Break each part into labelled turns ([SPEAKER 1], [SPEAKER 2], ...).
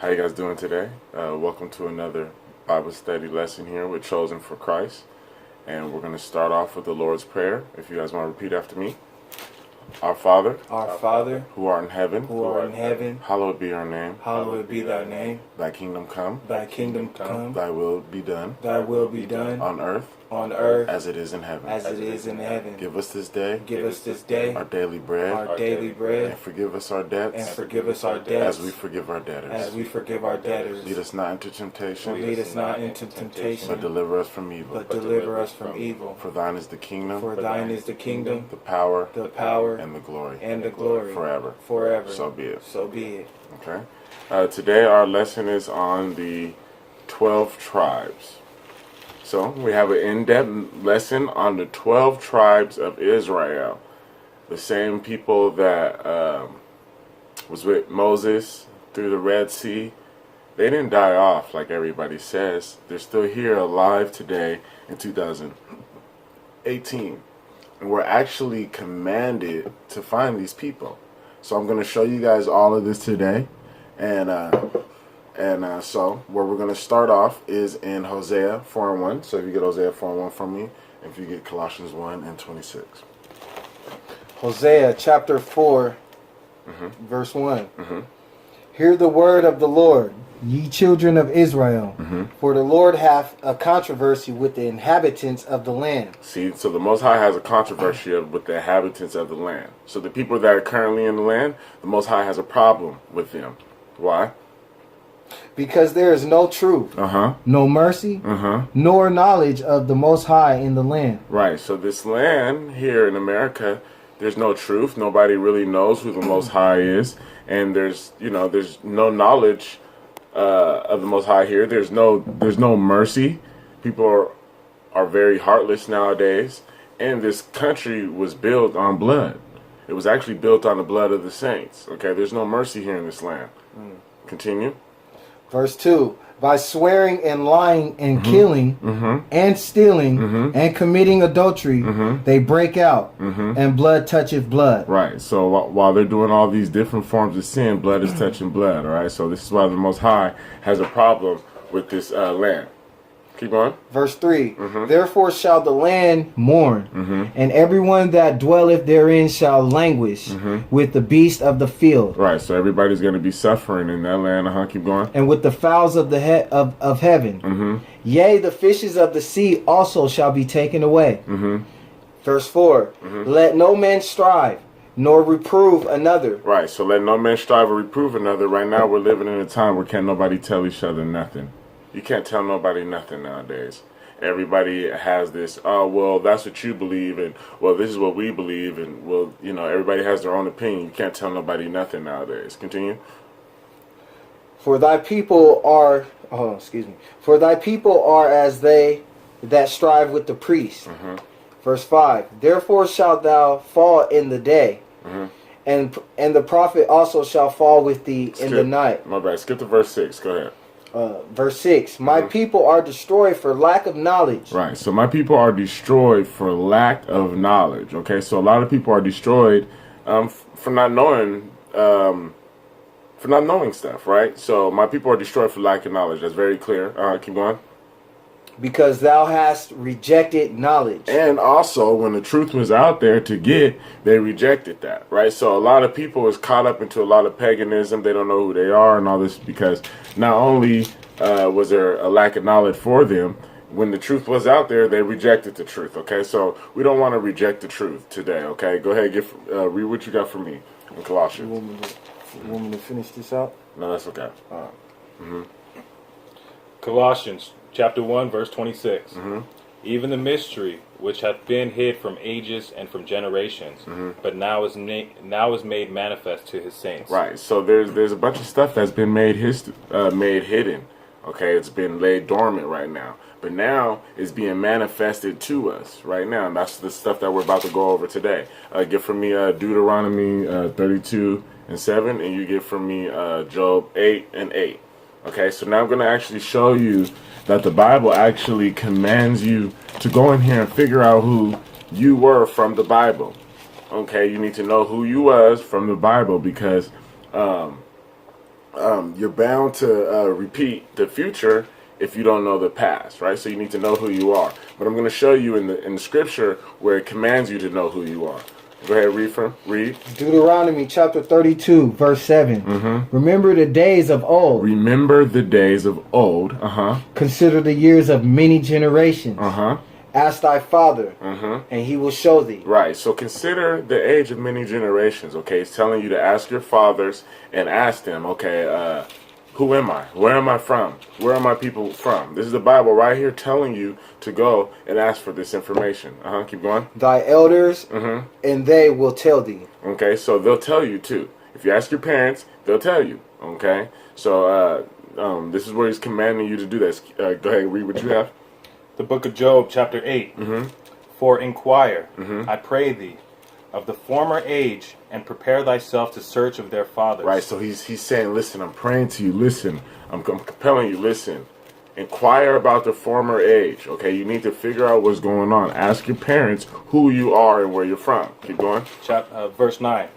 [SPEAKER 1] How you guys doing today? Welcome to another Bible study lesson here with Chosen for Christ. And we're going to start off with the Lord's Prayer. If you guys want to repeat after me. Our Father, who art in heaven, hallowed be your name.
[SPEAKER 2] Hallowed be thy name.
[SPEAKER 1] Thy kingdom come.
[SPEAKER 2] Thy kingdom come.
[SPEAKER 1] Thy will be done.
[SPEAKER 2] Thy will be done
[SPEAKER 1] on earth. As it is in heaven.
[SPEAKER 2] As it is in heaven.
[SPEAKER 1] Give us this day.
[SPEAKER 2] Our
[SPEAKER 1] daily bread. And forgive us our debts. As we forgive our debtors. Lead us not into temptation. But deliver us from evil. For thine is the kingdom. The power. And the glory. Forever. So be it. Okay. Today our lesson is on the 12 tribes. So we have an in-depth lesson on the 12 tribes of Israel. The same people that was with Moses through the Red Sea. They didn't die off like everybody says. They're still here alive today in 2018. And we're actually commanded to find these people. So I'm going to show you guys all of this today. So where we're going to start off is in Hosea 4:1. So if you get Hosea 4:1 from me, if you get Colossians 1:26.
[SPEAKER 2] Hosea chapter 4, verse 1. Hear the word of the Lord, ye children of Israel, for the Lord hath a controversy with the inhabitants of the land.
[SPEAKER 1] See, so the Most High has a controversy with the inhabitants of the land. So the people that are currently in the land, the Most High has a problem with them. Why?
[SPEAKER 2] Because there is no truth, no mercy, nor knowledge of the Most High in the land.
[SPEAKER 1] Right. So this land here in America, there's no truth. Nobody really knows who the Most High is, and there's no knowledge of the Most High here. There's no mercy. People are very heartless nowadays, and this country was built on blood. It was actually built on the blood of the saints. Okay. There's no mercy here in this land. Continue.
[SPEAKER 2] Verse 2, by swearing and lying and killing and stealing and committing adultery, they break out, and blood toucheth blood.
[SPEAKER 1] Right. So while they're doing all these different forms of sin, blood is touching blood. All right. So this is why the Most High has a problem with this land. Keep going.
[SPEAKER 2] Verse 3, therefore shall the land mourn, and everyone that dwelleth therein shall languish with the beast of the field.
[SPEAKER 1] Right, so everybody's going to be suffering in that land. Keep going.
[SPEAKER 2] And with the fowls of the of heaven. Yea, the fishes of the sea also shall be taken away. Verse 4, let no man strive, nor reprove another.
[SPEAKER 1] Right, so let no man strive or reprove another. Right now we're living in a time where can't nobody tell each other nothing. You can't tell nobody nothing nowadays. Everybody has this, oh, well, that's what you believe, and, well, this is what we believe, and, well, everybody has their own opinion. You can't tell nobody nothing nowadays. Continue.
[SPEAKER 2] For thy people are, for thy people are as they that strive with the priest. Verse 5, therefore shalt thou fall in the day, and the prophet also shall fall with thee in the night.
[SPEAKER 1] My bad. Skip to verse 6. Go ahead.
[SPEAKER 2] Verse 6, my people are destroyed for lack of knowledge.
[SPEAKER 1] Right, so my people are destroyed for lack of knowledge. Okay, so a lot of people are destroyed for not knowing stuff, right? So my people are destroyed for lack of knowledge. That's very clear. Keep going.
[SPEAKER 2] Because thou hast rejected knowledge.
[SPEAKER 1] And also, when the truth was out there to get, they rejected that, right? So a lot of people is caught up into a lot of paganism. They don't know who they are and all this because not only was there a lack of knowledge for them, when the truth was out there, they rejected the truth, okay? So we don't want to reject the truth today, okay? Go ahead, read what you got for me in Colossians.
[SPEAKER 2] You want me to finish this out?
[SPEAKER 1] No, that's okay.
[SPEAKER 3] Colossians chapter 1, verse 26. Even the mystery which hath been hid from ages and from generations, but now is made manifest to his saints.
[SPEAKER 1] Right. So there's a bunch of stuff that's been made hidden. Okay, it's been laid dormant right now, but now it's being manifested to us right now, and that's the stuff that we're about to go over today. Get from me Deuteronomy 32:7, and you get from me Job 8:8. Okay, so now I'm going to actually show you that the Bible actually commands you to go in here and figure out who you were from the Bible. Okay, you need to know who you was from the Bible because you're bound to repeat the future if you don't know the past, right? So you need to know who you are. But I'm going to show you in the scripture where it commands you to know who you are. Go ahead, read.
[SPEAKER 2] Deuteronomy chapter 32, verse 7.
[SPEAKER 1] Mm-hmm.
[SPEAKER 2] Remember the days of old.
[SPEAKER 1] Remember the days of old. Uh-huh.
[SPEAKER 2] Consider the years of many generations.
[SPEAKER 1] Uh-huh.
[SPEAKER 2] Ask thy father, and he will show thee.
[SPEAKER 1] Right. So consider the age of many generations. Okay, it's telling you to ask your fathers and ask them. Okay, who am I? Where am I from? Where are my people from? This is the Bible right here telling you to go and ask for this information. Keep going.
[SPEAKER 2] Thy elders, and they will tell thee.
[SPEAKER 1] Okay, so they'll tell you too. If you ask your parents, they'll tell you. Okay, so this is where he's commanding you to do this. Go ahead and read what you have.
[SPEAKER 3] The book of Job, chapter 8. For inquire, I pray thee, of the former age, and prepare thyself to search of their fathers.
[SPEAKER 1] Right, so he's saying, listen, I'm praying to you, listen. I'm compelling you, listen. Inquire about the former age. Okay, you need to figure out what's going on. Ask your parents who you are and where you're from. Keep going.
[SPEAKER 3] Verse 9.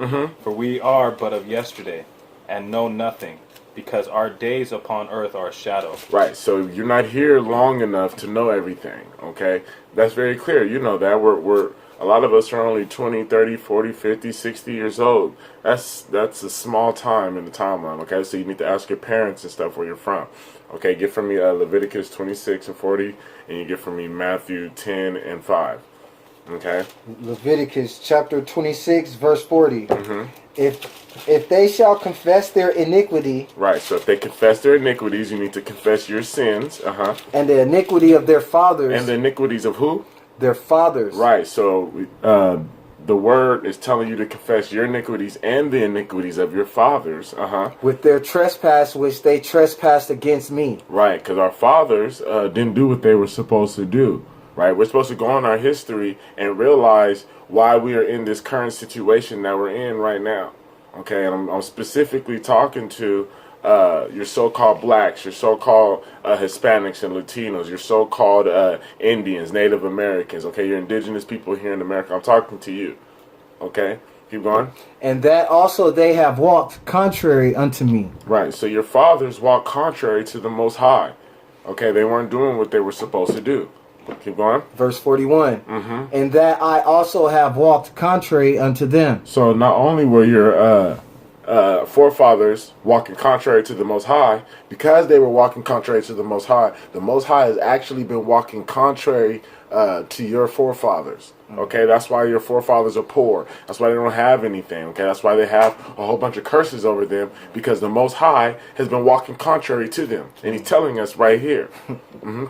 [SPEAKER 3] For we are but of yesterday, and know nothing, because our days upon earth are a shadow.
[SPEAKER 1] Right, so you're not here long enough to know everything, okay? That's very clear. You know that. We're a lot of us are only 20, 30, 40, 50, 60 years old. That's a small time in the timeline, okay? So you need to ask your parents and stuff where you're from. Okay, get from me Leviticus 26 and 40, and you get from me Matthew 10 and 5. Okay?
[SPEAKER 2] Leviticus chapter 26, verse 40. If they shall confess their iniquity.
[SPEAKER 1] Right, so if they confess their iniquities, you need to confess your sins.
[SPEAKER 2] And the iniquity of their fathers.
[SPEAKER 1] And the iniquities of who?
[SPEAKER 2] Their fathers.
[SPEAKER 1] Right, so the word is telling you to confess your iniquities and the iniquities of your fathers.
[SPEAKER 2] With their trespass which they trespassed against me.
[SPEAKER 1] Right, because our fathers didn't do what they were supposed to do. Right, we're supposed to go on our history and realize why we are in this current situation that we're in right now. Okay, and I'm specifically talking to your so-called blacks, your so-called Hispanics and Latinos, your so-called Indians, Native Americans, okay, your indigenous people here in America. I'm talking to you, okay? Keep going.
[SPEAKER 2] And that also they have walked contrary unto me.
[SPEAKER 1] Right, so your fathers walked contrary to the Most High, okay? They weren't doing what they were supposed to do. Keep going.
[SPEAKER 2] Verse 41. And that I also have walked contrary unto them.
[SPEAKER 1] So not only were your forefathers walking contrary to the Most High, because they were walking contrary to the Most High has actually been walking contrary to your forefathers. Okay, that's why your forefathers are poor. That's why they don't have anything. Okay, that's why they have a whole bunch of curses over them, because the Most High has been walking contrary to them, and He's telling us right here.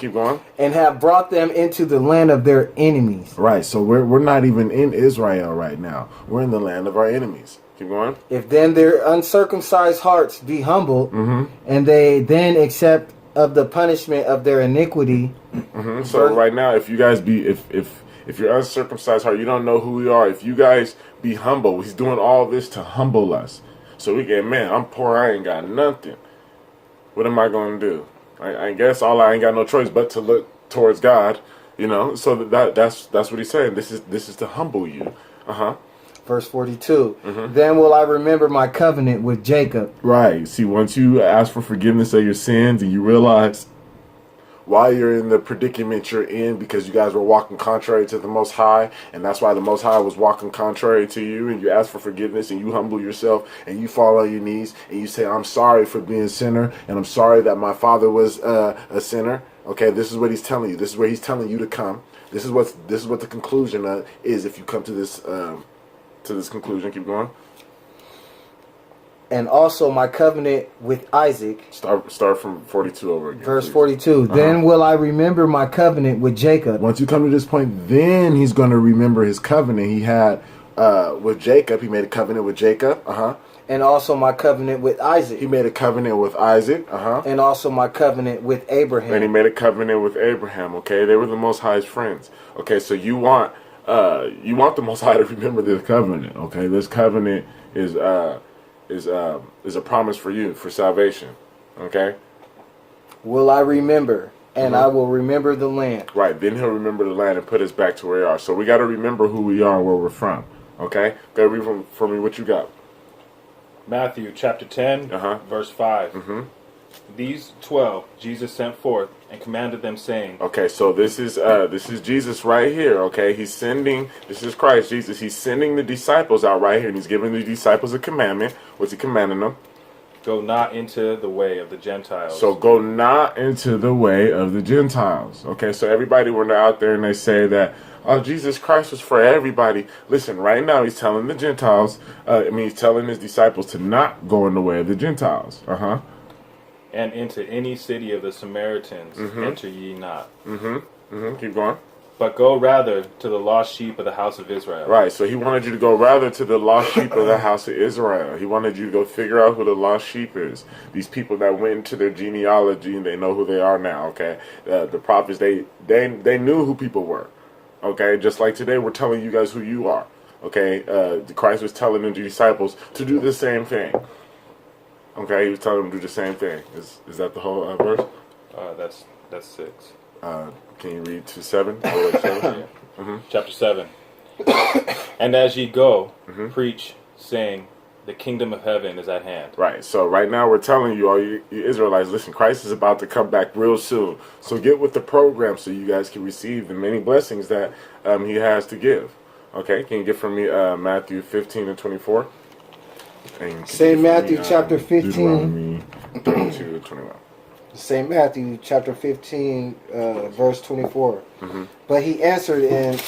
[SPEAKER 1] Keep going.
[SPEAKER 2] And have brought them into the land of their enemies.
[SPEAKER 1] Right. So we're not even in Israel right now. We're in the land of our enemies. Keep going.
[SPEAKER 2] If then their uncircumcised hearts be humbled, and they then accept of the punishment of their iniquity.
[SPEAKER 1] So right now, if you guys be if you're uncircumcised heart, you don't know who we are. If you guys be humble, He's doing all this to humble us. So we get, man, I'm poor, I ain't got nothing. What am I going to do? I guess I ain't got no choice but to look towards God, you know. So that's what He's saying. This is to humble you.
[SPEAKER 2] Verse 42. Then will I remember my covenant with Jacob.
[SPEAKER 1] Right. See, once you ask for forgiveness of your sins and you realize why you're in the predicament you're in, because you guys were walking contrary to the Most High, and that's why the Most High was walking contrary to you, and you ask for forgiveness and you humble yourself and you fall on your knees and you say, I'm sorry for being a sinner, and I'm sorry that my father was a sinner. Okay, this is what He's telling you. This is where He's telling you to come. This is what the conclusion is if you come to this conclusion. Keep going.
[SPEAKER 2] And also my covenant with Isaac.
[SPEAKER 1] Start from 42 over again.
[SPEAKER 2] Verse 42. Then will I remember my covenant with Jacob.
[SPEAKER 1] Once you come to this point, then He's going to remember His covenant He had with Jacob. He made a covenant with Jacob.
[SPEAKER 2] And also my covenant with Isaac.
[SPEAKER 1] He made a covenant with Isaac.
[SPEAKER 2] And also my covenant with Abraham.
[SPEAKER 1] And He made a covenant with Abraham. Okay, they were the Most High's friends. Okay, so you want the Most High to remember this covenant. Okay, this covenant is a promise for you for salvation. Okay.
[SPEAKER 2] Will I remember, and I will remember the land.
[SPEAKER 1] Right. Then He'll remember the land and put us back to where we are. So we got to remember who we are and where we're from. Okay. Go read from me what you got.
[SPEAKER 3] Matthew chapter 10, verse 5. These 12 Jesus sent forth and commanded them, saying.
[SPEAKER 1] Okay, so this is Jesus right here. Okay, this is Christ Jesus. He's sending the disciples out right here, and he's giving the disciples a commandment. What's he commanding them?
[SPEAKER 3] Go not into the way of the Gentiles.
[SPEAKER 1] So go not into the way of the Gentiles. Okay, so everybody when they're out there and they say that, oh, Jesus Christ was for everybody. Listen, right now he's telling the Gentiles, he's telling his disciples to not go in the way of the Gentiles.
[SPEAKER 3] And into any city of the Samaritans enter ye not.
[SPEAKER 1] Keep going.
[SPEAKER 3] But go rather to the lost sheep of the house of Israel.
[SPEAKER 1] Right, so he wanted you to go rather to the lost sheep of the house of Israel. He wanted you to go figure out who the lost sheep is. These people that went into their genealogy and they know who they are now, okay? The prophets, they knew who people were, okay? Just like today we're telling you guys who you are, okay? Christ was telling the disciples to do the same thing. Okay, he was telling them to do the same thing. Is that the whole verse?
[SPEAKER 3] That's 6.
[SPEAKER 1] Can you read to 7?
[SPEAKER 3] Chapter 7. And as ye go, preach, saying, the kingdom of heaven is at hand.
[SPEAKER 1] Right. So right now we're telling you, all you Israelites, listen, Christ is about to come back real soon. So get with the program so you guys can receive the many blessings that he has to give. Okay, can you get from me Matthew 15 and 24?
[SPEAKER 2] St. Matthew chapter 15.
[SPEAKER 1] Deuteronomy 32 and 21.
[SPEAKER 2] St. Matthew chapter 15, verse 24. But he answered and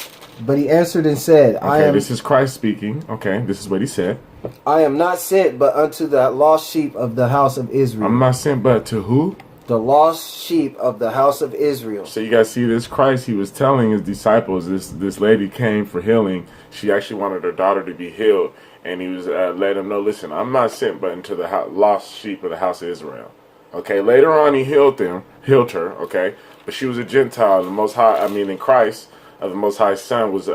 [SPEAKER 2] said,
[SPEAKER 1] Okay, this is Christ speaking. Okay, this is what he said.
[SPEAKER 2] I am not sent but unto the lost sheep of the house of Israel.
[SPEAKER 1] I'm not sent but to who?
[SPEAKER 2] The lost sheep of the house of Israel.
[SPEAKER 1] So you guys see this Christ, he was telling his disciples, this lady came for healing. She actually wanted her daughter to be healed. And he was letting them know, listen, I'm not sent but into the lost sheep of the house of Israel. Okay, later on he healed her, okay? But she was a Gentile, the Most High, in Christ, the Most High Son was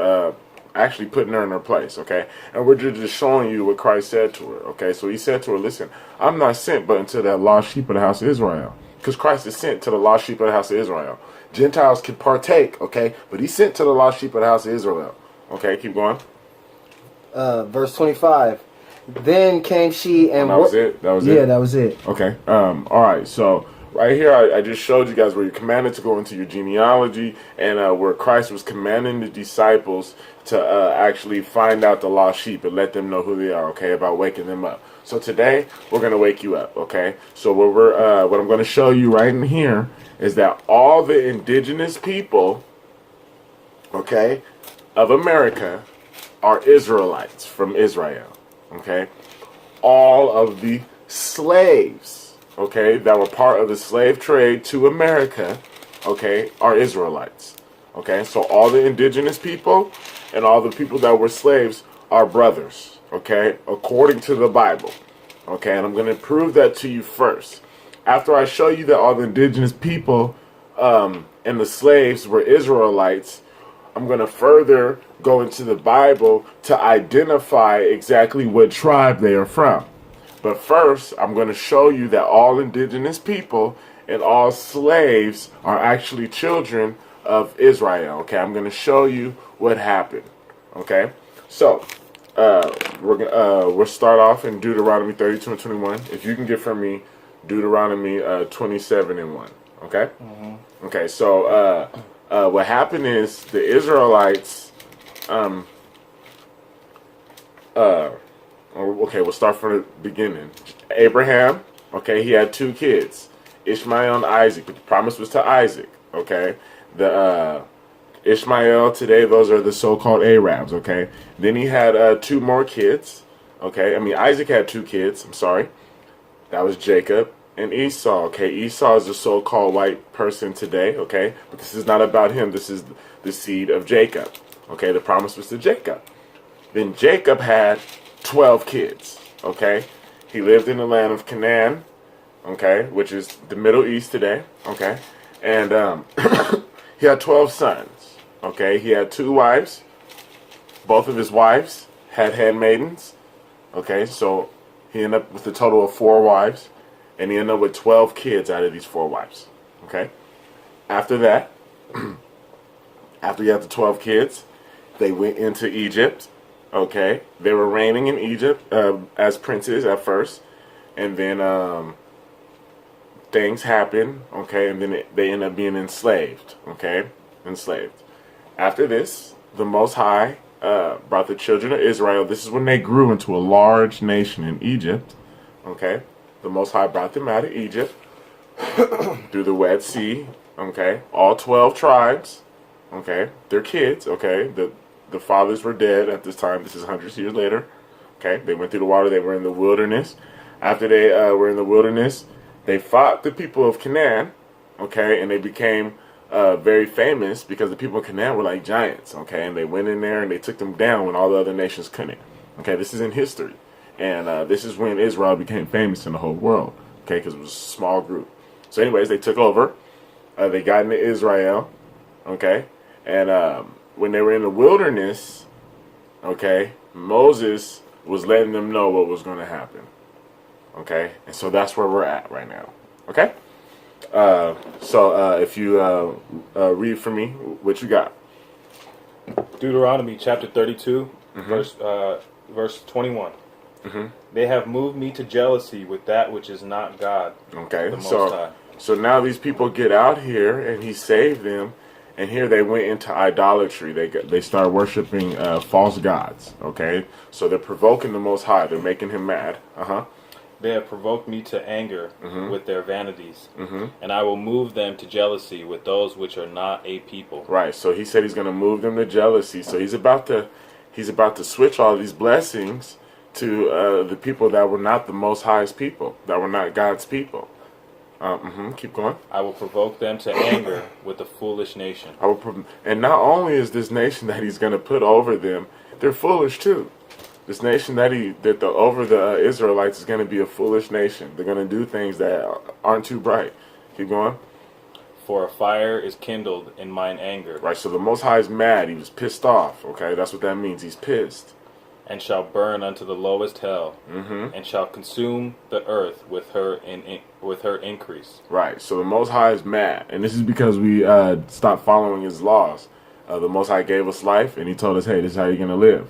[SPEAKER 1] actually putting her in her place, okay? And we're just showing you what Christ said to her, okay? So he said to her, listen, I'm not sent but into that lost sheep of the house of Israel. Because Christ is sent to the lost sheep of the house of Israel. Gentiles can partake, okay? But he's sent to the lost sheep of the house of Israel. Okay, keep going.
[SPEAKER 2] Verse 25. Then came she and...
[SPEAKER 1] that was it? That was it?
[SPEAKER 2] Yeah, that was it.
[SPEAKER 1] Okay. All right. So right here, I just showed you guys where you're commanded to go into your genealogy and where Christ was commanding the disciples to actually find out the lost sheep and let them know who they are, okay, about waking them up. So today, we're going to wake you up, okay? So what I'm going to show you right in here is that all the indigenous people, okay, of America are Israelites from Israel. Okay, all of the slaves, okay, that were part of the slave trade to America, okay, are Israelites. Okay, so all the indigenous people and all the people that were slaves are brothers, okay, according to the Bible. Okay, and I'm going to prove that to you first. After I show you that all the indigenous people and the slaves were Israelites, I'm going to further go into the Bible to identify exactly what tribe they are from. But first, I'm going to show you that all indigenous people and all slaves are actually children of Israel. Okay, I'm going to show you what happened. Okay, so we'll start off in Deuteronomy 32 and 21. If you can get from me Deuteronomy 27 and 1. Okay. Okay, so what happened is the Israelites, okay, we'll start from the beginning. Abraham, okay, he had 2 kids, Ishmael and Isaac, but the promise was to Isaac, okay? The Ishmael, today, those are the so-called Arabs, okay? Then he had 2 more kids, okay? Isaac had 2 kids, I'm sorry. That was Jacob and Esau, okay? Esau is the so-called white person today, okay? But this is not about him. This is the seed of Jacob, okay? The promise was to Jacob. Then Jacob had 12 kids, okay? He lived in the land of Canaan, okay, which is the Middle East today, okay? And he had 12 sons, okay? He had 2 wives. Both of his wives had handmaidens, okay? So he ended up with a total of 4 wives. And he ended up with 12 kids out of these 4 wives. Okay? After that, after he had the 12 kids, they went into Egypt. Okay, they were reigning in Egypt as princes at first, and then things happen. Okay, and then they end up being enslaved. Okay, enslaved. After this, the Most High brought the children of Israel. This is when they grew into a large nation in Egypt. Okay, the Most High brought them out of Egypt through the Red Sea. Okay, all 12 tribes. Okay, their kids. Okay, the fathers were dead at this time. This is hundreds of years later. Okay, they went through the water. They were in the wilderness. After they were in the wilderness, they fought the people of Canaan. Okay, and they became very famous because the people of Canaan were like giants. Okay, and they went in there and they took them down when all the other nations couldn't. Okay, this is in history, and this is when Israel became famous in the whole world. Okay, because it was a small group. So, anyways, they took over. They got into Israel. Okay, and when they were in the wilderness, okay, Moses was letting them know what was going to happen. Okay, and so that's where we're at right now. Okay, so if you read for me what you got.
[SPEAKER 3] Deuteronomy chapter 32, verse 21. They have moved me to jealousy with that which is not God.
[SPEAKER 1] Okay,
[SPEAKER 3] the Most High.
[SPEAKER 1] So now these people get out here, and he saved them. And here they went into idolatry. They start worshiping false gods. Okay, so they're provoking the Most High. They're making him mad.
[SPEAKER 3] They have provoked me to anger with their vanities, and I will move them to jealousy with those which are not a people.
[SPEAKER 1] Right. So he said he's going to move them to jealousy. So he's about to switch all these blessings to the people that were not the Most High's people, that were not God's people. Keep going.
[SPEAKER 3] I will provoke them to anger with the foolish nation.
[SPEAKER 1] And not only is this nation that he's going to put over them, they're foolish too. This nation over the Israelites is going to be a foolish nation. They're going to do things that aren't too bright. Keep going.
[SPEAKER 3] For a fire is kindled in mine anger.
[SPEAKER 1] Right. So the Most High is mad. He was pissed off. Okay, that's what that means. He's pissed.
[SPEAKER 3] And shall burn unto the lowest hell, and shall consume the earth with her increase. Right.
[SPEAKER 1] So the Most High is mad, and this is because we stopped following His laws. The Most High gave us life, and He told us, "Hey, this is how you're gonna live."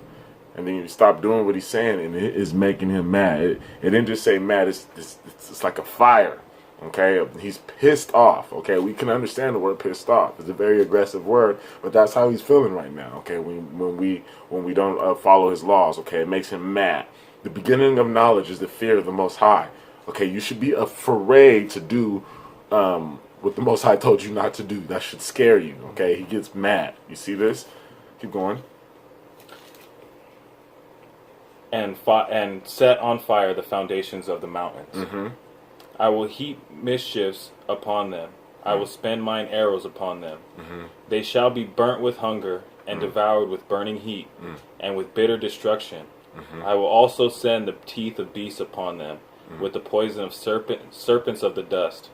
[SPEAKER 1] And then you stop doing what He's saying, and it is making Him mad. It didn't just say mad. It's like a fire. Okay, he's pissed off. Okay, we can understand the word pissed off. It's a very aggressive word, but that's how he's feeling right now. Okay, when we don't follow his laws. Okay, it makes him mad. The beginning of knowledge is the fear of the Most High. Okay, you should be afraid to do what the Most High told you not to do. That should scare you. Okay, he gets mad. You see this? Keep going.
[SPEAKER 3] And set on fire the foundations of the mountains. I will heap mischiefs upon them. I will spend mine arrows upon them. They shall be burnt with hunger and devoured with burning heat and with bitter destruction. I will also send the teeth of beasts upon them with the poison of serpents of the dust.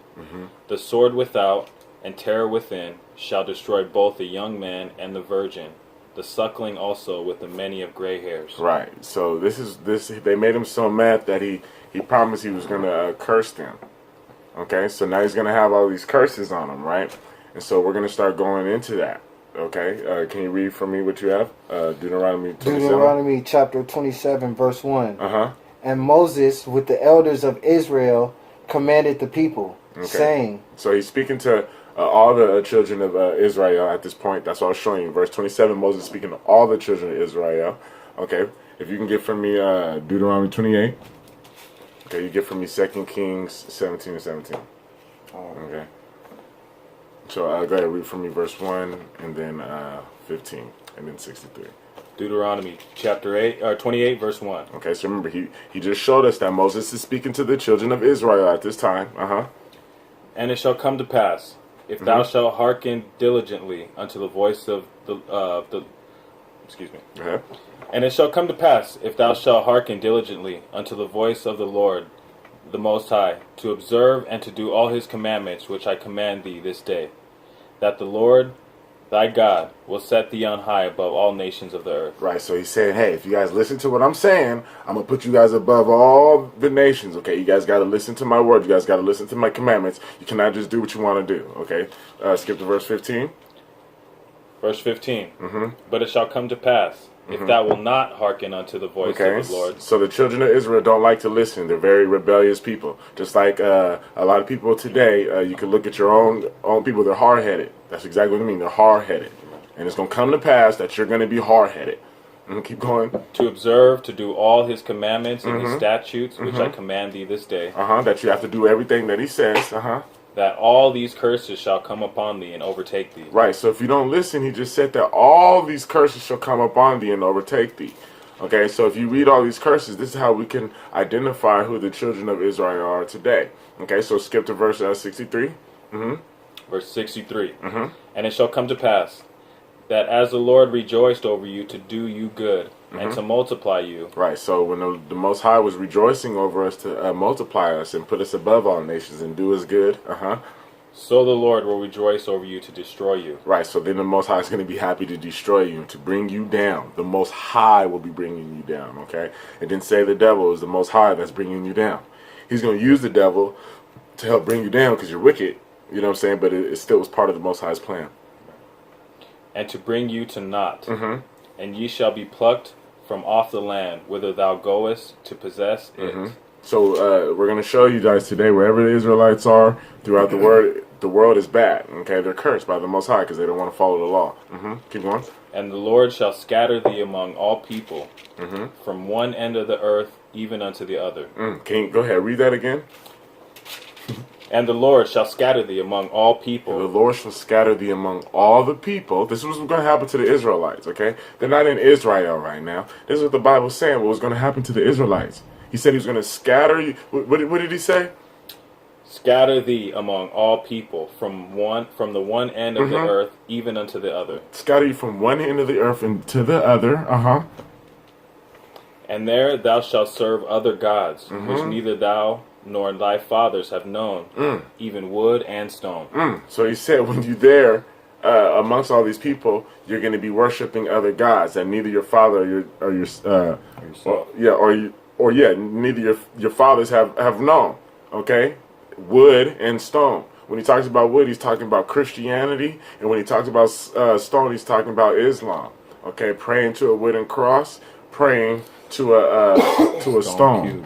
[SPEAKER 3] The sword without and terror within shall destroy both the young man and the virgin, the suckling also with the many of gray hairs.
[SPEAKER 1] Right. So they made him so mad that he promised he was going to curse them. Okay, so now he's going to have all these curses on him, right? And so we're going to start going into that. Okay, can you read for me what you have? Deuteronomy 27?
[SPEAKER 2] Deuteronomy chapter 27, verse 1. And Moses, with the elders of Israel, commanded the people, saying...
[SPEAKER 1] So he's speaking to all the children of Israel at this point. That's what I was showing you. Verse 27, Moses speaking to all the children of Israel. Okay, if you can get from me Deuteronomy 28. Okay, you get from me 2 Kings 17 and 17. Okay. So go ahead, read from me verse 1 and then 15 and then 63.
[SPEAKER 3] Deuteronomy chapter 28 verse 1.
[SPEAKER 1] Okay, so remember he just showed us that Moses is speaking to the children of Israel at this time.
[SPEAKER 3] And it shall come to pass, if thou shalt hearken diligently unto the voice of the excuse me. And it shall come to pass, if thou shalt hearken diligently unto the voice of the Lord, the Most High, to observe and to do all His commandments which I command thee this day, that the Lord thy God will set thee on high above all nations of the earth.
[SPEAKER 1] Right, so he's saying, hey, if you guys listen to what I'm saying, I'm going to put you guys above all the nations, okay? You guys got to listen to my word. You guys got to listen to my commandments. You cannot just do what you want to do, okay? Skip to verse 15.
[SPEAKER 3] Verse 15. But it shall come to pass, if thou wilt not hearken unto the voice of the Lord.
[SPEAKER 1] So the children of Israel don't like to listen. They're very rebellious people. Just like a lot of people today, you can look at your own people. They're hard-headed. That's exactly what I mean. They're hard-headed. And it's going to come to pass that you're going to be hard-headed. Keep going.
[SPEAKER 3] To observe, to do all his commandments and his statutes, which I command thee this day.
[SPEAKER 1] That you have to do everything that he says.
[SPEAKER 3] That all these curses shall come upon thee and overtake thee.
[SPEAKER 1] Right, so if you don't listen, he just said that all these curses shall come upon thee and overtake thee. Okay, so if you read all these curses, this is how we can identify who the children of Israel are today. Okay, so skip to verse 63.
[SPEAKER 3] Verse 63. And it shall come to pass that as the Lord rejoiced over you to do you good and to multiply you.
[SPEAKER 1] Right, so when the Most High was rejoicing over us to multiply us and put us above all nations and do us good,
[SPEAKER 3] so the Lord will rejoice over you to destroy you.
[SPEAKER 1] Right, so then the Most High is going to be happy to destroy you and to bring you down. The Most High will be bringing you down, okay? It didn't say the devil is the Most High that's bringing you down. He's going to use the devil to help bring you down because you're wicked, you know what I'm saying? But it still was part of the Most High's plan.
[SPEAKER 3] And to bring you to naught. And ye shall be plucked from off the land, whither thou goest to possess it.
[SPEAKER 1] So we're going to show you guys today, wherever the Israelites are throughout the world is bad. Okay, they're cursed by the Most High because they don't want to follow the law. Keep going.
[SPEAKER 3] And the Lord shall scatter thee among all people, from one end of the earth even unto the other.
[SPEAKER 1] Can you go ahead, read that again?
[SPEAKER 3] And the Lord shall scatter thee among all people.
[SPEAKER 1] The Lord shall scatter thee among all the people. This is what's going to happen to the Israelites, okay? They're not in Israel right now. This is what the Bible's saying, what was going to happen to the Israelites. He said he was going to scatter you. What did he say?
[SPEAKER 3] Scatter thee among all people, from the one end of the earth even unto the other.
[SPEAKER 1] Scatter you from one end of the earth and to the other.
[SPEAKER 3] And there thou shalt serve other gods, which neither thou nor thy fathers have known, even wood and stone.
[SPEAKER 1] So he said, when you're there amongst all these people, you're going to be worshiping other gods that neither your father neither your fathers have known. Okay, wood and stone. When he talks about wood, he's talking about Christianity, and when he talks about stone, he's talking about Islam. Okay, praying to a wooden cross, praying to a stone,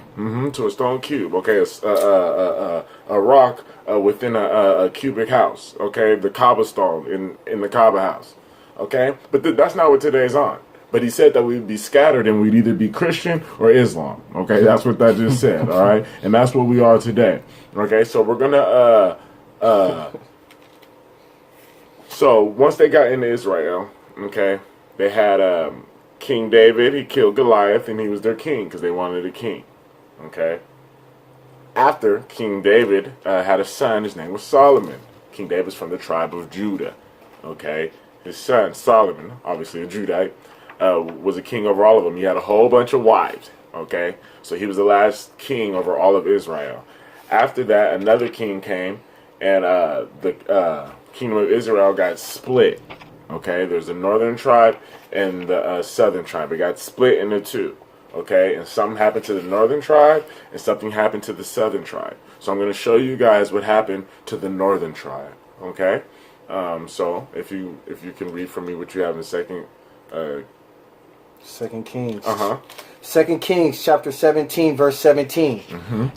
[SPEAKER 1] to a stone cube. Okay, a rock within a cubic house. Okay, the Kaaba stone in the Kaaba house. Okay, but that's not what today's on. But he said that we'd be scattered and we'd either be Christian or Islam. Okay, that's what that just said. All right, and that's what we are today. Okay, so we're gonna so once they got into Israel, okay, they had King David. He killed Goliath, and he was their king because they wanted a king. Okay. After King David had a son, his name was Solomon. King David's from the tribe of Judah. Okay. His son Solomon, obviously a Judite, was a king over all of them. He had a whole bunch of wives. Okay. So he was the last king over all of Israel. After that, another king came, and the kingdom of Israel got split. Okay, there's the northern tribe and the southern tribe. It got split into two. Okay, and something happened to the northern tribe and something happened to the southern tribe. So I'm going to show you guys what happened to the northern tribe. Okay, so if you can read for me what you have in Second
[SPEAKER 2] Kings. 2 Kings chapter 17 verse 17.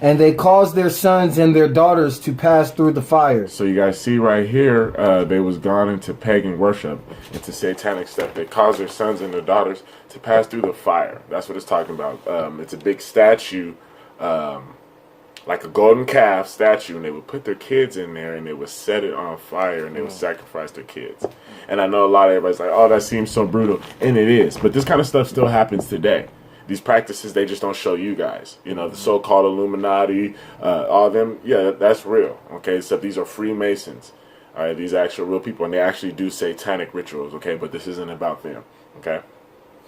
[SPEAKER 2] And they caused their sons and their daughters to pass through the fire.
[SPEAKER 1] So you guys see right here, they was gone into pagan worship, into satanic stuff. They caused their sons and their daughters to pass through the fire. That's what it's talking about. It's a big statue, like a golden calf statue, and they would put their kids in there and they would set it on fire and they would sacrifice their kids. And I know a lot of everybody's like, oh, that seems so brutal. And it is. But this kind of stuff still happens today. These practices, they just don't show you guys. You know, the so-called Illuminati, all of them, yeah, that's real. Okay, except these are Freemasons. All right, these are actual real people, and they actually do satanic rituals. Okay, but this isn't about them. Okay,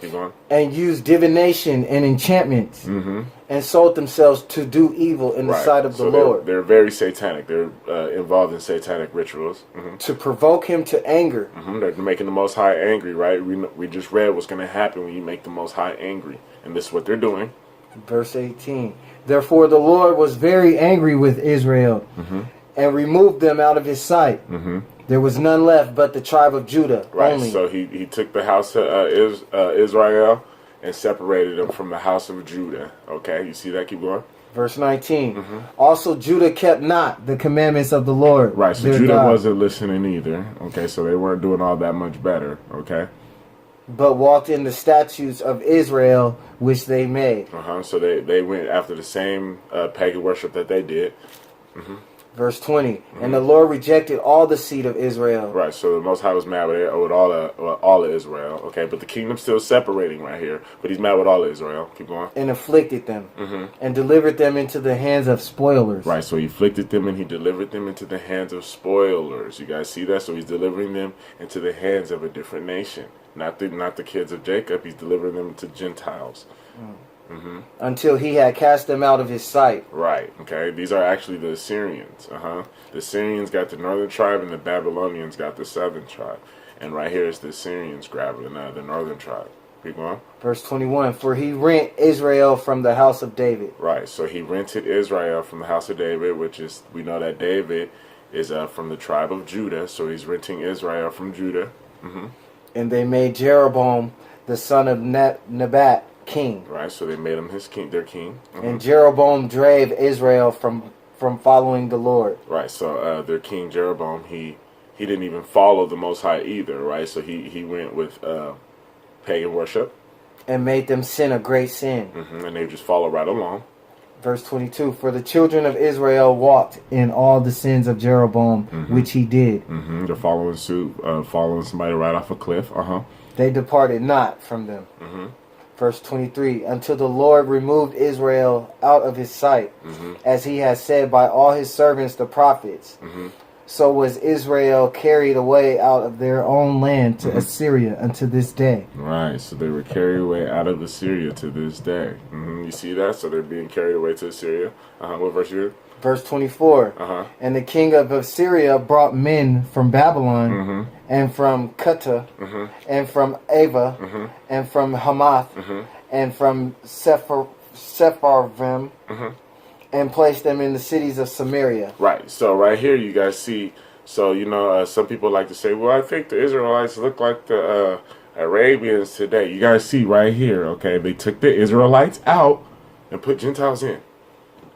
[SPEAKER 1] keep going.
[SPEAKER 2] And use divination and enchantments, and sold themselves to do evil in the sight of the Lord.
[SPEAKER 1] They're very satanic. They're involved in satanic rituals.
[SPEAKER 2] To provoke him to anger.
[SPEAKER 1] They're making the Most High angry, right? We just read what's going to happen when you make the Most High angry. And this is what they're doing.
[SPEAKER 2] Verse 18. Therefore the Lord was very angry with Israel and removed them out of his sight. There was none left but the tribe of Judah only.
[SPEAKER 1] So he took the house of Israel and separated them from the house of Judah. Okay, you see that? Keep going.
[SPEAKER 2] Verse 19. Also Judah kept not the commandments of the Lord.
[SPEAKER 1] Right, so Judah wasn't listening either. Okay, so they weren't doing all that much better. Okay.
[SPEAKER 2] But walked in the statutes of Israel which they made.
[SPEAKER 1] So they went after the same pagan worship that they did.
[SPEAKER 2] Verse 20. And the Lord rejected all the seed of Israel.
[SPEAKER 1] Right, so the Most High was mad with all of Israel. Okay, but the kingdom's still separating right here. But he's mad with all of Israel. Keep going.
[SPEAKER 2] And afflicted them. And delivered them into the hands of spoilers.
[SPEAKER 1] Right, so he afflicted them and he delivered them into the hands of spoilers. You guys see that? So he's delivering them into the hands of a different nation. Not the kids of Jacob. He's delivering them to Gentiles.
[SPEAKER 2] Until he had cast them out of his sight.
[SPEAKER 1] Right. Okay. These are actually the Assyrians. The Assyrians got the northern tribe and the Babylonians got the southern tribe. And right here is the Assyrians grabbing the northern tribe. Keep going.
[SPEAKER 2] Verse 21. For he rent Israel from the house of David.
[SPEAKER 1] Right. So he rented Israel from the house of David, which is, we know that David is from the tribe of Judah. So he's renting Israel from Judah.
[SPEAKER 2] And they made Jeroboam the son of Nebat king.
[SPEAKER 1] Right, so they made him their king.
[SPEAKER 2] And Jeroboam drave Israel from following the Lord.
[SPEAKER 1] Right, so their king Jeroboam, he didn't even follow the Most High either, right? So he went with pagan worship.
[SPEAKER 2] And made them sin a great sin.
[SPEAKER 1] And they just follow right along.
[SPEAKER 2] Verse 22. For the children of Israel walked in all the sins of Jeroboam, which he did.
[SPEAKER 1] They're following suit, following somebody right off a cliff.
[SPEAKER 2] They departed not from them. Verse 23, until the Lord removed Israel out of his sight, as he has said by all his servants the prophets. So was Israel carried away out of their own land to Assyria unto this day.
[SPEAKER 1] Right, so they were carried away out of Assyria to this day. You see that? So they're being carried away to Assyria. What verse you read?
[SPEAKER 2] Verse 24, and the king of Assyria brought men from Babylon, and from Cutta, and from Ava, and from Hamath, and from Sepharvaim, and placed them in the cities of Samaria.
[SPEAKER 1] Right, so right here you guys see, so some people like to say, well, I think the Israelites look like the Arabians today. You guys see right here, okay, they took the Israelites out and put Gentiles in.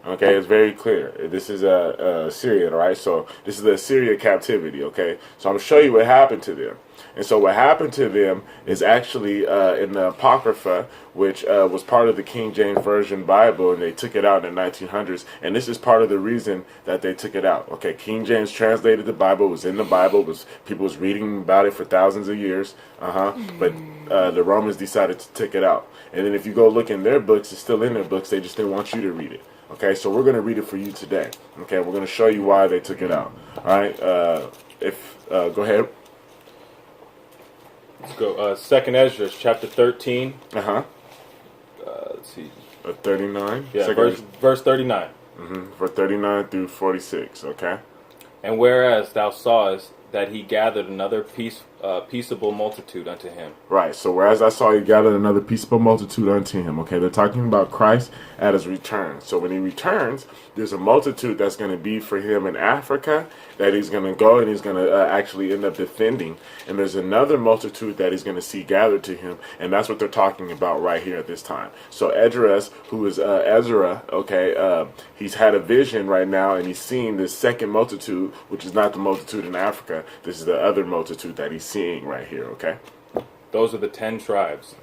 [SPEAKER 1] Okay, it's very clear. This is Assyria, right? So this is the Assyria captivity, okay? So I'm going to show you what happened to them. And so what happened to them is actually in the Apocrypha, which was part of the King James Version Bible, and they took it out in the 1900s. And this is part of the reason that they took it out. Okay, King James translated the Bible, was in the Bible, people was reading about it for thousands of years. But the Romans decided to take it out. And then if you go look in their books, it's still in their books. They just didn't want you to read it. Okay, so we're going to read it for you today. Okay, we're going to show you why they took it out. All right, go ahead.
[SPEAKER 3] Let's go. 2nd Esdras, chapter 13.
[SPEAKER 1] Let's
[SPEAKER 3] see.
[SPEAKER 1] 39?
[SPEAKER 3] Yeah, verse 39.
[SPEAKER 1] For 39 through 46, okay?
[SPEAKER 3] And whereas thou sawest that he gathered another peaceable multitude unto him.
[SPEAKER 1] Right, so whereas I saw he gathered another peaceable multitude unto him, okay? They're talking about Christ at his return. So when he returns, there's a multitude that's going to be for him in Africa that he's going to go and he's going to actually end up defending. And there's another multitude that he's going to see gathered to him, and that's what they're talking about right here at this time. So Esdras, who is Ezra, okay, he's had a vision right now, and he's seeing this second multitude, which is not the multitude in Africa. This is the other multitude that he's seeing right here, okay?
[SPEAKER 3] Those are the 10 tribes,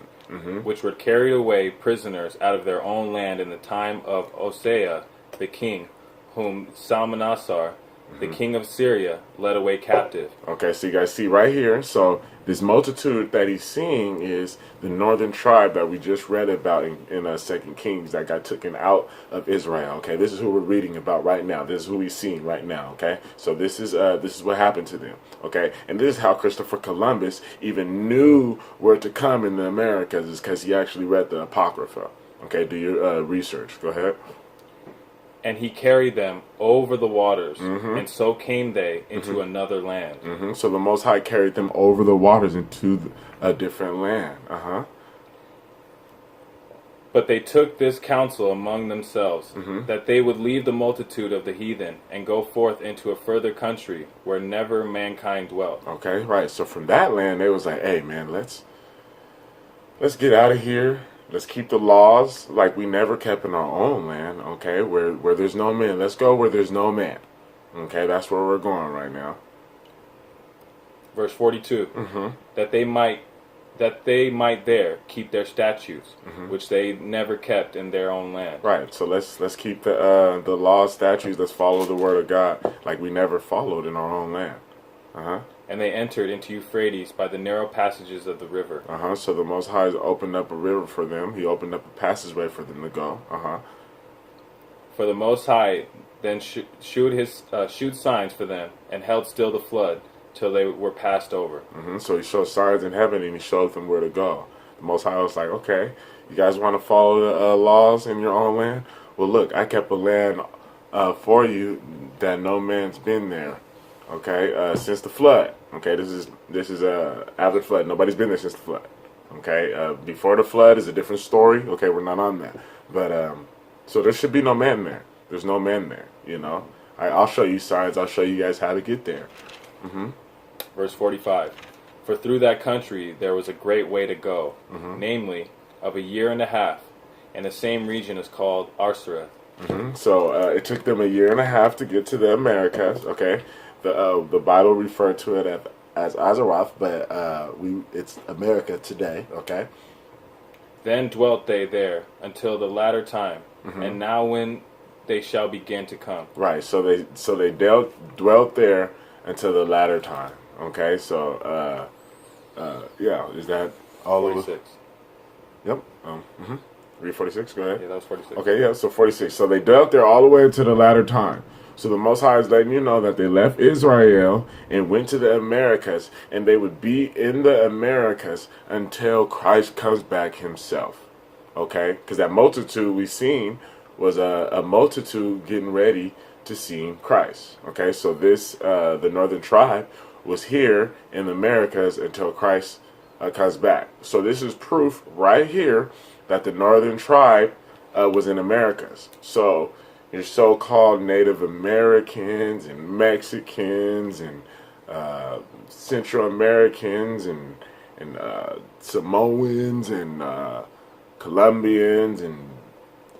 [SPEAKER 3] which were carried away prisoners out of their own land in the time of Hosea the king, whom Salmanasar, the king of Syria, led away captive.
[SPEAKER 1] Okay, so you guys see right here, so this multitude that he's seeing is the northern tribe that we just read about in 2 Kings that got taken out of Israel. Okay, this is who we're reading about right now. This is who he's seeing right now. Okay, so this is what happened to them. Okay, and this is how Christopher Columbus even knew where to come in the Americas, is because he actually read the Apocrypha. Okay, do your research. Go ahead.
[SPEAKER 3] And he carried them over the waters, and so came they into another land.
[SPEAKER 1] So the Most High carried them over the waters into a different land.
[SPEAKER 3] But they took this counsel among themselves, that they would leave the multitude of the heathen and go forth into a further country where never mankind dwelt.
[SPEAKER 1] Okay, right. So from that land, they was like, hey, man, let's get out of here. Let's keep the laws like we never kept in our own land, okay, where there's no man. Let's go where there's no man. Okay, that's where we're going right now.
[SPEAKER 3] Verse 42, that they might there keep their statutes, which they never kept in their own land.
[SPEAKER 1] Right. So let's keep the law, statutes. Let's follow the word of God like we never followed in our own land.
[SPEAKER 3] And they entered into Euphrates by the narrow passages of the river.
[SPEAKER 1] So the Most High opened up a river for them. He opened up a passageway for them to go.
[SPEAKER 3] For the Most High then shewed signs for them and held still the flood till they were passed over.
[SPEAKER 1] So he showed signs in heaven and he showed them where to go. The Most High was like, okay, you guys want to follow the laws in your own land? Well, look, I kept a land for you that no man's been there. Okay, since the flood. Okay, this is after the flood. Nobody's been there since the flood. Okay, before the flood is a different story. Okay, we're not on that. But so there should be no man there. There's no man there. You know, I'll show you signs. I'll show you guys how to get there.
[SPEAKER 3] Verse 45. For through that country there was a great way to go, namely of a year and a half, and the same region is called Arsareth.
[SPEAKER 1] So it took them a year and a half to get to the Americas. Okay. The Bible referred to it as Azaroth, but it's America today, okay?
[SPEAKER 3] Then dwelt they there until the latter time, and now when they shall begin to come.
[SPEAKER 1] Right, so they dwelt there until the latter time, okay? So, yeah, is that all
[SPEAKER 3] 46.
[SPEAKER 1] Yep. Read 46, go ahead.
[SPEAKER 3] Yeah, that was 46.
[SPEAKER 1] Okay, yeah, so 46. So they dwelt there all the way until the latter time. So the Most High is letting you know that they left Israel and went to the Americas, and they would be in the Americas until Christ comes back himself. Okay? Because that multitude we seen was a multitude getting ready to see Christ. Okay? So this, the northern tribe, was here in the Americas until Christ comes back. So this is proof right here that the northern tribe was in Americas. So your so-called Native Americans and Mexicans and Central Americans and Samoans and Colombians and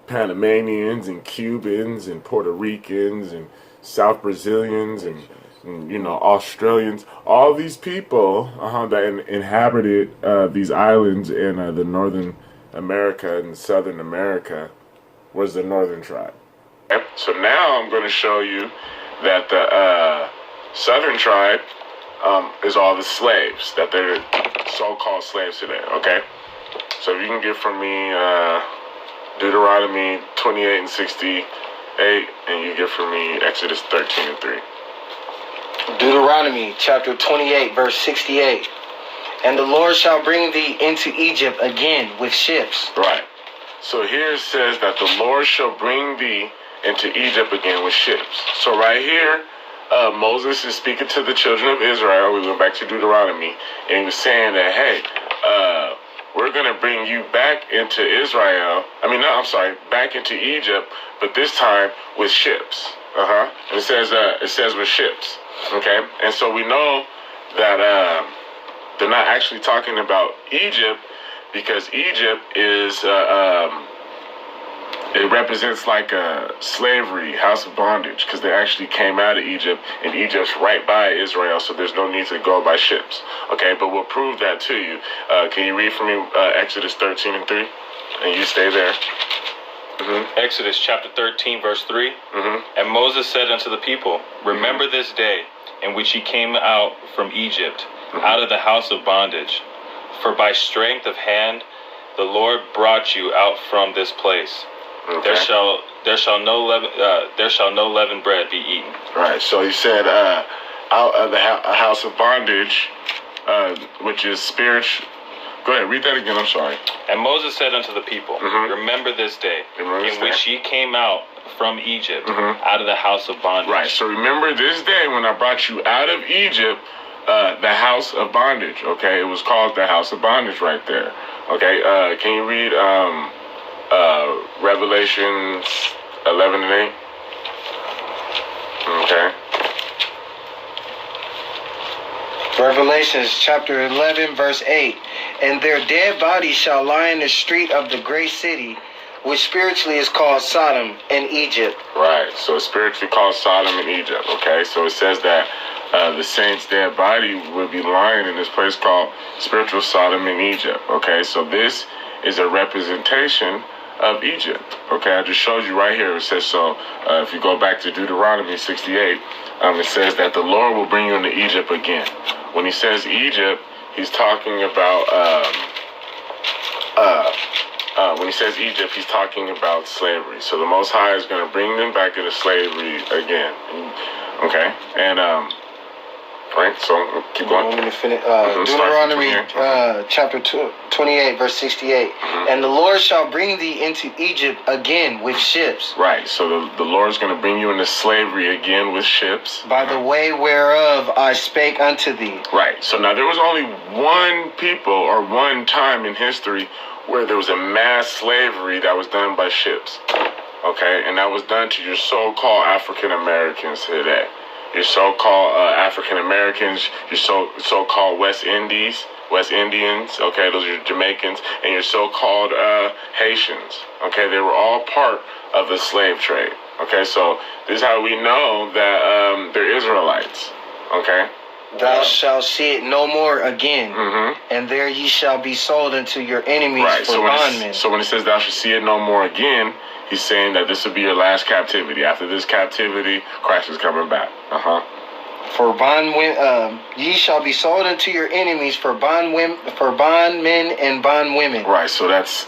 [SPEAKER 1] Panamanians and Cubans and Puerto Ricans and South Brazilians and you know, Australians, all these people that inhabited these islands in the Northern America and Southern America was the northern tribe. So now I'm going to show you that the southern tribe is all the slaves, that they're so-called slaves today, okay? So if you can get from me Deuteronomy 28 and 68, and you get from me Exodus 13 and 3.
[SPEAKER 2] Deuteronomy chapter 28, verse 68. And the Lord shall bring thee into Egypt again with ships.
[SPEAKER 1] Right. So here it says that the Lord shall bring thee into Egypt again with ships. So right here, Moses is speaking to the children of Israel. We went back to Deuteronomy, and he was saying that, hey, we're going to bring you back into Israel. Back into Egypt, but this time with ships. And it says with ships. Okay, and so we know that they're not actually talking about Egypt, because Egypt is it represents like a slavery, house of bondage, because they actually came out of Egypt, and Egypt's right by Israel, so there's no need to go by ships. Okay, but we'll prove that to you. Can you read for me Exodus 13 and 3? And you stay there.
[SPEAKER 3] Exodus chapter 13, verse 3. And Moses said unto the people, remember this day in which ye came out from Egypt, out of the house of bondage. For by strength of hand the Lord brought you out from this place. Okay. There shall no leavened bread be eaten.
[SPEAKER 1] Right. So he said, out of the house of bondage, which is spiritual. Go ahead, read that again. I'm sorry.
[SPEAKER 3] And Moses said unto the people, remember this day in which ye came out from Egypt, out of the house of bondage.
[SPEAKER 1] Right. So remember this day when I brought you out of Egypt, the house of bondage. Okay, it was called the house of bondage right there. Okay. Can you read Revelations 11 and 8. Okay.
[SPEAKER 2] Revelations chapter 11, verse 8. And their dead bodies shall lie in the street of the great city, which spiritually is called Sodom and Egypt.
[SPEAKER 1] Right. So it's spiritually called Sodom and Egypt. Okay. So it says that the saints' dead body will be lying in this place called spiritual Sodom and Egypt. Okay. So this is a representation of Egypt. Okay. I just showed you right here. It says so. If you go back to Deuteronomy 68, it says that the Lord will bring you into Egypt again. When he says Egypt, he's talking about when he says Egypt, he's talking about slavery. So the Most High is going to bring them back into slavery again. Okay, and right. So keep going.
[SPEAKER 2] Deuteronomy chapter 28, verse 68. And the Lord shall bring thee into Egypt again with ships.
[SPEAKER 1] Right. So the Lord's going to bring you into slavery again with ships.
[SPEAKER 2] By the way whereof I spake unto thee.
[SPEAKER 1] Right. So now there was only one people or one time in history where there was a mass slavery that was done by ships. Okay. And that was done to your so-called African Americans today. Your so-called African Americans, your so-called West Indians, okay, those are your Jamaicans, and your so-called Haitians, okay, they were all part of the slave trade, okay, so this is how we know that they're Israelites, okay.
[SPEAKER 2] Thou shalt see it no more again, and there ye shall be sold unto your enemies for bondmen.
[SPEAKER 1] So when it says thou shalt see it no more again, he's saying that this will be your last captivity. After this captivity, Christ is coming back.
[SPEAKER 2] For ye shall be sold unto your enemies for bondmen and bondwomen.
[SPEAKER 1] Right. So that's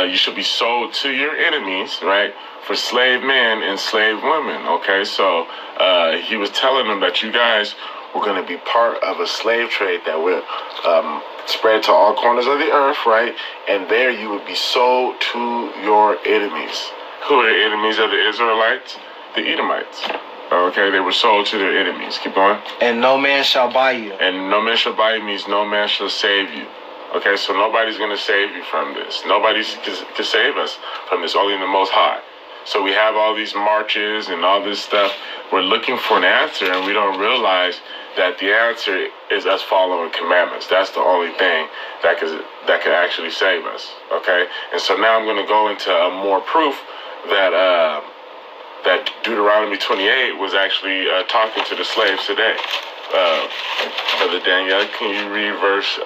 [SPEAKER 1] you should be sold to your enemies, right? For slave men and slave women. Okay. So he was telling them that you guys were going to be part of a slave trade that will spread to all corners of the earth, right? And there you would be sold to your enemies. Who are the enemies of the Israelites? The Edomites. Okay, they were sold to their enemies. Keep going.
[SPEAKER 2] And no man shall buy you.
[SPEAKER 1] And no man shall buy you means no man shall save you. Okay, so nobody's going to save you from this. Nobody can save us from this, only the Most High. So we have all these marches and all this stuff. We're looking for an answer, and we don't realize that the answer is us following commandments. That's the only thing that could actually save us. Okay, and so now I'm going to go into more proof that that Deuteronomy 28 was actually talking to the slaves today. Brother Daniel, can you read verse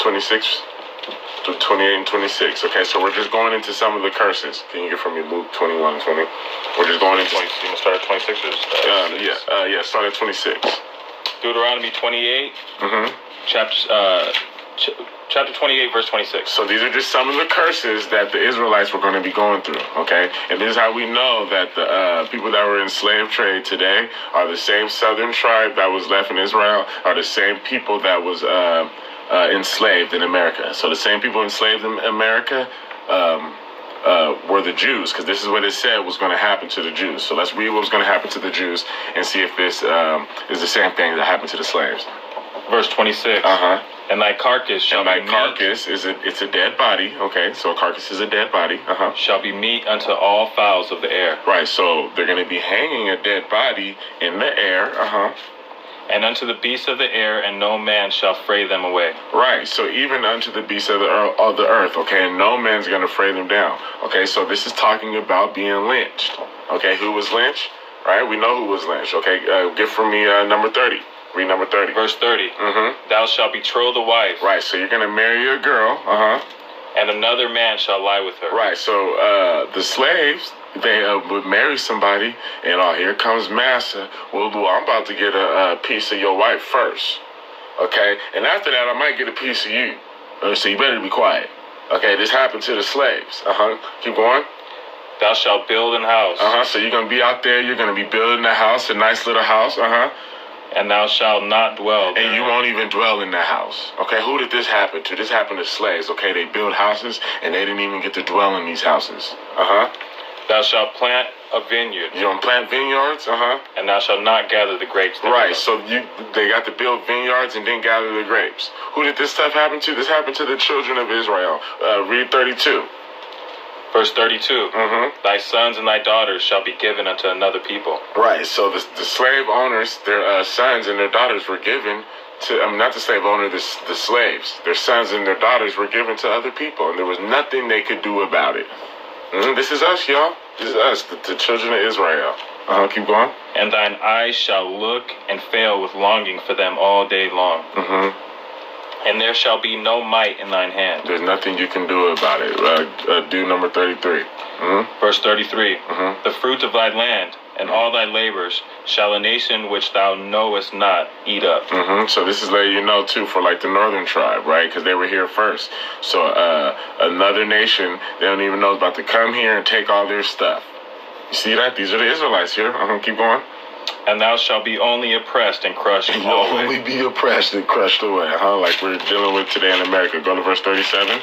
[SPEAKER 1] 26 to 28 and 26? Okay, so we're just going into some of the curses. Can you get from me Luke 21 and 20? We're just going into...
[SPEAKER 3] You want to start at 26 or
[SPEAKER 1] yeah, start at 26.
[SPEAKER 3] Deuteronomy 28, chapter 28, verse 26.
[SPEAKER 1] So these are just some of the curses that the Israelites were going to be going through, okay? And this is how we know that the people that were in slave trade today are the same southern tribe that was left in Israel, are the same people that was enslaved in America. So the same people enslaved in America were the Jews, because this is what it said was going to happen to the Jews. So let's read what was going to happen to the Jews and see if this is the same thing that happened to the slaves.
[SPEAKER 3] Verse 26. And thy carcass shall be
[SPEAKER 1] carcass it's a dead body. Okay, so a carcass is a dead body.
[SPEAKER 3] Shall be meat unto all fowls of the air.
[SPEAKER 1] Right, so they're going to be hanging a dead body in the air.
[SPEAKER 3] And unto the beasts of the air, and no man shall fray them away.
[SPEAKER 1] Right, so even unto the beasts of the earth, okay, and no man's going to fray them down. Okay, so this is talking about being lynched. Okay, who was lynched? Right, we know who was lynched. Okay, get from me number 30. Read number 30.
[SPEAKER 3] Verse 30. Thou shalt betroth a wife.
[SPEAKER 1] Right, so you're going to marry a girl.
[SPEAKER 3] And another man shall lie with her.
[SPEAKER 1] Right, so the slaves, they would marry somebody, and here comes master. Well, I'm about to get a piece of your wife first, okay? And after that, I might get a piece of you. So you better be quiet. Okay, this happened to the slaves. Keep going.
[SPEAKER 3] Thou shalt build an house.
[SPEAKER 1] So you're going to be out there, you're going to be building a house, a nice little house.
[SPEAKER 3] And thou shalt not dwell there.
[SPEAKER 1] And you won't even dwell in that house. Okay, who did this happen to? This happened to slaves. Okay, they built houses, and they didn't even get to dwell in these houses.
[SPEAKER 3] Thou shalt plant a vineyard.
[SPEAKER 1] You don't plant vineyards?
[SPEAKER 3] And thou shalt not gather the grapes.
[SPEAKER 1] Right, so they got to build vineyards and then gather the grapes. Who did this stuff happen to? This happened to the children of Israel. Read 32.
[SPEAKER 3] Verse 32. Thy sons and thy daughters shall be given unto another people.
[SPEAKER 1] Right. So the slave owners, their sons and their daughters were given to, not the slave owner, the slaves. Their sons and their daughters were given to other people, and there was nothing they could do about it. This is us, y'all. This is us, the children of Israel. Keep going.
[SPEAKER 3] And thine eyes shall look and fail with longing for them all day long. And there shall be no might in thine hand.
[SPEAKER 1] There's nothing you can do about it. Do number 33.
[SPEAKER 3] Verse 33. The fruit of thy land and all thy labors shall a nation which thou knowest not eat up.
[SPEAKER 1] So this is letting you know, too, for like the northern tribe, right? Because they were here first. So another nation they don't even know is about to come here and take all their stuff. You see that? These are the Israelites here. Keep going.
[SPEAKER 3] And thou shalt be only oppressed and crushed
[SPEAKER 1] away. You'll only be oppressed and crushed away, like we're dealing with today in America. Go to verse 37.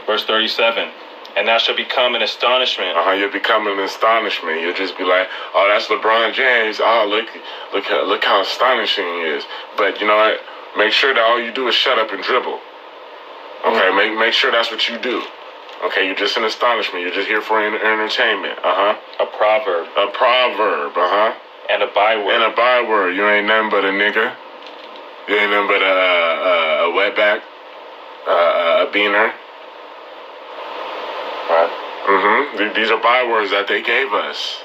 [SPEAKER 3] Verse 37. And thou shalt become an astonishment.
[SPEAKER 1] You'll become an astonishment. You'll just be like, oh, that's LeBron James. Oh, look how astonishing he is. But you know what? Make sure that all you do is shut up and dribble. Okay, make sure that's what you do. Okay, you're just an astonishment. You're just here for entertainment.
[SPEAKER 3] A proverb.
[SPEAKER 1] A proverb.
[SPEAKER 3] And a byword.
[SPEAKER 1] And a byword. You ain't nothing but a nigga. You ain't nothing but a wetback. A beaner. Right. These are bywords that they gave us.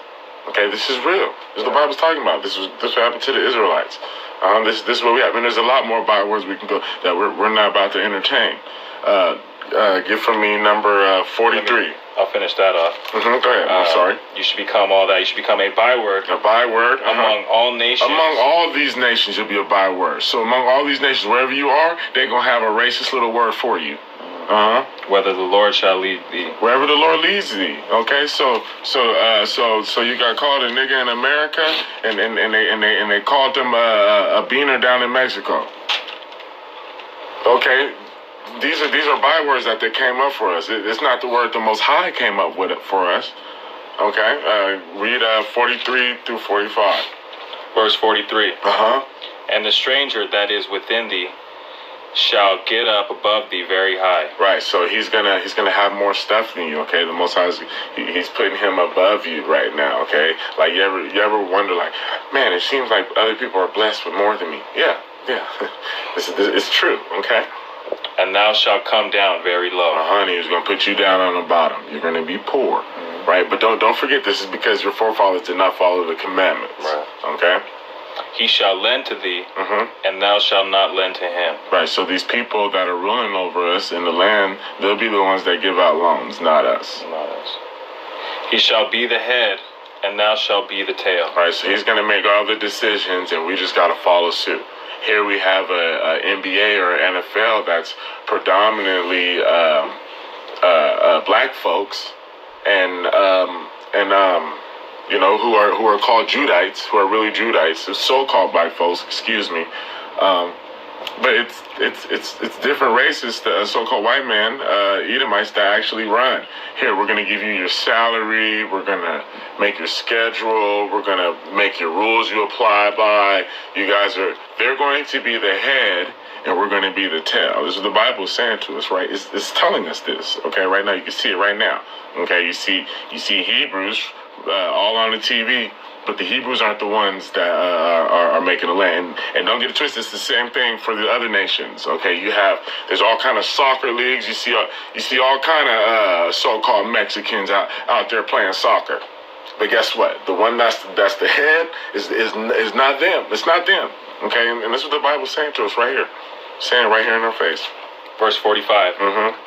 [SPEAKER 1] Okay, this is real. This is what the Bible's talking about. This what happened to the Israelites. This is what we have. And there's a lot more bywords we can go that we're not about to entertain. Give from me number 43.
[SPEAKER 3] I'll finish that off.
[SPEAKER 1] Go ahead. I'm sorry.
[SPEAKER 3] You should become all that. You should become a byword.
[SPEAKER 1] A byword.
[SPEAKER 3] Among all nations.
[SPEAKER 1] Among all these nations, you'll be a byword. So among all these nations, wherever you are, they're going to have a racist little word for you.
[SPEAKER 3] Whether the Lord shall lead thee.
[SPEAKER 1] Wherever the Lord leads thee. Okay, so you got called a nigga in America, and they called them a beaner down in Mexico. Okay, these are bywords that they came up for us. It's not the word the Most High came up with it for us. Okay, read 43 through 45.
[SPEAKER 3] Verse 43. And the stranger that is within thee shall get up above thee very high.
[SPEAKER 1] Right, so he's gonna have more stuff than you. Okay, the Most High he's putting him above you right now. Okay, like you ever wonder, like, man, it seems like other people are blessed with more than me. Yeah. It's true. Okay.
[SPEAKER 3] And thou shalt come down very low.
[SPEAKER 1] He's gonna put you down on the bottom. You're gonna be poor, right? But don't forget, this is because your forefathers did not follow the commandments.
[SPEAKER 3] Right.
[SPEAKER 1] Okay.
[SPEAKER 3] He shall lend to thee, and thou shalt not lend to him.
[SPEAKER 1] Right, so these people that are ruling over us in the land, they'll be the ones that give out loans, not us.
[SPEAKER 3] Not us. He shall be the head, and thou shalt be the tail.
[SPEAKER 1] Right, so he's going to make all the decisions, and we just got to follow suit. Here we have a NBA or NFL that's predominantly black folks, and you know, who are called Judites, who are really Judites, so-called black folks, excuse me. But it's different races, the so-called white man, Edomites, that actually run. Here, we're going to give you your salary, we're going to make your schedule, we're going to make your rules you apply by. They're going to be the head, and we're going to be the tail. This is what the Bible is saying to us, right? It's telling us this, okay? Right now, you can see it right now, okay? You see Hebrews all on the TV, but the Hebrews aren't the ones that are making the land. And don't get it twisted, it's the same thing for the other nations. Okay, there's all kind of soccer leagues. You see all kind of so-called Mexicans out there playing soccer. But guess what? The one that's the head is not them. It's not them. Okay, and this is what the Bible's saying to us right here, saying right here in our face.
[SPEAKER 3] Verse 45.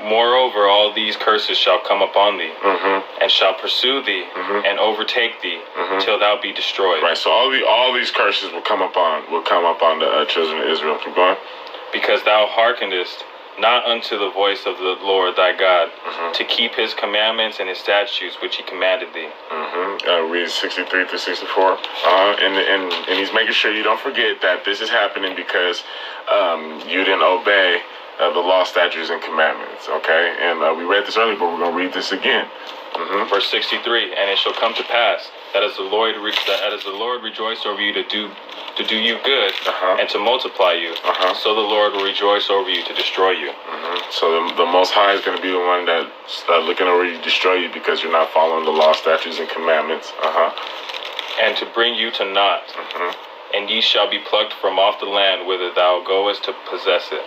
[SPEAKER 3] Moreover, all these curses shall come upon thee, and shall pursue thee, and overtake thee, till thou be destroyed.
[SPEAKER 1] Right. So all these curses will come upon the children of Israel. Keep going.
[SPEAKER 3] Because thou hearkenest not unto the voice of the Lord thy God, to keep his commandments and his statutes which he commanded thee.
[SPEAKER 1] Read 63 through 64. And he's making sure you don't forget that this is happening because you didn't obey the law, statutes, and commandments, okay? And we read this earlier, but we're going to read this again.
[SPEAKER 3] Verse 63, and it shall come to pass that as the Lord rejoiced over you to do you good and to multiply you, so the Lord will rejoice over you to destroy you.
[SPEAKER 1] So the Most High is going to be the one that's looking over you to destroy you because you're not following the law, statutes, and commandments.
[SPEAKER 3] And to bring you to naught. And ye shall be plucked from off the land whither thou goest to possess it.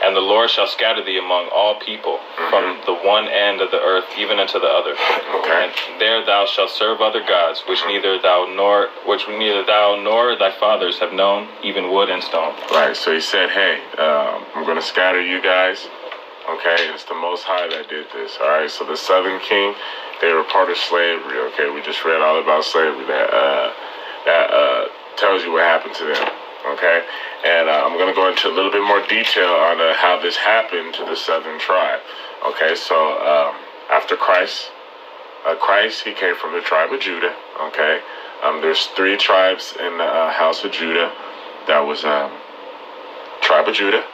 [SPEAKER 3] And the Lord shall scatter thee among all people, from the one end of the earth even unto the other. And there thou shalt serve other gods, which neither thou nor thy fathers have known, even wood and stone.
[SPEAKER 1] Right. So he said, "Hey, I'm going to scatter you guys." Okay, it's the Most High that did this. All right. So the Southern King, they were part of slavery. Okay, we just read all about slavery. That tells you what happened to them. Okay, and I'm going to go into a little bit more detail on how this happened to the southern tribe. Okay, so after Christ, he came from the tribe of Judah. Okay, there's 3 tribes in the house of Judah. That was tribe of Judah,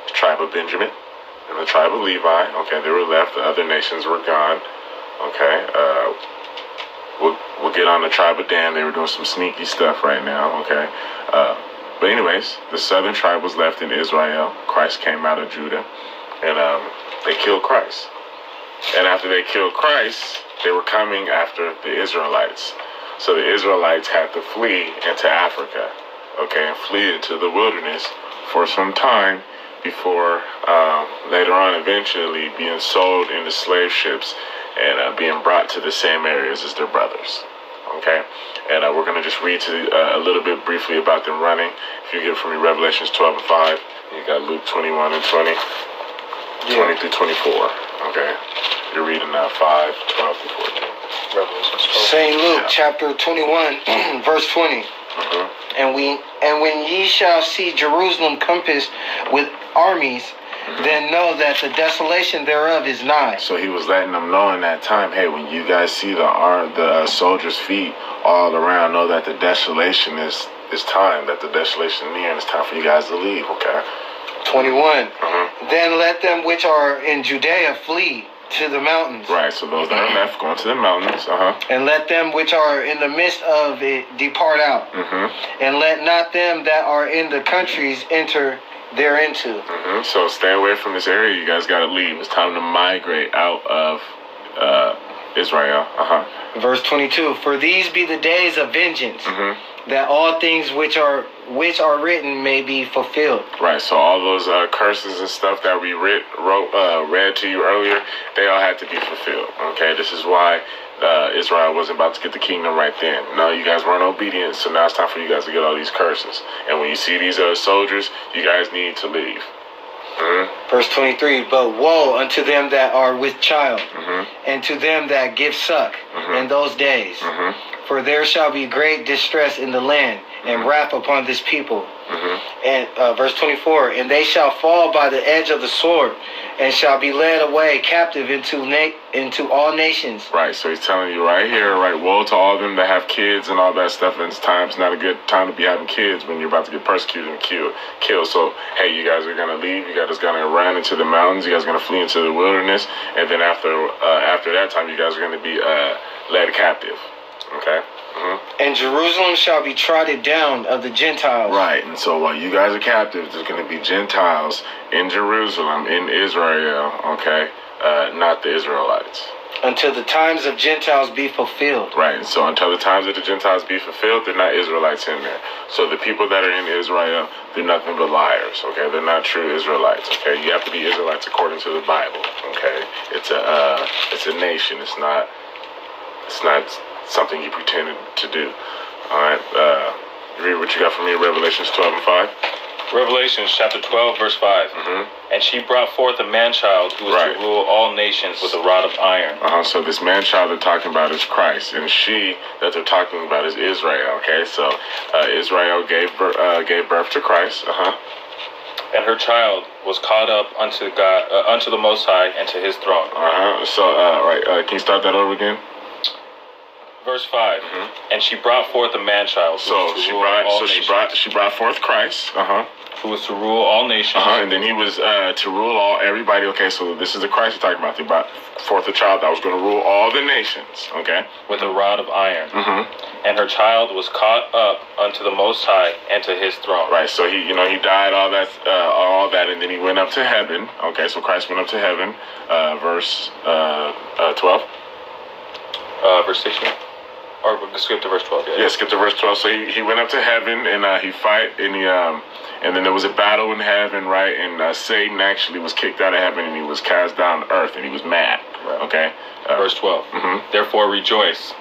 [SPEAKER 1] the tribe of Benjamin, and the tribe of Levi. Okay, they were left. The other nations were gone. Okay, we'll get on the tribe of Dan. They were doing some sneaky stuff right now. Okay. But anyways, the southern tribe was left in Israel. Christ came out of Judah, and they killed Christ. And after they killed Christ, they were coming after the Israelites. So the Israelites had to flee into Africa, okay, and flee into the wilderness for some time before later on eventually being sold into slave ships and being brought to the same areas as their brothers. Okay, and we're going to just read a little bit briefly about them running. If you get from me Revelations 12 and 5, you got Luke 21 and 20, 20 through 24. Okay, you're reading 5, 12 through 14. Revelations 12.
[SPEAKER 2] St. Luke chapter 21, verse 20. And when ye shall see Jerusalem compassed with armies, then know that the desolation thereof is nigh.
[SPEAKER 1] So he was letting them know in that time, hey, when you guys see the soldiers' feet all around, know that the desolation is time, that the desolation is near, and it's time for you guys to leave, okay?
[SPEAKER 2] 21. Then let them which are in Judea flee to the mountains.
[SPEAKER 1] Right, so those that are left, going to the mountains,
[SPEAKER 2] And let them which are in the midst of it depart out. And let not them that are in the countries enter thereinto.
[SPEAKER 1] So stay away from this area. You guys got to leave. It's time to migrate out of Israel.
[SPEAKER 2] Verse 22. For these be the days of vengeance, that all things which are written may be fulfilled.
[SPEAKER 1] Right. So all those curses and stuff that we read to you earlier, they all had to be fulfilled. Okay. This is why Israel wasn't about to get the kingdom right then. No, you guys weren't obedient, so now it's time for you guys to get all these curses. And when you see these soldiers, you guys need to leave.
[SPEAKER 2] Verse 23, but woe unto them that are with child, and to them that give suck in those days. For there shall be great distress in the land, and wrath upon this people. And verse 24, and they shall fall by the edge of the sword, and shall be led away captive into all nations.
[SPEAKER 1] Right, so he's telling you right here, right, woe to all of them that have kids and all that stuff, and it's not a good time to be having kids when you're about to get persecuted and killed. So, hey, you guys are going to leave, you guys are going to run into the mountains, you guys are going to flee into the wilderness, and then after that time, you guys are going to be led captive. Okay?
[SPEAKER 2] And Jerusalem shall be trodden down of the Gentiles.
[SPEAKER 1] Right, and so while you guys are captives, there's going to be Gentiles in Jerusalem, in Israel, okay? Not the Israelites.
[SPEAKER 2] Until the times of Gentiles be fulfilled.
[SPEAKER 1] Right, and so until the times of the Gentiles be fulfilled, they're not Israelites in there. So the people that are in Israel, they're nothing but liars, okay? They're not true Israelites, okay? You have to be Israelites according to the Bible, okay? It's a nation. It's not something you pretended to do. All right, read what you got for me, Revelations 12 and 5.
[SPEAKER 3] Revelations chapter 12, verse 5. And she brought forth a man-child who was to rule all nations with a rod of iron.
[SPEAKER 1] So this man-child they're talking about is Christ, and she that they're talking about is Israel, okay? So Israel gave birth to Christ,
[SPEAKER 3] And her child was caught up unto God, unto the Most High, and to his throne.
[SPEAKER 1] So, can you start that over again?
[SPEAKER 3] verse 5. And she brought forth a man-child.
[SPEAKER 1] So she brought forth Christ.
[SPEAKER 3] Who was to rule all nations.
[SPEAKER 1] And then he was to rule everybody. Okay, so this is the Christ you're talking about. He brought forth a child that was going to rule all the nations. Okay,
[SPEAKER 3] with a rod of iron. And her child was caught up unto the Most High and to His throne.
[SPEAKER 1] Right. So he died, all that, and then he went up to heaven. Okay, so Christ went up to heaven. Verse 12.
[SPEAKER 3] Verse 16. Or skip to verse 12.
[SPEAKER 1] Yeah, skip to verse 12. So he went up to heaven and he fight and then there was a battle in heaven, right? And Satan actually was kicked out of heaven and he was cast down to earth and he was mad. Right. Okay.
[SPEAKER 3] Verse 12. Therefore rejoice,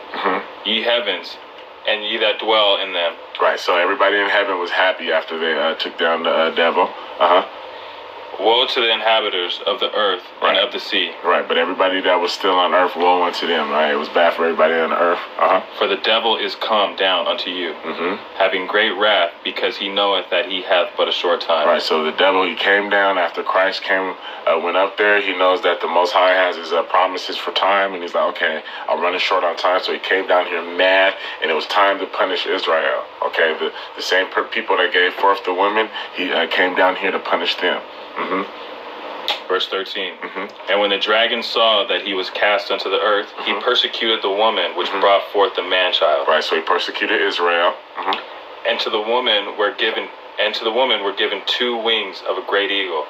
[SPEAKER 3] ye heavens, and ye that dwell in them.
[SPEAKER 1] Right. So everybody in heaven was happy after they took down the devil.
[SPEAKER 3] Woe to the inhabitants of the earth and of the sea.
[SPEAKER 1] Right, but everybody that was still on earth, woe unto them, right? It was bad for everybody on the earth.
[SPEAKER 3] For the devil is come down unto you, having great wrath, because he knoweth that he hath but a short time.
[SPEAKER 1] Right, so the devil, he came down after Christ went up there. He knows that the Most High has his promises for time, and he's like, okay, I'm running short on time, so he came down here mad, and it was time to punish Israel. Okay, the same people that gave forth the women, he came down here to punish them.
[SPEAKER 3] Verse 13. And when the dragon saw that he was cast unto the earth, he persecuted the woman which brought forth the man-child.
[SPEAKER 1] Right, so he persecuted Israel.
[SPEAKER 3] And to the woman were given 2 wings of a great eagle,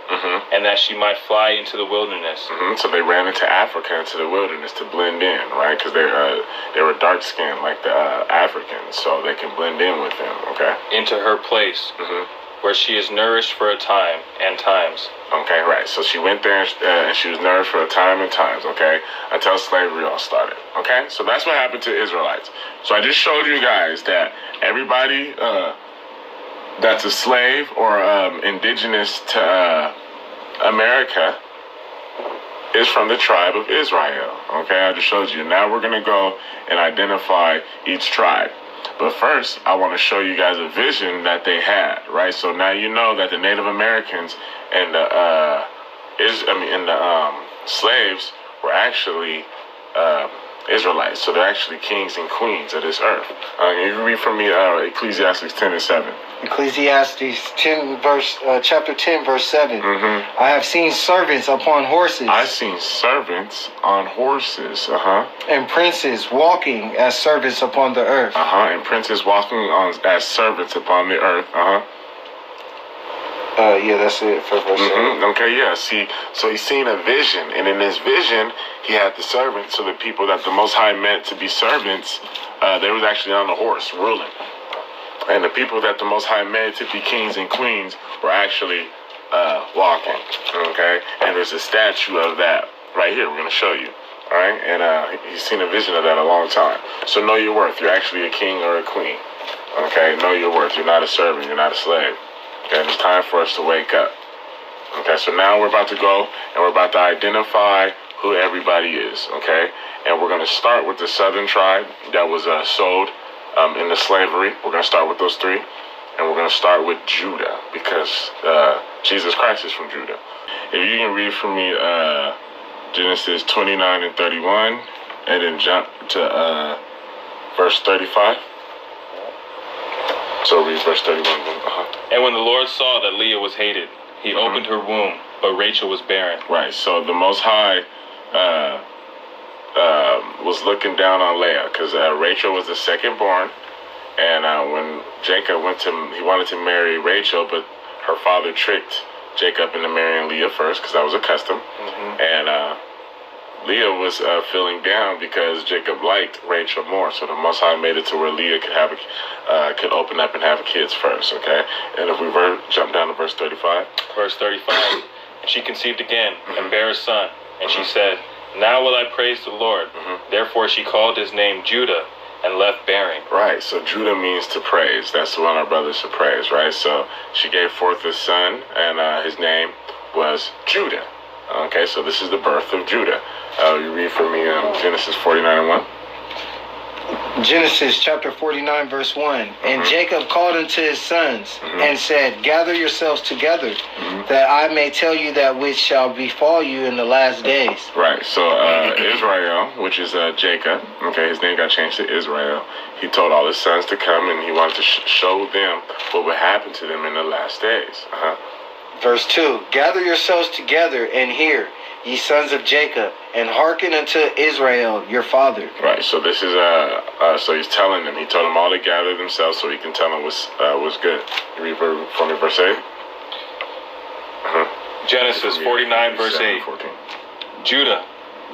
[SPEAKER 3] and that she might fly into the wilderness.
[SPEAKER 1] So they ran into Africa, into the wilderness to blend in, right? Because they were dark skinned like the Africans, so they can blend in with them. Okay.
[SPEAKER 3] Into her place. Where she is nourished for a time and times.
[SPEAKER 1] Okay, right. So she went there and she was nourished for a time and times, okay, until slavery all started. Okay, so that's what happened to Israelites. So I just showed you guys that everybody that's a slave or indigenous to America is from the tribe of Israel. Okay, I just showed you. Now we're going to go and identify each tribe. But first, I want to show you guys a vision that they had, right? So now you know that the Native Americans and the slaves were actually Israelites. So they're actually kings and queens of this earth. You can read from me Ecclesiastes 10:7.
[SPEAKER 2] Ecclesiastes chapter 10, verse 7. I have seen servants upon horses.
[SPEAKER 1] I've seen servants on horses.
[SPEAKER 2] And princes walking as servants upon the earth.
[SPEAKER 1] And princes walking as servants upon the earth.
[SPEAKER 2] Yeah, that's it for verse 7.
[SPEAKER 1] Okay, yeah. See, so he's seen a vision, and in this vision, he had the servants, so the people that the Most High meant to be servants, they was actually on the horse ruling. And the people that the Most High made to be kings and queens were actually walking, okay? And there's a statue of that right here. We're going to show you, all right? And he's seen a vision of that a long time. So know your worth. You're actually a king or a queen, okay? Know your worth. You're not a servant. You're not a slave, okay? It's time for us to wake up, okay? So now we're about to go, and we're about to identify who everybody is, okay? And we're going to start with the southern tribe that was sold into slavery. We're going to start with those 3. And we're going to start with Judah, because Jesus Christ is from Judah. If you can read for me Genesis 29 and 31, and then jump to verse 35. So read verse 31.
[SPEAKER 3] And when the Lord saw that Leah was hated, he opened her womb, but Rachel was barren.
[SPEAKER 1] Right, so the Most High was looking down on Leah, because Rachel was the second born, and when Jacob he wanted to marry Rachel, but her father tricked Jacob into marrying Leah first, because that was a custom, and Leah was feeling down because Jacob liked Rachel more, so the Most High made it to where Leah could open up and have kids first, okay? And if we jump down to verse 35.
[SPEAKER 3] Verse 35, and she conceived again and bare a son, and she said, now will I praise the Lord. Therefore she called his name Judah, and left bearing.
[SPEAKER 1] Right, so Judah means to praise. That's the one our brothers should praise, right? So she gave forth a son, and his name was Judah. Okay, so this is the birth of Judah. You read for me Genesis 49 and 1.
[SPEAKER 2] Genesis chapter 49 verse 1. And Jacob called unto his sons and said, gather yourselves together, that I may tell you that which shall befall you in the last days.
[SPEAKER 1] Right, so Israel, which is Jacob, okay, his name got changed to Israel. He told all his sons to come, and he wanted to show them what would happen to them in the last days.
[SPEAKER 2] Verse 2, gather yourselves together and hear, ye sons of Jacob, and hearken unto Israel your father.
[SPEAKER 1] Right, so this is so he's telling them, he told them all to gather themselves so he can tell them what's good. You read for me verse 8?
[SPEAKER 3] Genesis 49 verse 8.
[SPEAKER 1] 14.
[SPEAKER 3] Judah,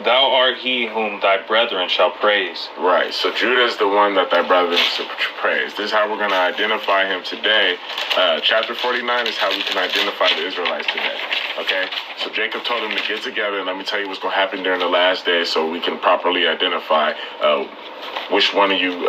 [SPEAKER 3] thou art he whom thy brethren shall praise.
[SPEAKER 1] Right, so Judah is the one that thy brethren should praise. This is how we're going to identify him today. Chapter 49 is how we can identify the Israelites today. Okay, so Jacob told them to get together, and let me tell you what's going to happen during the last days so we can properly identify which one of you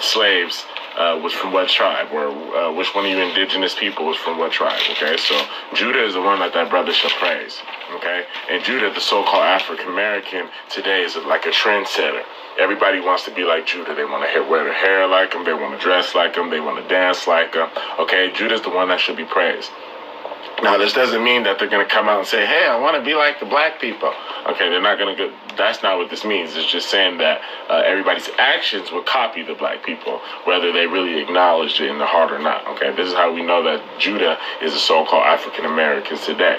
[SPEAKER 1] slaves was from what tribe, or which one of you indigenous people was from what tribe. Okay, so Judah is the one that thy brother shall praise. Okay, and Judah, the so-called African American today, is like a trendsetter. Everybody wants to be like Judah. They want to wear their hair like him. They want to dress like him. They want to dance like him. Okay, Judah's the one that should be praised. Now, this doesn't mean that they're going to come out and say, hey, I want to be like the black people. Okay, they're not going to that's not what this means. It's just saying that everybody's actions will copy the black people, whether they really acknowledge it in their heart or not. Okay, this is how we know that Judah is the so-called African Americans today.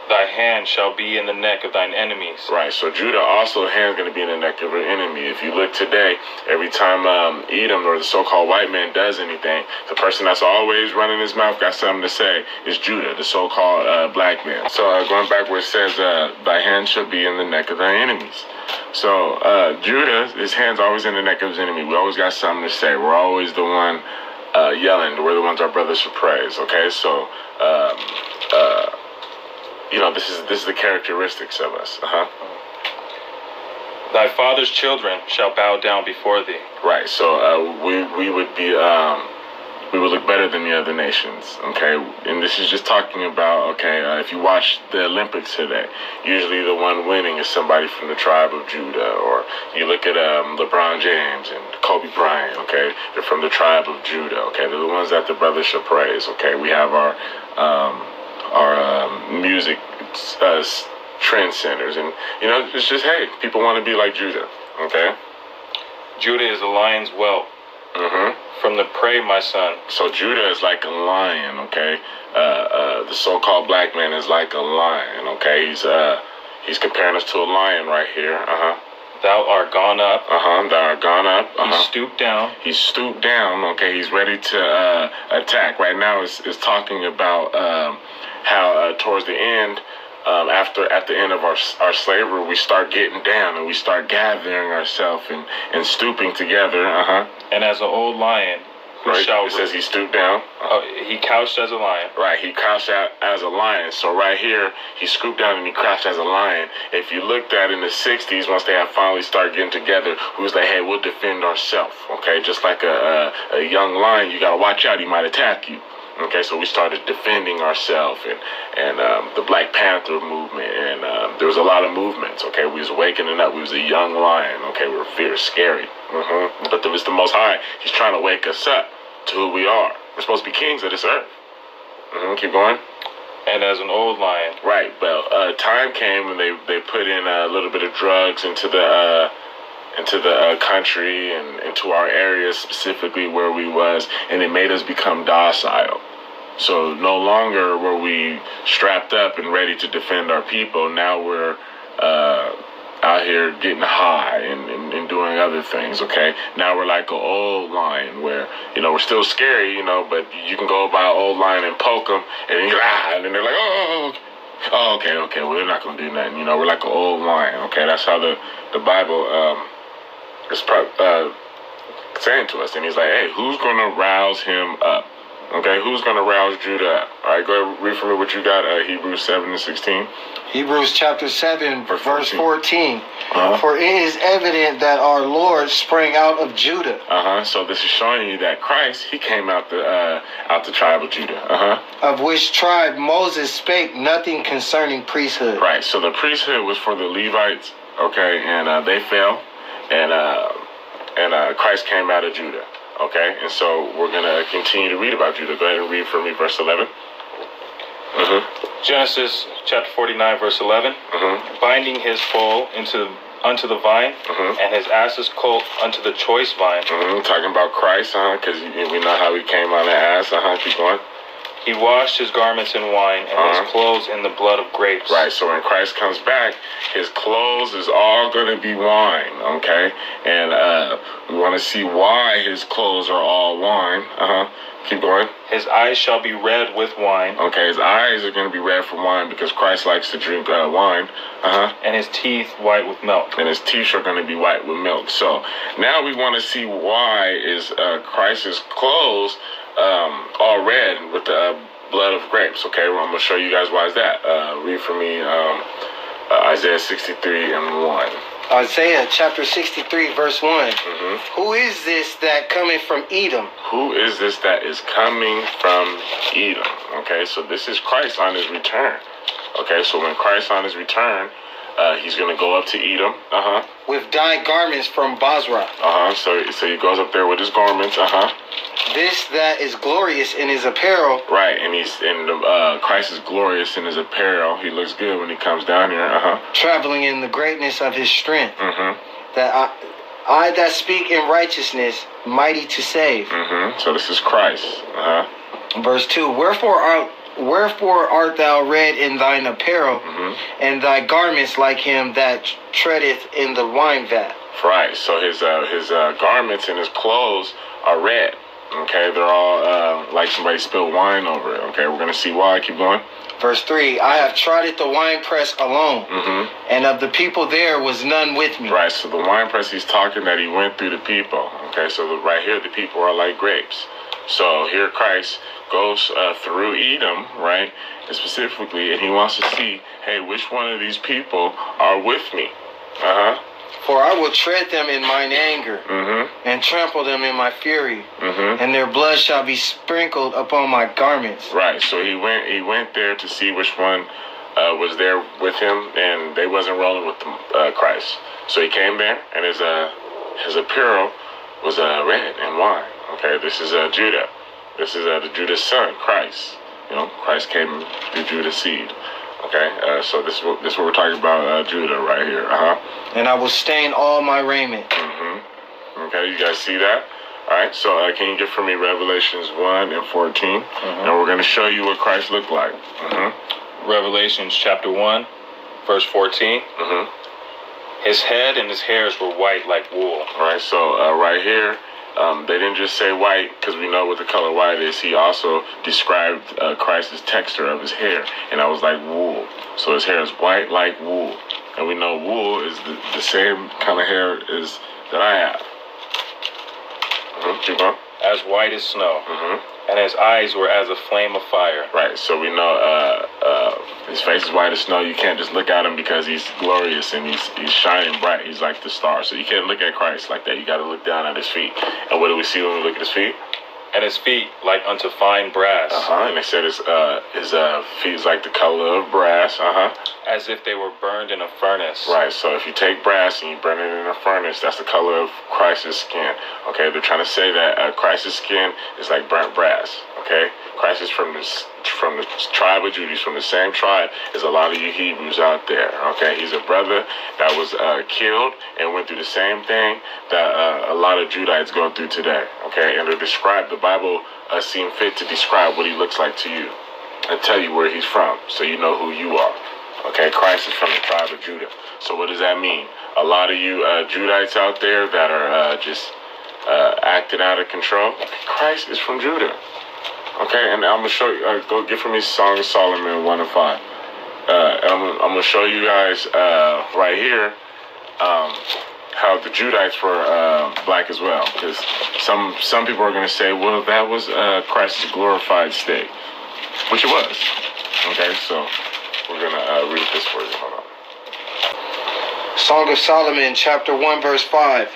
[SPEAKER 3] Thy hand shall be in the neck of thine enemies.
[SPEAKER 1] Right, so Judah also hand's going to be in the neck of her enemy. If you look today, every time Edom or the so-called white man does anything, the person that's always running his mouth got something to say is Judah, the so-called black man. So going back where it says, thy hand shall be in the neck of thy enemies. So Judah, his hand's always in the neck of his enemy. We always got something to say. We're always the one yelling. We're the ones our brothers should praise. Okay, so this is the characteristics of us.
[SPEAKER 3] Thy father's children shall bow down before thee.
[SPEAKER 1] Right. So we would be we would look better than the other nations. Okay. And this is just talking about if you watch the Olympics today, usually the one winning is somebody from the tribe of Judah. Or you look at LeBron James and Kobe Bryant. Okay, they're from the tribe of Judah. Okay, they're the ones that the brothers should praise. Okay, we have our music trendsetters, and it's just, hey, people want to be like Judah. Okay,
[SPEAKER 3] Judah is a lion's whelp. From the prey, my son.
[SPEAKER 1] So Judah is like a lion. Okay, the so-called black man is like a lion. Okay, he's comparing us to a lion right here.
[SPEAKER 3] Thou art gone up.
[SPEAKER 1] Thou art gone up.
[SPEAKER 3] He stooped down.
[SPEAKER 1] He stooped down. Okay, he's ready to attack. Right now, it's talking about how towards the end, at the end of our slavery, we start getting down and we start gathering ourselves and stooping together.
[SPEAKER 3] And as an old lion,
[SPEAKER 1] right. It says he stooped down.
[SPEAKER 3] He couched as a lion.
[SPEAKER 1] Right, he crouched out as a lion. So right here, he scooped down and he crouched as a lion. If you looked at in the 60s, once they have finally started getting together, who was like, hey, we'll defend ourselves. Okay, just like a young lion, you got to watch out, he might attack you. Okay, so we started defending ourselves, and the Black Panther movement, and there was a lot of movements. Okay, we was waking up. We was a young lion. Okay, we were fierce, scary. But there was the Most High. He's trying to wake us up to who we are. We're supposed to be kings of this earth. Keep going.
[SPEAKER 3] And as an old lion.
[SPEAKER 1] Right. Well, time came when they put in a little bit of drugs into the country and into our area, specifically where we was, and it made us become docile. So no longer were we strapped up and ready to defend our people. Now we're out here getting high and doing other things. Okay, now we're like an old lion where we're still scary, but you can go by an old lion and poke them, and then they're like, okay, well, they're not gonna do nothing. We're like an old lion. Okay, that's how the Bible is saying to us. And he's like, hey, who's gonna rouse him up? Okay, who's going to rouse Judah up? All right, go ahead, read for me what you got, Hebrews 7:16.
[SPEAKER 2] Hebrews chapter 7, verse 14. For it is evident that our Lord sprang out of Judah.
[SPEAKER 1] So this is showing you that Christ, he came out the tribe of Judah.
[SPEAKER 2] Of which tribe Moses spake nothing concerning priesthood.
[SPEAKER 1] Right, so the priesthood was for the Levites, okay, and they fell. and Christ came out of Judah. Okay, and so we're gonna continue to read about Judah. Go ahead and read for me, verse 11.
[SPEAKER 3] Genesis chapter 49, verse 11. Binding his foal unto the vine, and his ass's colt unto the choice vine.
[SPEAKER 1] Talking about Christ, because we know how he came on the ass. Keep going.
[SPEAKER 3] He washed his garments in wine, and his clothes in the blood of grapes.
[SPEAKER 1] Right, so when Christ comes back, his clothes is all going to be wine, okay? And we want to see why his clothes are all wine. Keep going.
[SPEAKER 3] His eyes shall be red with wine.
[SPEAKER 1] Okay, his eyes are going to be red from wine because Christ likes to drink wine.
[SPEAKER 3] And his teeth white with milk.
[SPEAKER 1] And his teeth are going to be white with milk. So now we want to see why is Christ's clothes all red with the blood of grapes. Okay, well, I'm going to show you guys why is that. Read for me Isaiah 63 and 1.
[SPEAKER 2] Isaiah chapter 63 verse 1. Who is this that cometh from Edom?
[SPEAKER 1] Who is this that is coming from Edom? Okay, so this is Christ on his return. Okay, so when Christ on his return, he's going to go up to Edom.
[SPEAKER 2] With dyed garments from Basra.
[SPEAKER 1] So he goes up there with his garments.
[SPEAKER 2] This that is glorious in his apparel.
[SPEAKER 1] Right, and Christ is glorious in his apparel. He looks good when he comes down here.
[SPEAKER 2] Traveling in the greatness of his strength. That I that speak in righteousness, mighty to save.
[SPEAKER 1] So this is Christ.
[SPEAKER 2] Verse 2. Wherefore art thou red in thine apparel, and thy garments like him that treadeth in the wine vat?
[SPEAKER 1] Right, so his garments and his clothes are red. Okay, they're all like somebody spilled wine over it. Okay, we're going to see why. Keep going.
[SPEAKER 2] Verse 3, I have trodden the winepress alone, and of the people there was none with me.
[SPEAKER 1] Right, so the winepress, he's talking that he went through the people. Okay, so right here, the people are like grapes. So here Christ goes through Edom, right, and specifically, and he wants to see, hey, which one of these people are with me?
[SPEAKER 2] For I will tread them in mine anger, and trample them in my fury, and their blood shall be sprinkled upon my garments.
[SPEAKER 1] Right, so he went there to see which one was there with him, and they wasn't rolling with Christ. So he came there, and his apparel was red and wine. Okay, this is Judah. This is the Judah's son, Christ. You know, Christ came through Judah's seed. Okay, so this is what we're talking about, Judah right here.
[SPEAKER 2] And I will stain all my raiment.
[SPEAKER 1] Okay, you guys see that? All right, so can you get for me Revelations 1 and 14? And we're going to show you what Christ looked like.
[SPEAKER 3] Revelations chapter 1, verse 14. His head and his hairs were white like wool.
[SPEAKER 1] All right, so right here, they didn't just say white because we know what the color white is. He also described Christ's texture of his hair, and that was like wool. So his hair is white like wool. And we know wool is the same kind of hair as that I have. Keep going.
[SPEAKER 3] As white as snow. And his eyes were as a flame of fire.
[SPEAKER 1] Right, so we know his face is white as snow. You can't just look at him because he's glorious and he's shining bright. He's like the star. So you can't look at Christ like that. You got to look down at his feet. And what do we see when we look at his feet?
[SPEAKER 3] And his feet like unto fine brass.
[SPEAKER 1] And they said his feet is like the color of brass.
[SPEAKER 3] As if they were burned in a furnace.
[SPEAKER 1] Right, so if you take brass and you burn it in a furnace, that's the color of Christ's skin. Okay, they're trying to say that Christ's skin is like burnt brass. Okay, Christ is from the tribe of Judah. He's from the same tribe as a lot of you Hebrews out there. Okay, he's a brother that was killed and went through the same thing that a lot of Judites go through today. Okay, and the Bible seem fit to describe what he looks like to you and tell you where he's from, so you know who you are. Okay, Christ is from the tribe of Judah. So what does that mean? A lot of you Judites out there that are just acting out of control, Christ is from Judah. Okay, and I'm going to show you, go get from me Song of Solomon 1 and 5. I'm going to show you guys right here how the Judites were black as well. Because some people are going to say, well, that was Christ's glorified state, which it was. Okay, so we're going to read this for you. Hold on.
[SPEAKER 2] Song of Solomon, chapter 1, verse 5.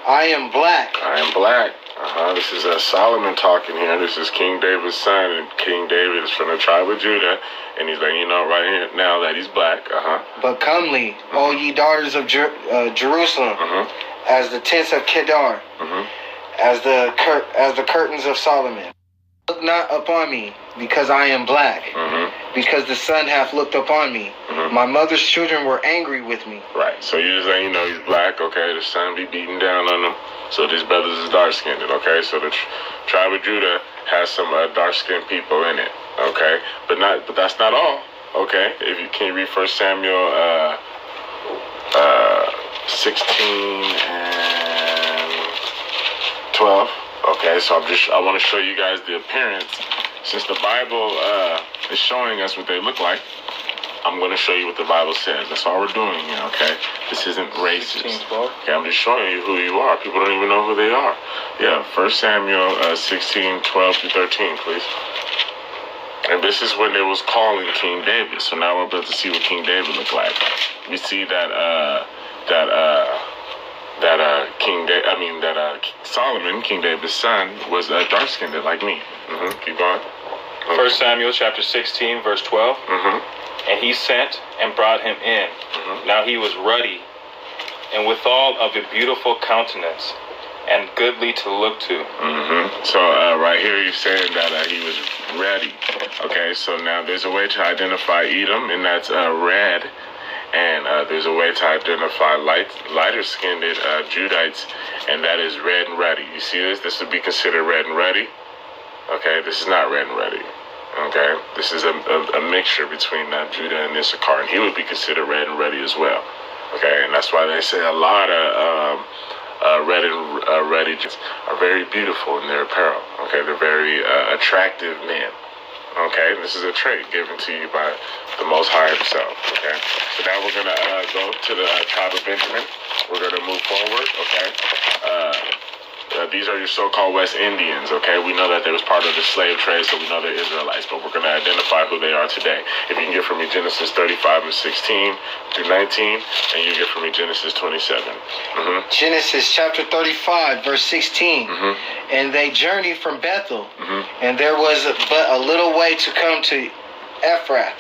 [SPEAKER 2] I am black.
[SPEAKER 1] I am black. This is Solomon talking here. This is King David's son, and King David is from the tribe of Judah, and he's letting you know right here now that he's black.
[SPEAKER 2] But comely, all ye daughters of Jerusalem, as the tents of Kedar, as the curtains of Solomon. Look not upon me, because I am black, because the sun hath looked upon me. My mother's children were angry with me.
[SPEAKER 1] Right, so you're saying, he's black, okay, the sun be beating down on him, so these brothers is dark-skinned, okay, so the tribe of Judah has some dark-skinned people in it, okay, but that's not all, okay. If you can read 1 Samuel 16 and 12. Okay, so I want to show you guys the appearance. Since the Bible is showing us what they look like, I'm going to show you what the Bible says. That's all we're doing here, okay? This isn't racist. Okay, I'm just showing you who you are. People don't even know who they are. Yeah, 1 Samuel 16, 12 through 13, please. And this is when they was calling King David. So now we're about to see what King David looked like. We see that Solomon, King David's son, was dark-skinned like me. Keep going.
[SPEAKER 3] 1 Samuel chapter 16, verse 12. And he sent and brought him in. Now he was ruddy, and withal of a beautiful countenance, and goodly to look to.
[SPEAKER 1] So right here he's saying that he was ready. Okay, so now there's a way to identify Edom, and that's red. And there's a way to identify lighter-skinned Judites, and that is red and ruddy. You see this? This would be considered red and ruddy. Okay, this is not red and ruddy. Okay, this is a mixture between Judah and Issachar, and he would be considered red and ruddy as well. Okay, and that's why they say a lot of red and ruddy are very beautiful in their apparel. Okay, they're very attractive men. Okay, this is a trait given to you by the Most High himself. Okay, so now we're going to go to the tribe of Benjamin. We're going to move forward. Okay, these are your so-called West Indians. Okay, we know that they was part of the slave trade, so we know they're Israelites, but we're going to identify who they are today. If you can get from me Genesis 35 and 16 through 19, and you get from me Genesis 27.
[SPEAKER 2] Genesis chapter 35, verse 16. And they journeyed from Bethel, and there was but a little way to come to Ephrath.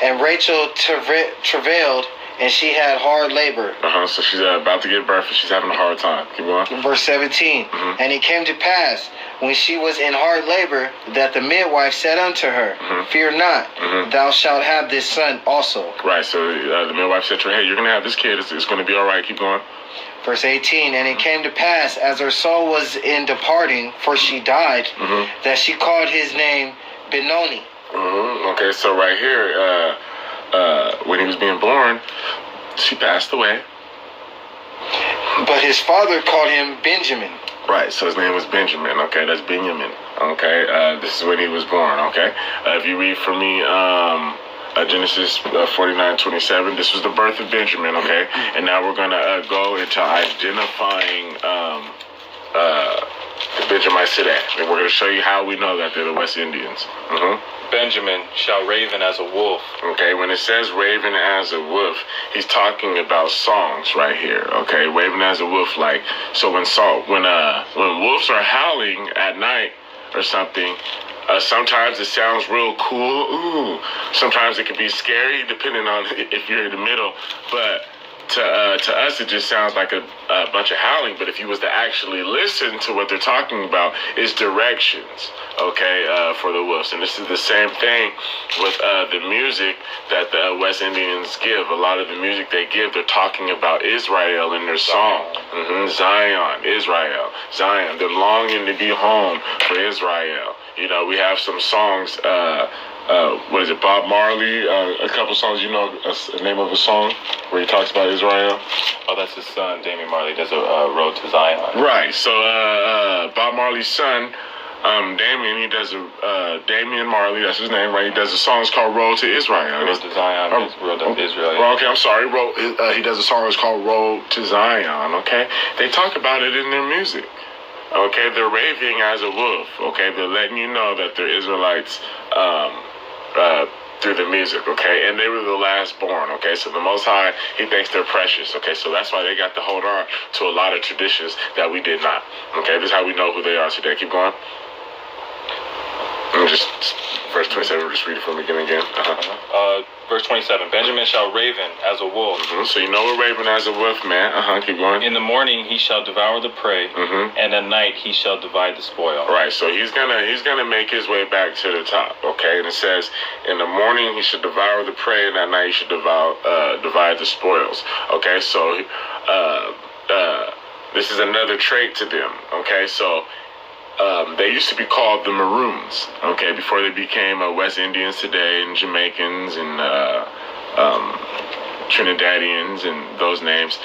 [SPEAKER 2] And Rachel travailed, and she had hard labor.
[SPEAKER 1] So she's about to give birth, and she's having a hard time. Keep going.
[SPEAKER 2] Verse 17. And it came to pass, when she was in hard labor, that the midwife said unto her, Fear not, thou shalt have this son also.
[SPEAKER 1] Right, so the midwife said to her, hey, you're going to have this kid. It's going to be all right. Keep going.
[SPEAKER 2] Verse 18, and it came to pass, as her soul was in departing, for she died, that she called his name Benoni.
[SPEAKER 1] Okay, so right here, when he was being born, she passed away.
[SPEAKER 2] But his father called him Benjamin.
[SPEAKER 1] Right, so his name was Benjamin. Okay, that's Benjamin. Okay, this is when he was born. Okay, if you read for me, Genesis 49:27. This was the birth of Benjamin. Okay, and now we're gonna go into identifying the Benjamites today, and we're gonna show you how we know that they're the West Indians.
[SPEAKER 3] Benjamin shall raven as a wolf.
[SPEAKER 1] Okay, when it says raven as a wolf, he's talking about songs right here. Okay, raven as a wolf, like so when wolves are howling at night or something. Sometimes it sounds real cool. Ooh. Sometimes it can be scary, depending on if you're in the middle. But to us, it just sounds like a bunch of howling. But if you was to actually listen to what they're talking about, it's directions, okay, for the wolves. And this is the same thing with the music that the West Indians give. A lot of the music they give, they're talking about Israel in their song. Zion, Israel, Zion. They're longing to be home for Israel. You know, we have some songs, what is it, Bob Marley, a couple songs, you know, the name of a song where he talks about Israel?
[SPEAKER 3] Oh, that's his son, Damian Marley, does a Road to Zion.
[SPEAKER 1] Right, so Bob Marley's son, Damian, he does Damian Marley, that's his name, right? He does a song called Road to Israel.
[SPEAKER 3] Road to Zion is Road to Israel.
[SPEAKER 1] Yeah. Okay, I'm sorry, he does a song that's called Road to Zion, okay? They talk about it in their music. Okay, they're raving as a wolf. Okay, they're letting you know that they're Israelites through the music. Okay, and they were the last born. Okay, so the Most High, he thinks they're precious. Okay, so that's why they got to hold on to a lot of traditions that we did not. Okay, this is how we know who they are today. Keep going. I'm just Verse 27, just read it from the beginning again.
[SPEAKER 3] Verse 27, Benjamin shall raven as a wolf.
[SPEAKER 1] So you know a raven as a wolf, man. Keep going.
[SPEAKER 3] In the morning he shall devour the prey, and at night he shall divide the spoil.
[SPEAKER 1] Right, so he's gonna make his way back to the top, okay? And it says, in the morning he should devour the prey, and at night he should divide the spoils. Okay, so this is another trait to them, okay? So they used to be called the Maroons, okay, before they became West Indians today, and Jamaicans, and Trinidadians, and those names.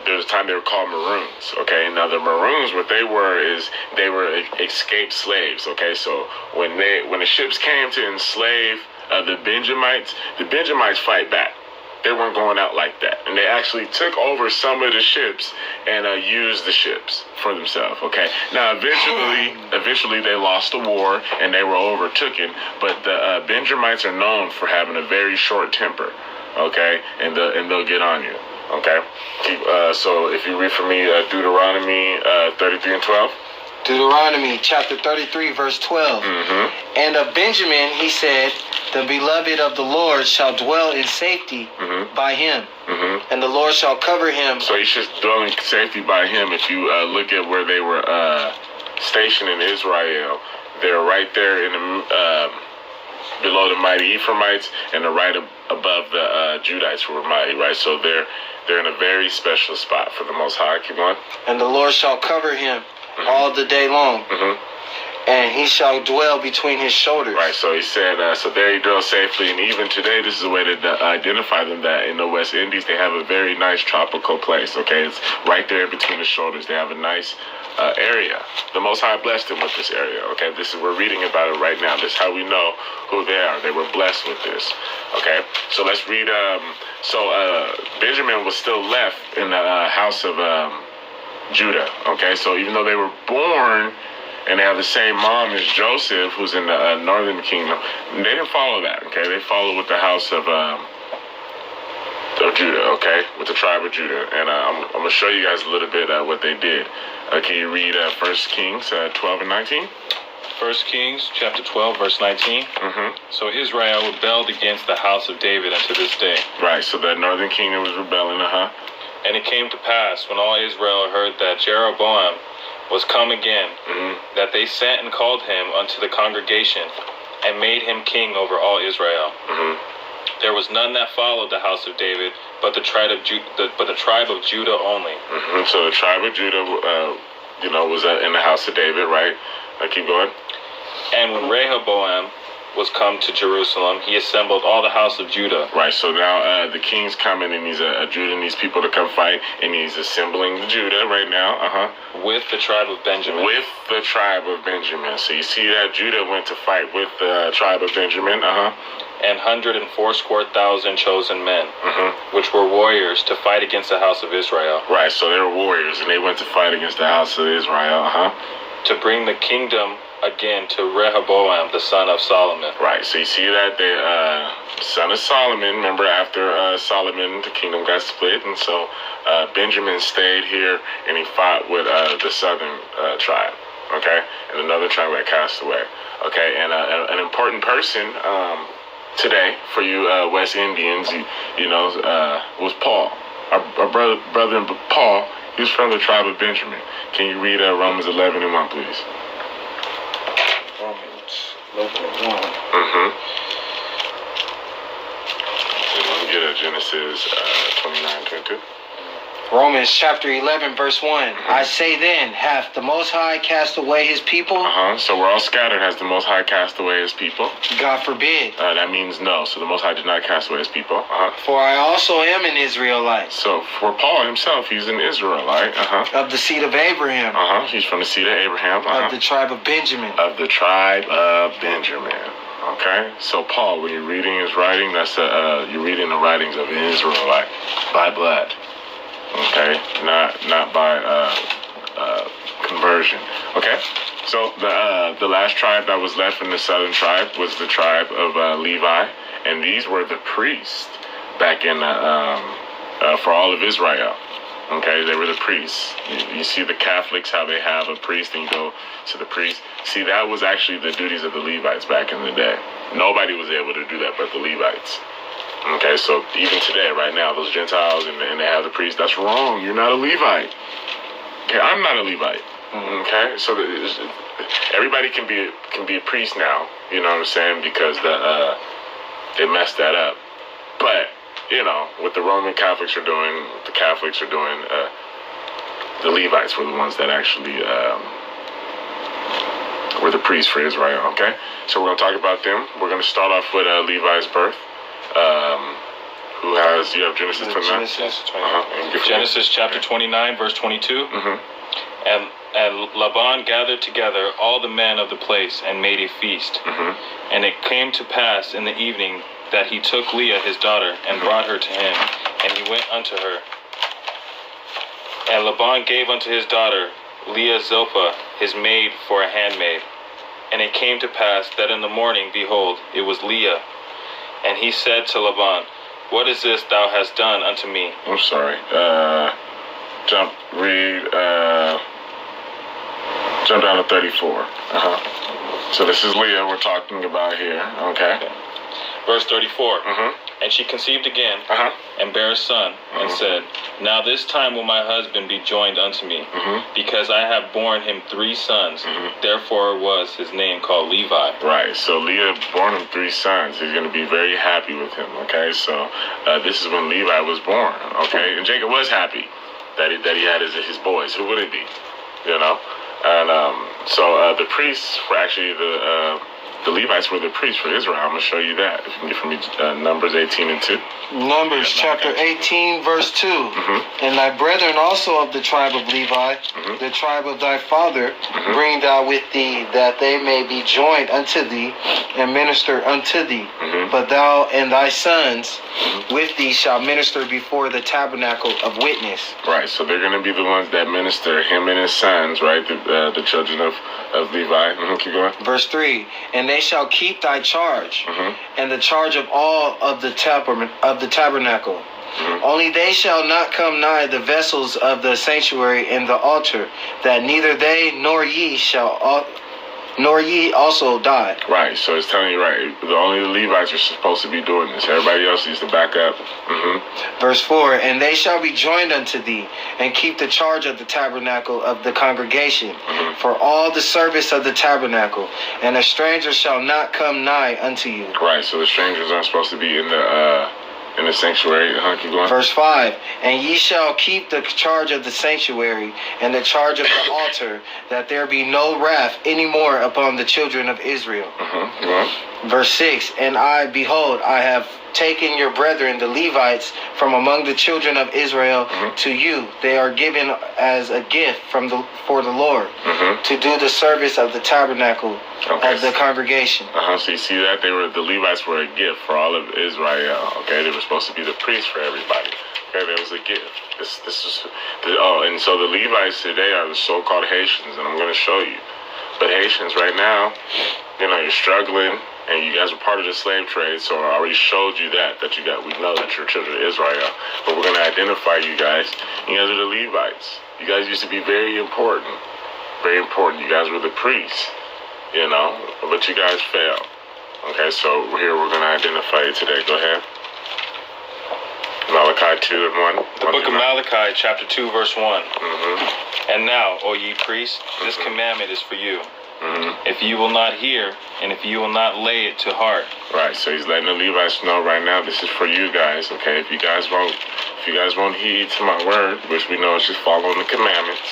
[SPEAKER 1] There was a time they were called Maroons, okay? Now the Maroons, what they were is they were escaped slaves, okay? So when the ships came to enslave the Benjamites fight back. They weren't going out like that. And they actually took over some of the ships and used the ships for themselves, okay? Now, eventually they lost the war and they were overtaken, but the Benjamites are known for having a very short temper, okay? And they'll get on you, okay? So if you read for me Deuteronomy 33 and 12.
[SPEAKER 2] Deuteronomy chapter 33, verse 12. And of Benjamin he said, the beloved of the Lord shall dwell in safety by him, and the Lord shall cover him.
[SPEAKER 1] So he should dwell in safety by him. If you look at where they were stationed in Israel, they're right there in the below the mighty Ephraimites, and they're right above the Judites who were mighty, right? So they're in a very special spot for the Most High. Keep going.
[SPEAKER 2] And the Lord shall cover him all the day long, and he shall dwell between his shoulders.
[SPEAKER 1] Right, so he said, so there he dwells safely, and even today, this is a way to identify them, that in the West Indies, they have a very nice tropical place, okay? It's right there between the shoulders. They have a nice area. The Most High blessed them with this area, okay? We're reading about it right now. This is how we know who they are. They were blessed with this, okay? So let's read, Benjamin was still left in the house of Judah, okay? So even though they were born and they have the same mom as Joseph, who's in the northern kingdom, they didn't follow that, okay? They followed with the house of Judah, okay? With the tribe of Judah. And I'm going to show you guys a little bit what they did. Can you read 1 Kings 12 and 19?
[SPEAKER 3] 1 Kings chapter 12, verse 19. So Israel rebelled against the house of David unto this day.
[SPEAKER 1] Right, so the northern kingdom was rebelling,
[SPEAKER 3] And it came to pass, when all Israel heard that Jeroboam was come again, that they sent and called him unto the congregation, and made him king over all Israel. There was none that followed the house of David, but the tribe of Judah only.
[SPEAKER 1] So the tribe of Judah, was in the house of David, right? Keep going.
[SPEAKER 3] And when Rehoboam was come to Jerusalem, he assembled all the house of Judah.
[SPEAKER 1] Right, so now the king's coming, and he's Judah needs people to come fight, and he's assembling Judah right now.
[SPEAKER 3] With the tribe of Benjamin.
[SPEAKER 1] With the tribe of Benjamin. So you see that Judah went to fight with the tribe of Benjamin.
[SPEAKER 3] And 180,000 chosen men, which were warriors to fight against the house of Israel.
[SPEAKER 1] Right, so they were warriors, and they went to fight against the house of Israel.
[SPEAKER 3] To bring the kingdom again to Rehoboam, the son of Solomon.
[SPEAKER 1] Right, so you see that the son of Solomon, remember after Solomon, the kingdom got split, and so Benjamin stayed here, and he fought with the southern tribe, okay? And another tribe got cast away, okay? And an important person today for you West Indians, was Paul. Our brother Paul, he was from the tribe of Benjamin. Can you read Romans 11 and 1, please?
[SPEAKER 2] Romans 11 and 1.
[SPEAKER 1] And let me get Genesis 29:22.
[SPEAKER 2] Romans chapter 11, verse 1. I say then, hath the Most High cast away his people?
[SPEAKER 1] So we're all scattered. Has the Most High cast away his people?
[SPEAKER 2] God forbid.
[SPEAKER 1] That means no. So the Most High did not cast away his people.
[SPEAKER 2] For I also am an Israelite.
[SPEAKER 1] So for Paul himself, he's an Israelite.
[SPEAKER 2] Of the seed of Abraham.
[SPEAKER 1] He's from the seed of Abraham.
[SPEAKER 2] Of the tribe of Benjamin.
[SPEAKER 1] Of the tribe of Benjamin. Okay? So Paul, when you're reading his writing, that's you're reading the writings of an Israelite by blood. Okay, not by conversion. Okay, so the last tribe that was left in the southern tribe was the tribe of Levi, and these were the priests back in for all of Israel. Okay, they were the priests. You see the Catholics, how they have a priest and you go to the priest. See, that was actually the duties of the Levites back in the day. Nobody was able to do that but the Levites. Okay, so even today, right now, those Gentiles and they have the priest, that's wrong. You're not a Levite. Okay, I'm not a Levite. Okay, so everybody can be a priest now. You know what I'm saying? Because they messed that up. But what the Roman Catholics are doing, the Catholics are doing, the Levites were the ones that actually were the priests for Israel, okay? So we're going to talk about them. We're going to start off with Levi's birth. You have Genesis 29?
[SPEAKER 3] Genesis chapter 29, verse 22. And Laban gathered together all the men of the place and made a feast. And it came to pass in the evening that he took Leah his daughter and brought her to him, and he went unto her. And Laban gave unto his daughter Leah Zilpah his maid for a handmaid. And it came to pass that in the morning, behold, it was Leah. And he said to Laban, What is this thou hast done unto me?
[SPEAKER 1] I'm sorry. Jump down to 34. So this is Leah we're talking about here, okay?
[SPEAKER 3] Verse 34. And she conceived again, and bare a son, and said, Now this time will my husband be joined unto me, because I have borne him 3 sons. Therefore was his name called Levi. Right, so Leah born him 3 sons. He's going to be very happy with him, okay? So this is when Levi was born, okay? And Jacob was happy that he had his boys. Who would it be, And so the priests were actually the Levites were the priests for Israel. I'm going to show you that. If you can get from me Numbers 18 and 2.
[SPEAKER 2] Numbers chapter 18, verse 2. And thy brethren also of the tribe of Levi, the tribe of thy father, bring thou with thee, that they may be joined unto thee and minister unto thee. But thou and thy sons with thee shall minister before the tabernacle of witness.
[SPEAKER 1] Right, so they're going to be the ones that minister, him and his sons, right? The children of Levi. Keep going.
[SPEAKER 2] Verse 3. And they shall keep thy charge, and the charge of all of the tabernacle. Only they shall not come nigh the vessels of the sanctuary and the altar, that neither they nor ye also die.
[SPEAKER 1] Right, so it's telling you, right, only the Levites are supposed to be doing this. Everybody else needs to back up.
[SPEAKER 2] Verse 4, and they shall be joined unto thee, and keep the charge of the tabernacle of the congregation, for all the service of the tabernacle, and a stranger shall not come nigh unto you.
[SPEAKER 1] Right, so the strangers aren't supposed to be in the sanctuary. Keep going.
[SPEAKER 2] Verse 5, and ye shall keep the charge of the sanctuary and the charge of the altar, that there be no wrath any more upon the children of Israel. Verse 6, and behold, I have taken your brethren, the Levites, from among the children of Israel to you. They are given as a gift for the Lord to do the service of the tabernacle of the congregation.
[SPEAKER 1] So you see that the Levites were a gift for all of Israel. Okay, they were supposed to be the priests for everybody. Okay, there was a gift. And so the Levites today are the so-called Haitians, and I'm going to show you. But Haitians right now, you're struggling. And you guys were part of the slave trade, so I already showed you that we know that you're children of Israel. But we're going to identify you guys. You guys are the Levites. You guys used to be very important. Very important. You guys were the priests, but you guys failed. Okay, so here we're going to identify you today. Go ahead. Malachi 2 and 1.
[SPEAKER 3] The book of Malachi, chapter 2, verse 1. And now, O ye priests, this commandment is for you. If you will not hear, and if you will not lay it to heart.
[SPEAKER 1] Right, so he's letting the Levites know right now, this is for you guys, okay? If you guys won't heed to my word, which we know is just following the commandments.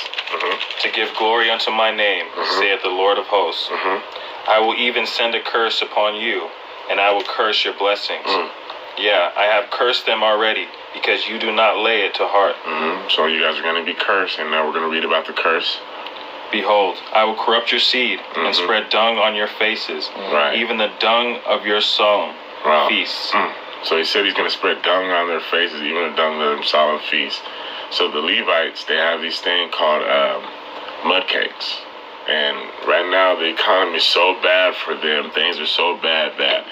[SPEAKER 3] To give glory unto my name, saith the Lord of hosts. I will even send a curse upon you, and I will curse your blessings. Yeah, I have cursed them already, because you do not lay it to heart.
[SPEAKER 1] So you guys are going to be cursed, and now we're going to read about the curse.
[SPEAKER 3] Behold, I will corrupt your seed, and spread dung on your faces, even the dung of your solemn feasts.
[SPEAKER 1] So he said he's going to spread dung on their faces, even the dung of their solemn feasts. So the Levites, they have these things called mud cakes. And right now the economy is so bad for them, things are so bad that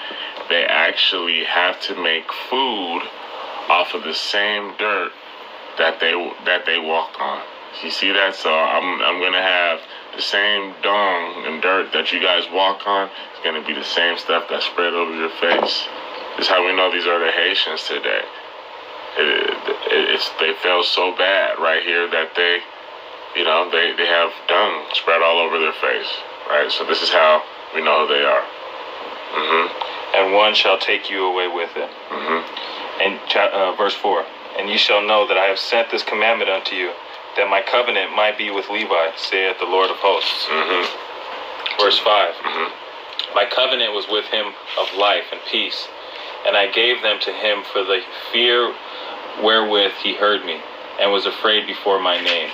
[SPEAKER 1] they actually have to make food off of the same dirt that they walked on. You see that? So I'm gonna have the same dung and dirt that you guys walk on. It's gonna be the same stuff that spread over your face. This is how we know these are the Haitians today. They feel so bad right here that they have dung spread all over their face. Right. So this is how we know who they are.
[SPEAKER 3] And one shall take you away with him. And verse 4. And ye shall know that I have sent this commandment unto you, that my covenant might be with Levi, saith the Lord of hosts. Verse 5. My covenant was with him of life and peace, and I gave them to him for the fear wherewith he heard me, and was afraid before my name.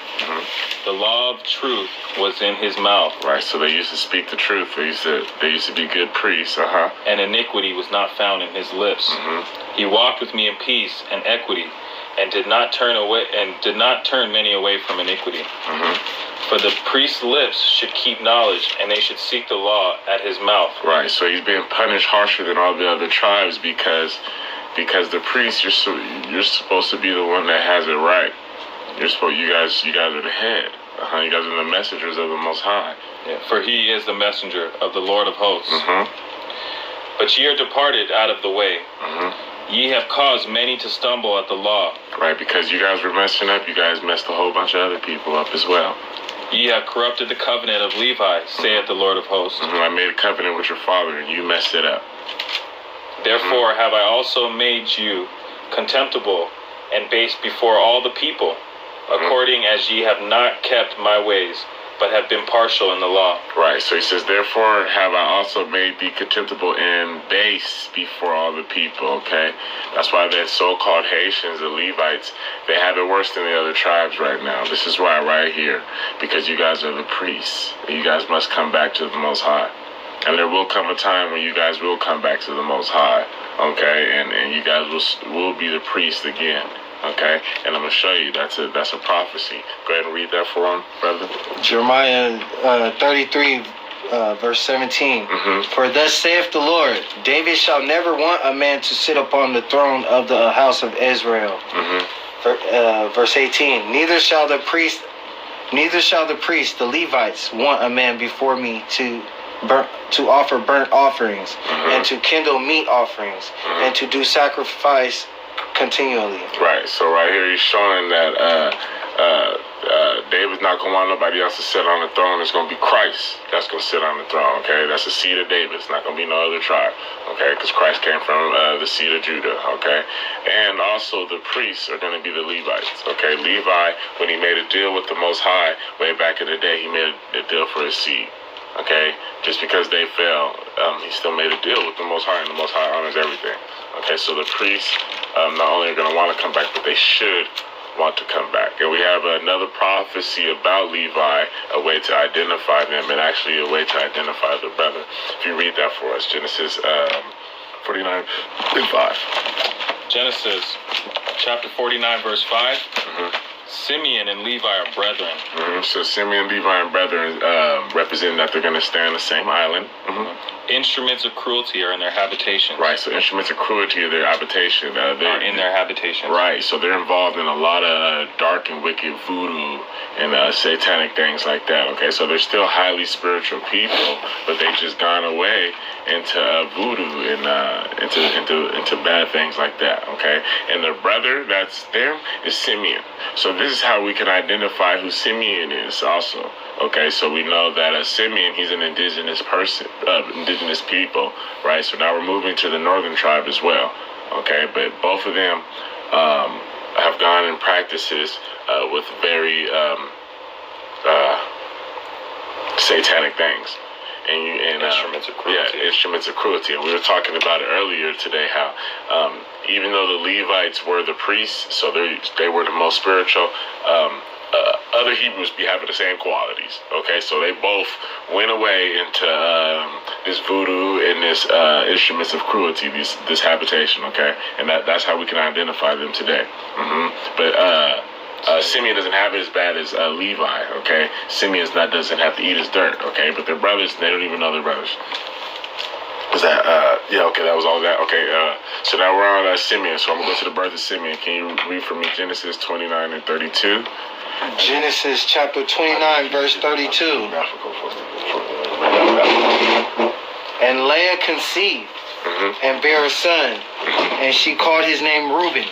[SPEAKER 3] The law of truth was in his mouth.
[SPEAKER 1] Right, so they used to speak the truth. They used to be good priests.
[SPEAKER 3] And iniquity was not found in his lips. He walked with me in peace and equity, and did not turn many away from iniquity. For the priest's lips should keep knowledge, and they should seek the law at his mouth.
[SPEAKER 1] Right, so he's being punished harsher than all the other tribes because the priest, you're supposed to be the one that has it right. You guys are the head. You guys are the messengers of the Most High.
[SPEAKER 3] Yeah, for he is the messenger of the Lord of hosts. But ye are departed out of the way. Ye have caused many to stumble at the law.
[SPEAKER 1] Right, because you guys were messing up, you guys messed a whole bunch of other people up as well.
[SPEAKER 3] Ye have corrupted the covenant of Levi, saith the Lord of hosts.
[SPEAKER 1] I made a covenant with your father, and you messed it up.
[SPEAKER 3] Therefore have I also made you contemptible and base before all the people, according as ye have not kept my ways, but have been partial in the law.
[SPEAKER 1] Right, so he says, therefore have I also made thee contemptible and base before all the people, okay? That's why the so-called Haitians, the Levites, they have it worse than the other tribes right now. This is why right here, because you guys are the priests. You guys must come back to the Most High. And there will come a time when you guys will come back to the Most High, okay? And you guys will be the priest again. Okay, and I'm going to show you that's a prophecy. Go ahead and read that for him, brother.
[SPEAKER 2] Jeremiah 33, verse 17. For thus saith the Lord, David shall never want a man to sit upon the throne of the house of Israel. Verse 18. Neither shall the priest, the Levites, want a man before me to offer burnt offerings, and to kindle meat offerings, and to do sacrifice continually.
[SPEAKER 1] Right, so right here he's showing that David's not going to want nobody else to sit on the throne. It's going to be Christ that's going to sit on the throne, okay? That's the seed of David. It's not going to be no other tribe, okay? Because Christ came from the seed of Judah, okay? And also the priests are going to be the Levites, okay? Levi, when he made a deal with the Most High way back in the day, he made a deal for his seed. Okay, just because they fell, he still made a deal with the Most High, and the Most High honors everything. Okay, so the priests not only are going to want to come back, but they should want to come back. And we have another prophecy about Levi, a way to identify them, and actually a way to identify the brother. If you read that for us, Genesis 49 and 5.
[SPEAKER 3] Genesis chapter 49, verse 5. Simeon and Levi are brethren.
[SPEAKER 1] So Simeon, Levi, and brethren represent that they're going to stay on the same island.
[SPEAKER 3] Instruments of cruelty are in their habitation.
[SPEAKER 1] Right, so instruments of cruelty are their habitation.
[SPEAKER 3] Are in their habitation.
[SPEAKER 1] Right, so they're involved in a lot of dark and wicked voodoo and satanic things like that. Okay, so they're still highly spiritual people, but they've just gone away into voodoo and into bad things like that. Okay, and their brother that's there is Simeon. So this is how we can identify who Simeon is also. Okay, so we know that Simeon, he's an indigenous person, indigenous people, right? So now we're moving to the northern tribe as well. Okay, but both of them have gone in practices with very satanic things. And
[SPEAKER 3] instruments of cruelty.
[SPEAKER 1] Yeah, instruments of cruelty. And we were talking about it earlier today, how even though the Levites were the priests, so they were the most spiritual, other Hebrews be having the same qualities. Okay, so they both went away into this voodoo and this instruments of cruelty, this habitation. Okay, and that's how we can identify them today. But Simeon doesn't have it as bad as Levi, okay? Simeon doesn't have to eat his dirt, okay? But their brothers, they don't even know their brothers. Is that, yeah, okay, that was all that. Okay, So now we're on Simeon. So I'm going to go to the birth of Simeon. Can you read for me Genesis 29 and 32?
[SPEAKER 2] Genesis chapter 29, verse 32. And Leah conceived and bare a son, and she called his name Reuben.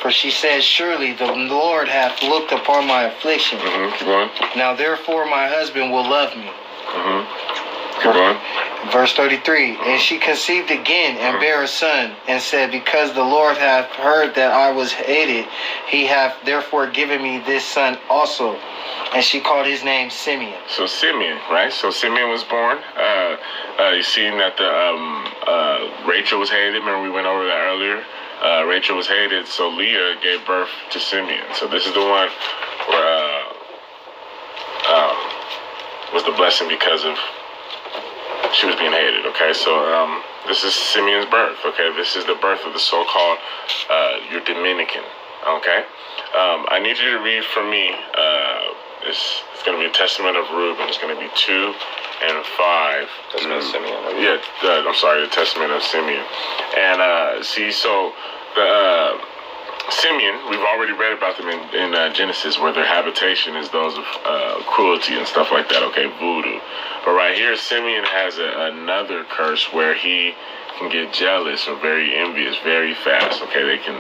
[SPEAKER 2] For she said, surely the Lord hath looked upon my affliction.
[SPEAKER 1] Keep going.
[SPEAKER 2] Now therefore my husband will love me.
[SPEAKER 1] Keep going.
[SPEAKER 2] Verse 33, and she conceived again and bare a son, and said, because the Lord hath heard that I was hated, he hath therefore given me this son also. And she called his name Simeon.
[SPEAKER 1] So Simeon, right? So Simeon was born. You seen that Rachel was hated. Remember we went over that earlier? Rachel was hated, so Leah gave birth to Simeon. So this is the one where was the blessing because of she was being hated. Okay, so this is Simeon's birth. Okay, this is the birth of the so-called your Dominican. Okay, I need you to read for me. It's going to be a testament of Reuben. It's going to be 2 and 5.
[SPEAKER 3] Testament of Simeon. Okay.
[SPEAKER 1] Yeah, I'm sorry, the testament of Simeon. And see, so the Simeon, we've already read about them in Genesis, where their habitation is those of cruelty and stuff like that. Okay, voodoo. But right here, Simeon has another curse where he can get jealous or very envious very fast. Okay, they can.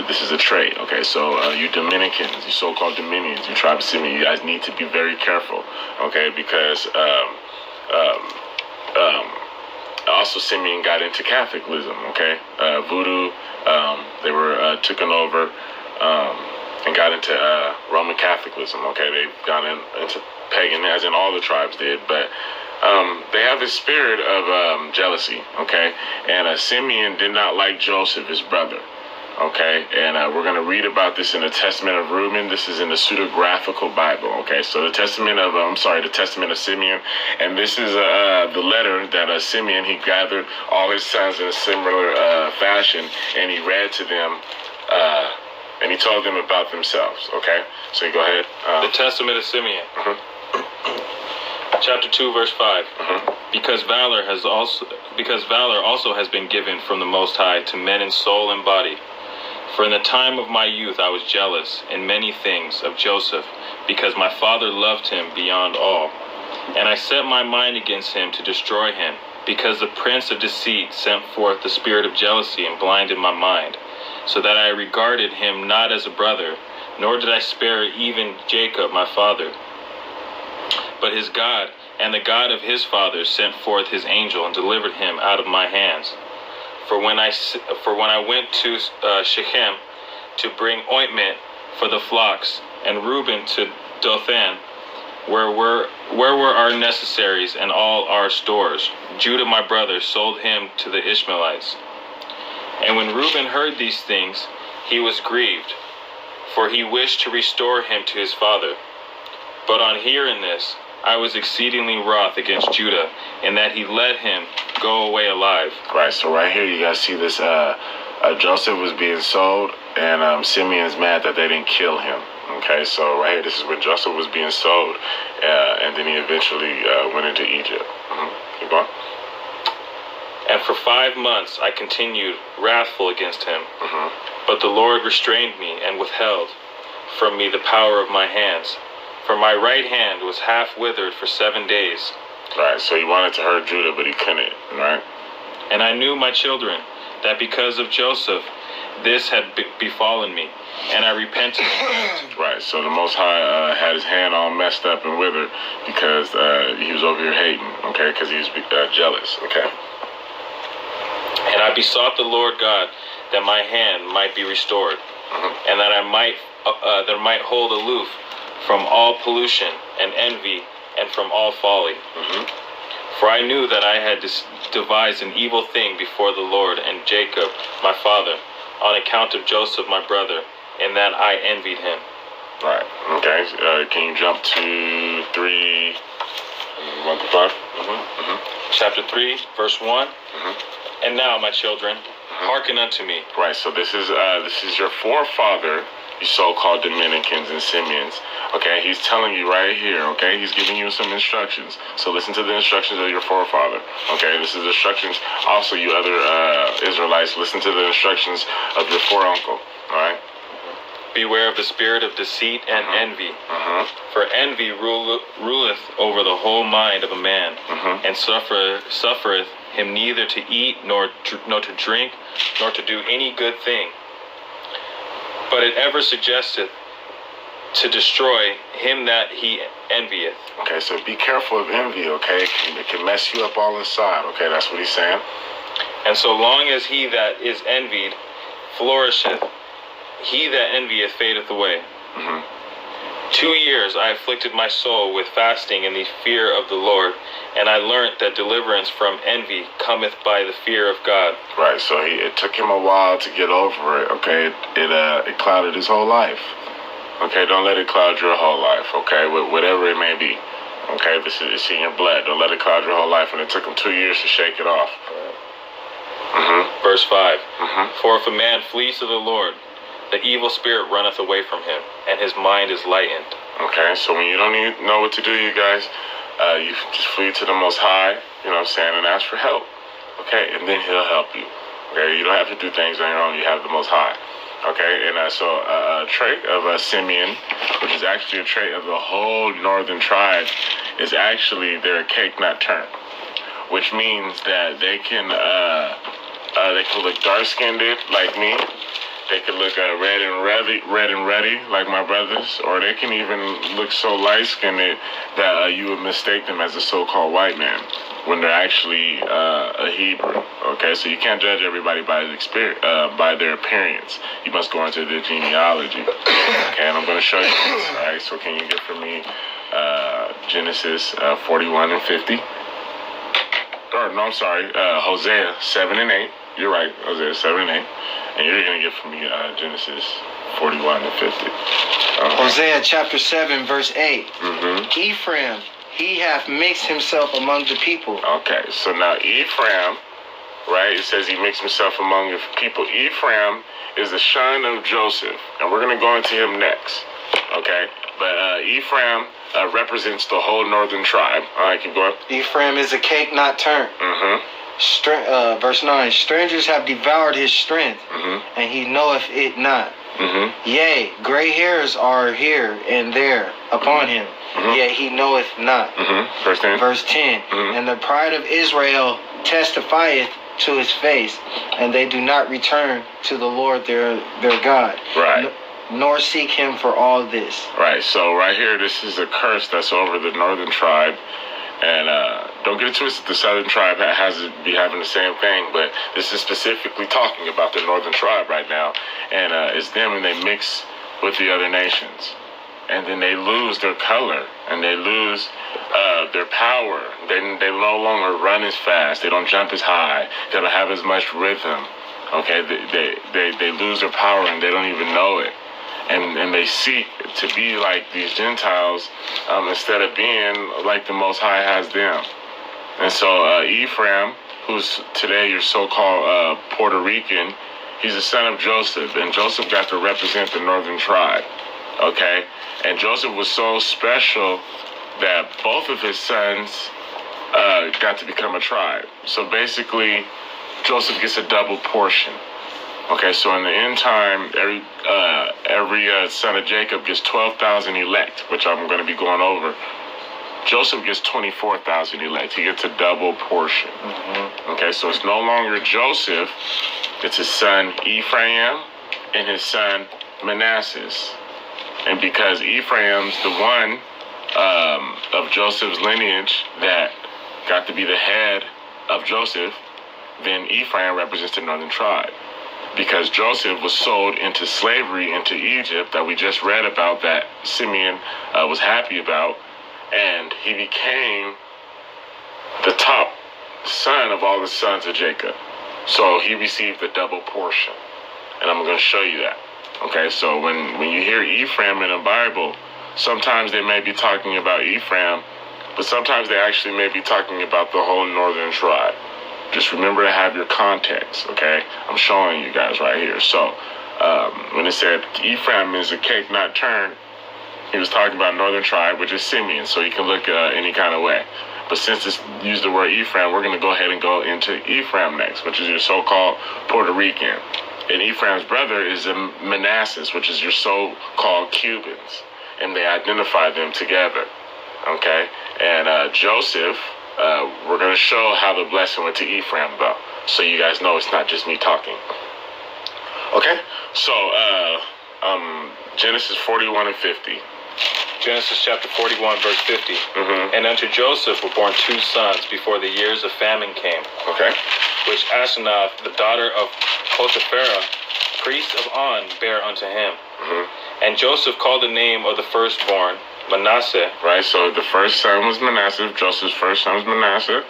[SPEAKER 1] This is a trait. Okay, so you Dominicans, you so-called Dominions, you tribe of Simeon, you guys need to be very careful. Okay, because also Simeon got into Catholicism. Okay, voodoo. They were taken over and got into Roman Catholicism. Okay, they've gone into pagan, as in all the tribes did, but they have a spirit of jealousy. Okay, and Simeon did not like Joseph, his brother. Okay, and we're going to read about this in the Testament of Reuben. This is in the pseudographical Bible. Okay, so the Testament of the Testament of Simeon, and this is the letter that Simeon, he gathered all his sons in a similar fashion, and he read to them, and he told them about themselves. Okay, so you go ahead.
[SPEAKER 3] The Testament of Simeon, chapter 2, verse 5. Because valor also has been given from the Most High to men in soul and body. For in the time of my youth I was jealous in many things of Joseph, because my father loved him beyond all. And I set my mind against him to destroy him, because the prince of deceit sent forth the spirit of jealousy and blinded my mind, so that I regarded him not as a brother, nor did I spare even Jacob my father. But his God and the God of his fathers sent forth his angel and delivered him out of my hands. For when I went to Shechem to bring ointment for the flocks, and Reuben to Dothan, where were our necessaries and all our stores, Judah my brother sold him to the Ishmaelites. And when Reuben heard these things, he was grieved, for he wished to restore him to his father. But on hearing this, I was exceedingly wroth against Judah, in that he let him go away alive.
[SPEAKER 1] Right, so right here you guys see this, Joseph was being sold, and Simeon's mad that they didn't kill him. Okay, so right here, this is when Joseph was being sold, and then he eventually went into Egypt. Keep going.
[SPEAKER 3] And for 5 months I continued wrathful against him. But the Lord restrained me and withheld from me the power of my hands. For my right hand was half withered for 7 days.
[SPEAKER 1] Right, so he wanted to hurt Judah, but he couldn't, right?
[SPEAKER 3] And I knew, my children, that because of Joseph, this had befallen me, and I repented.
[SPEAKER 1] Right, so the Most High had his hand all messed up and withered because he was over here hating, okay, because he was jealous, okay?
[SPEAKER 3] And I besought the Lord God that my hand might be restored, and that I might hold aloof from all pollution and envy and from all folly. For I knew that I had devised an evil thing before the Lord and Jacob my father, on account of Joseph my brother, in that I envied him.
[SPEAKER 1] Right, okay, can you jump to 3, 1 to 5?
[SPEAKER 3] Chapter 3, verse 1. And now, my children, hearken unto me.
[SPEAKER 1] Right, so this is your forefather, you so-called Dominicans and Simeons. Okay, he's telling you right here, okay? He's giving you some instructions. So listen to the instructions of your forefather. Okay, this is instructions. Also, you other Israelites, listen to the instructions of your foreuncle. All right?
[SPEAKER 3] Beware of the spirit of deceit and envy. For envy ruleth over the whole mind of a man, and suffereth him neither to eat, nor to drink, nor to do any good thing. But it ever suggesteth to destroy him that he envieth.
[SPEAKER 1] Okay, so be careful of envy, okay? It can mess you up all inside, okay? That's what he's saying.
[SPEAKER 3] And so long as he that is envied flourisheth, he that envieth fadeth away. 2 years I afflicted my soul with fasting in the fear of the Lord, and I learnt that deliverance from envy cometh by the fear of God.
[SPEAKER 1] Right, so it took him a while to get over it, okay? It clouded his whole life. Okay, don't let it cloud your whole life, okay? Whatever it may be. Okay, it's in your blood. Don't let it cloud your whole life. And it took him 2 years to shake it off.
[SPEAKER 3] Verse 5. For if a man flees to the Lord, the evil spirit runneth away from him, and his mind is lightened.
[SPEAKER 1] Okay, so when you don't even know what to do, you guys, you just flee to the Most High, you know what I'm saying, and ask for help. Okay, and then he'll help you. Okay, you don't have to do things on your own. You have the Most High. Okay, and so a trait of Simeon, which is actually a trait of the whole northern tribe, is actually their cake not turned, which means that they can look dark-skinned like me. They could look red and ready like my brothers, or they can even look so light-skinned that you would mistake them as a so-called white man when they're actually a Hebrew. Okay, so you can't judge everybody by their appearance. You must go into their genealogy. Okay, and I'm going to show you this. All right, so can you get for me Genesis 41 and 50? Or no, I'm sorry, Hosea 7 and 8. You're right, Hosea 7 and 8. And you're going to get for me Genesis 41 and 50.
[SPEAKER 2] Hosea chapter 7, verse 8. Ephraim, he hath mixed himself among the people.
[SPEAKER 1] Okay, so now Ephraim, right, it says he mixed himself among the people. Ephraim is the son of Joseph, and we're going to go into him next. Okay, but Ephraim represents the whole northern tribe. All right, keep going.
[SPEAKER 2] Ephraim is a cake not turned. Verse 9, strangers have devoured his strength, and he knoweth it not. Yea, gray hairs are here and there upon him, yet he knoweth not.
[SPEAKER 1] Verse 10.
[SPEAKER 2] And the pride of Israel testifieth to his face, and they do not return to the Lord their God.
[SPEAKER 1] Right.
[SPEAKER 2] Nor seek him for all this.
[SPEAKER 1] Right, so right here, this is a curse that's over the northern tribe. And don't get it twisted, the southern tribe has to be having the same thing, but this is specifically talking about the northern tribe right now. And it's them, and they mix with the other nations. And then they lose their color, and they lose their power. They no longer run as fast. They don't jump as high. They don't have as much rhythm. Okay, they lose their power, and they don't even know it. And they seek to be like these Gentiles instead of being like the Most High has them. And so Ephraim, who's today your so-called Puerto Rican, he's the son of Joseph, and Joseph got to represent the northern tribe. Okay, and Joseph was so special that both of his sons got to become a tribe. So basically, Joseph gets a double portion. Okay, so in the end time, every son of Jacob gets 12,000 elect, which I'm going to be going over. Joseph gets 24,000 elect. He gets a double portion. Okay, so it's no longer Joseph. It's his son Ephraim and his son Manasseh. And because Ephraim's the one of Joseph's lineage that got to be the head of Joseph, then Ephraim represents the northern tribe. Because Joseph was sold into slavery into Egypt that we just read about, that Simeon was happy about, and he became the top son of all the sons of Jacob. So he received the double portion, and I'm going to show you that. Okay, so when you hear Ephraim in the Bible, sometimes they may be talking about Ephraim, but sometimes they actually may be talking about the whole northern tribe. Just remember to have your context, okay? I'm showing you guys right here. So, when it said Ephraim is a cake not turned, he was talking about northern tribe, which is Simeon, so you can look any kind of way. But since it's used the word Ephraim, we're going to go ahead and go into Ephraim next, which is your so-called Puerto Rican. And Ephraim's brother is Manasseh, which is your so-called Cubans. And they identify them together. Okay? And Joseph, we're going to show how the blessing went to Ephraim, though. So you guys know it's not just me talking. Okay? So, Genesis 41 and 50.
[SPEAKER 3] Genesis chapter 41, verse 50. And unto Joseph were born 2 sons before the years of famine came.
[SPEAKER 1] Okay.
[SPEAKER 3] Which Asenath, the daughter of Potipharah, priest of On, bare unto him. And Joseph called the name of the firstborn Manasseh.
[SPEAKER 1] Right, so the first son was Manasseh. Joseph's first son was Manasseh.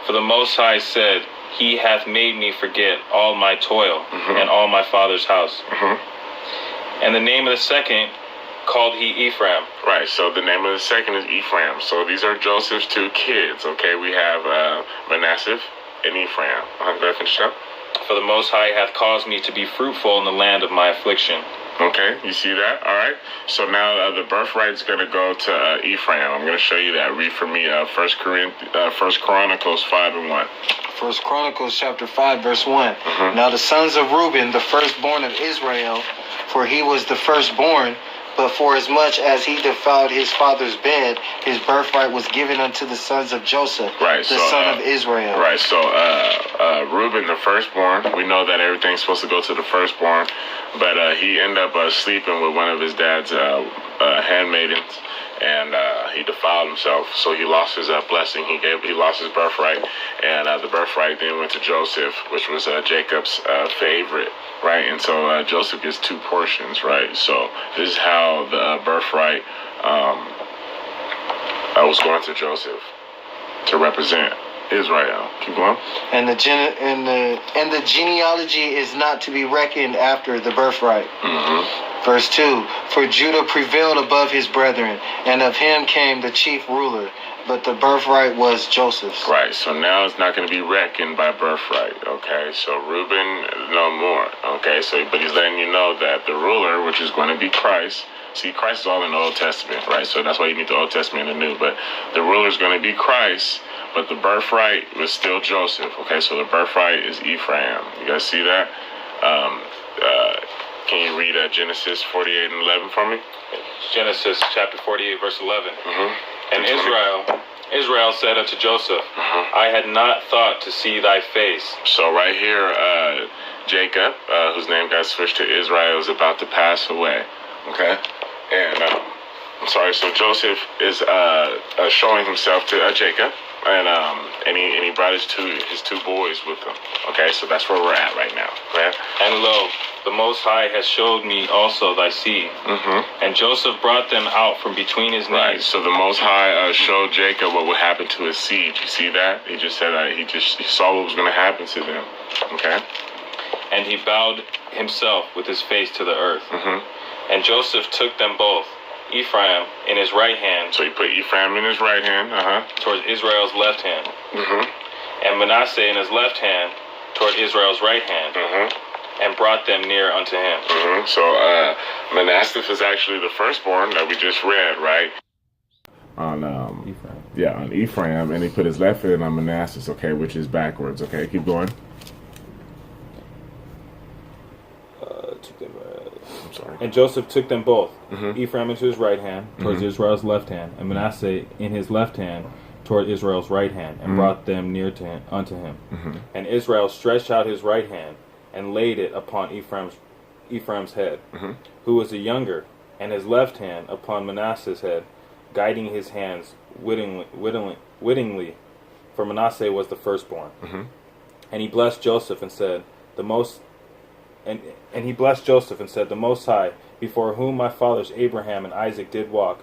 [SPEAKER 3] For the Most High said, He hath made me forget all my toil and all my father's house. And the name of the second called he Ephraim.
[SPEAKER 1] Right, so the name of the second is Ephraim. So these are Joseph's 2 kids, okay? We have Manasseh and Ephraim. Go ahead, finish up.
[SPEAKER 3] For the Most High hath caused me to be fruitful in the land of my affliction.
[SPEAKER 1] Okay, you see that? All right. So now the birthright is going to go to Ephraim. I'm going to show you that. Read for me 1 Chronicles 5 and 1.
[SPEAKER 2] 1 Chronicles chapter 5, verse 1. Now the sons of Reuben, the firstborn of Israel, for he was the firstborn, but for as much as he defiled his father's bed, his birthright was given unto the sons of Joseph, the son of Israel.
[SPEAKER 1] Right, so Reuben, the firstborn, we know that everything's supposed to go to the firstborn, but he ended up sleeping with one of his dad's handmaidens, and he defiled himself, so he lost his blessing. He lost his birthright, and the birthright then went to Joseph, which was Jacob's favorite, right? And so Joseph gets 2 portions, right? So this is how the birthright was going to Joseph to represent Israel. Keep going.
[SPEAKER 2] And the genealogy is not to be reckoned after the birthright. Verse 2, for Judah prevailed above his brethren, and of him came the chief ruler, but the birthright was Joseph's.
[SPEAKER 1] Right, so now it's not going to be reckoned by birthright, okay? So Reuben, no more, okay? So, but he's letting you know that the ruler, which is going to be Christ, see, Christ is all in the Old Testament, right? So that's why you need the Old Testament and the New, but the ruler is going to be Christ, but the birthright was still Joseph, okay? So the birthright is Ephraim. You guys see that? Can you read Genesis 48 and 11 for me?
[SPEAKER 3] Genesis chapter 48, verse 11. And Israel said unto Joseph, I had not thought to see thy face.
[SPEAKER 1] So right here, Jacob, whose name got switched to Israel, is about to pass away. Okay? And, I'm sorry, so Joseph is showing himself to Jacob, and he brought his two boys with him. Okay, so that's where we're at right now. Okay?
[SPEAKER 3] And lo, the Most High has showed me also thy seed. And Joseph brought them out from between his knees.
[SPEAKER 1] Right, so the Most High showed Jacob what would happen to his seed. You see that? He just said he saw what was going to happen to them. Okay?
[SPEAKER 3] And he bowed himself with his face to the earth. And Joseph took them both, Ephraim in his right hand.
[SPEAKER 1] So he put Ephraim in his right hand,
[SPEAKER 3] towards Israel's left hand. And Manasseh in his left hand, toward Israel's right hand. And brought them near unto him.
[SPEAKER 1] So Manasseh is actually the firstborn that we just read, right? On Ephraim. Yeah, on Ephraim, and he put his left hand on Manasseh, okay, which is backwards. Okay, keep going. I'm sorry.
[SPEAKER 3] And Joseph took them both, Ephraim into his right hand, towards Israel's left hand, and Manasseh in his left hand, toward Israel's right hand, and brought them near to him, unto him. And Israel stretched out his right hand, and laid it upon Ephraim's head, who was the younger, and his left hand upon Manasseh's head, guiding his hands wittingly, for Manasseh was the firstborn. And he blessed Joseph and said, the Most High, before whom my fathers Abraham and Isaac did walk,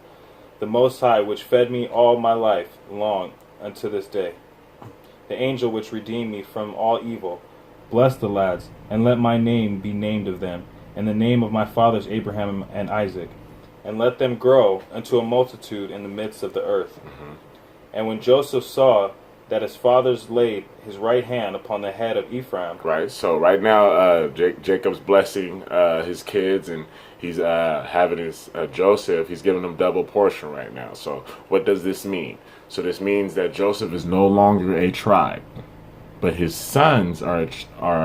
[SPEAKER 3] the Most High, which fed me all my life long unto this day, the angel which redeemed me from all evil, bless the lads, and let my name be named of them, and the name of my fathers Abraham and Isaac, and let them grow unto a multitude in the midst of the earth. And when Joseph saw that his fathers laid his right hand upon the head of Ephraim.
[SPEAKER 1] Right. So right now, Jacob's blessing his kids, and he's having his Joseph. He's giving him double portion right now. So what does this mean? So this means that Joseph is no longer a tribe, but his sons are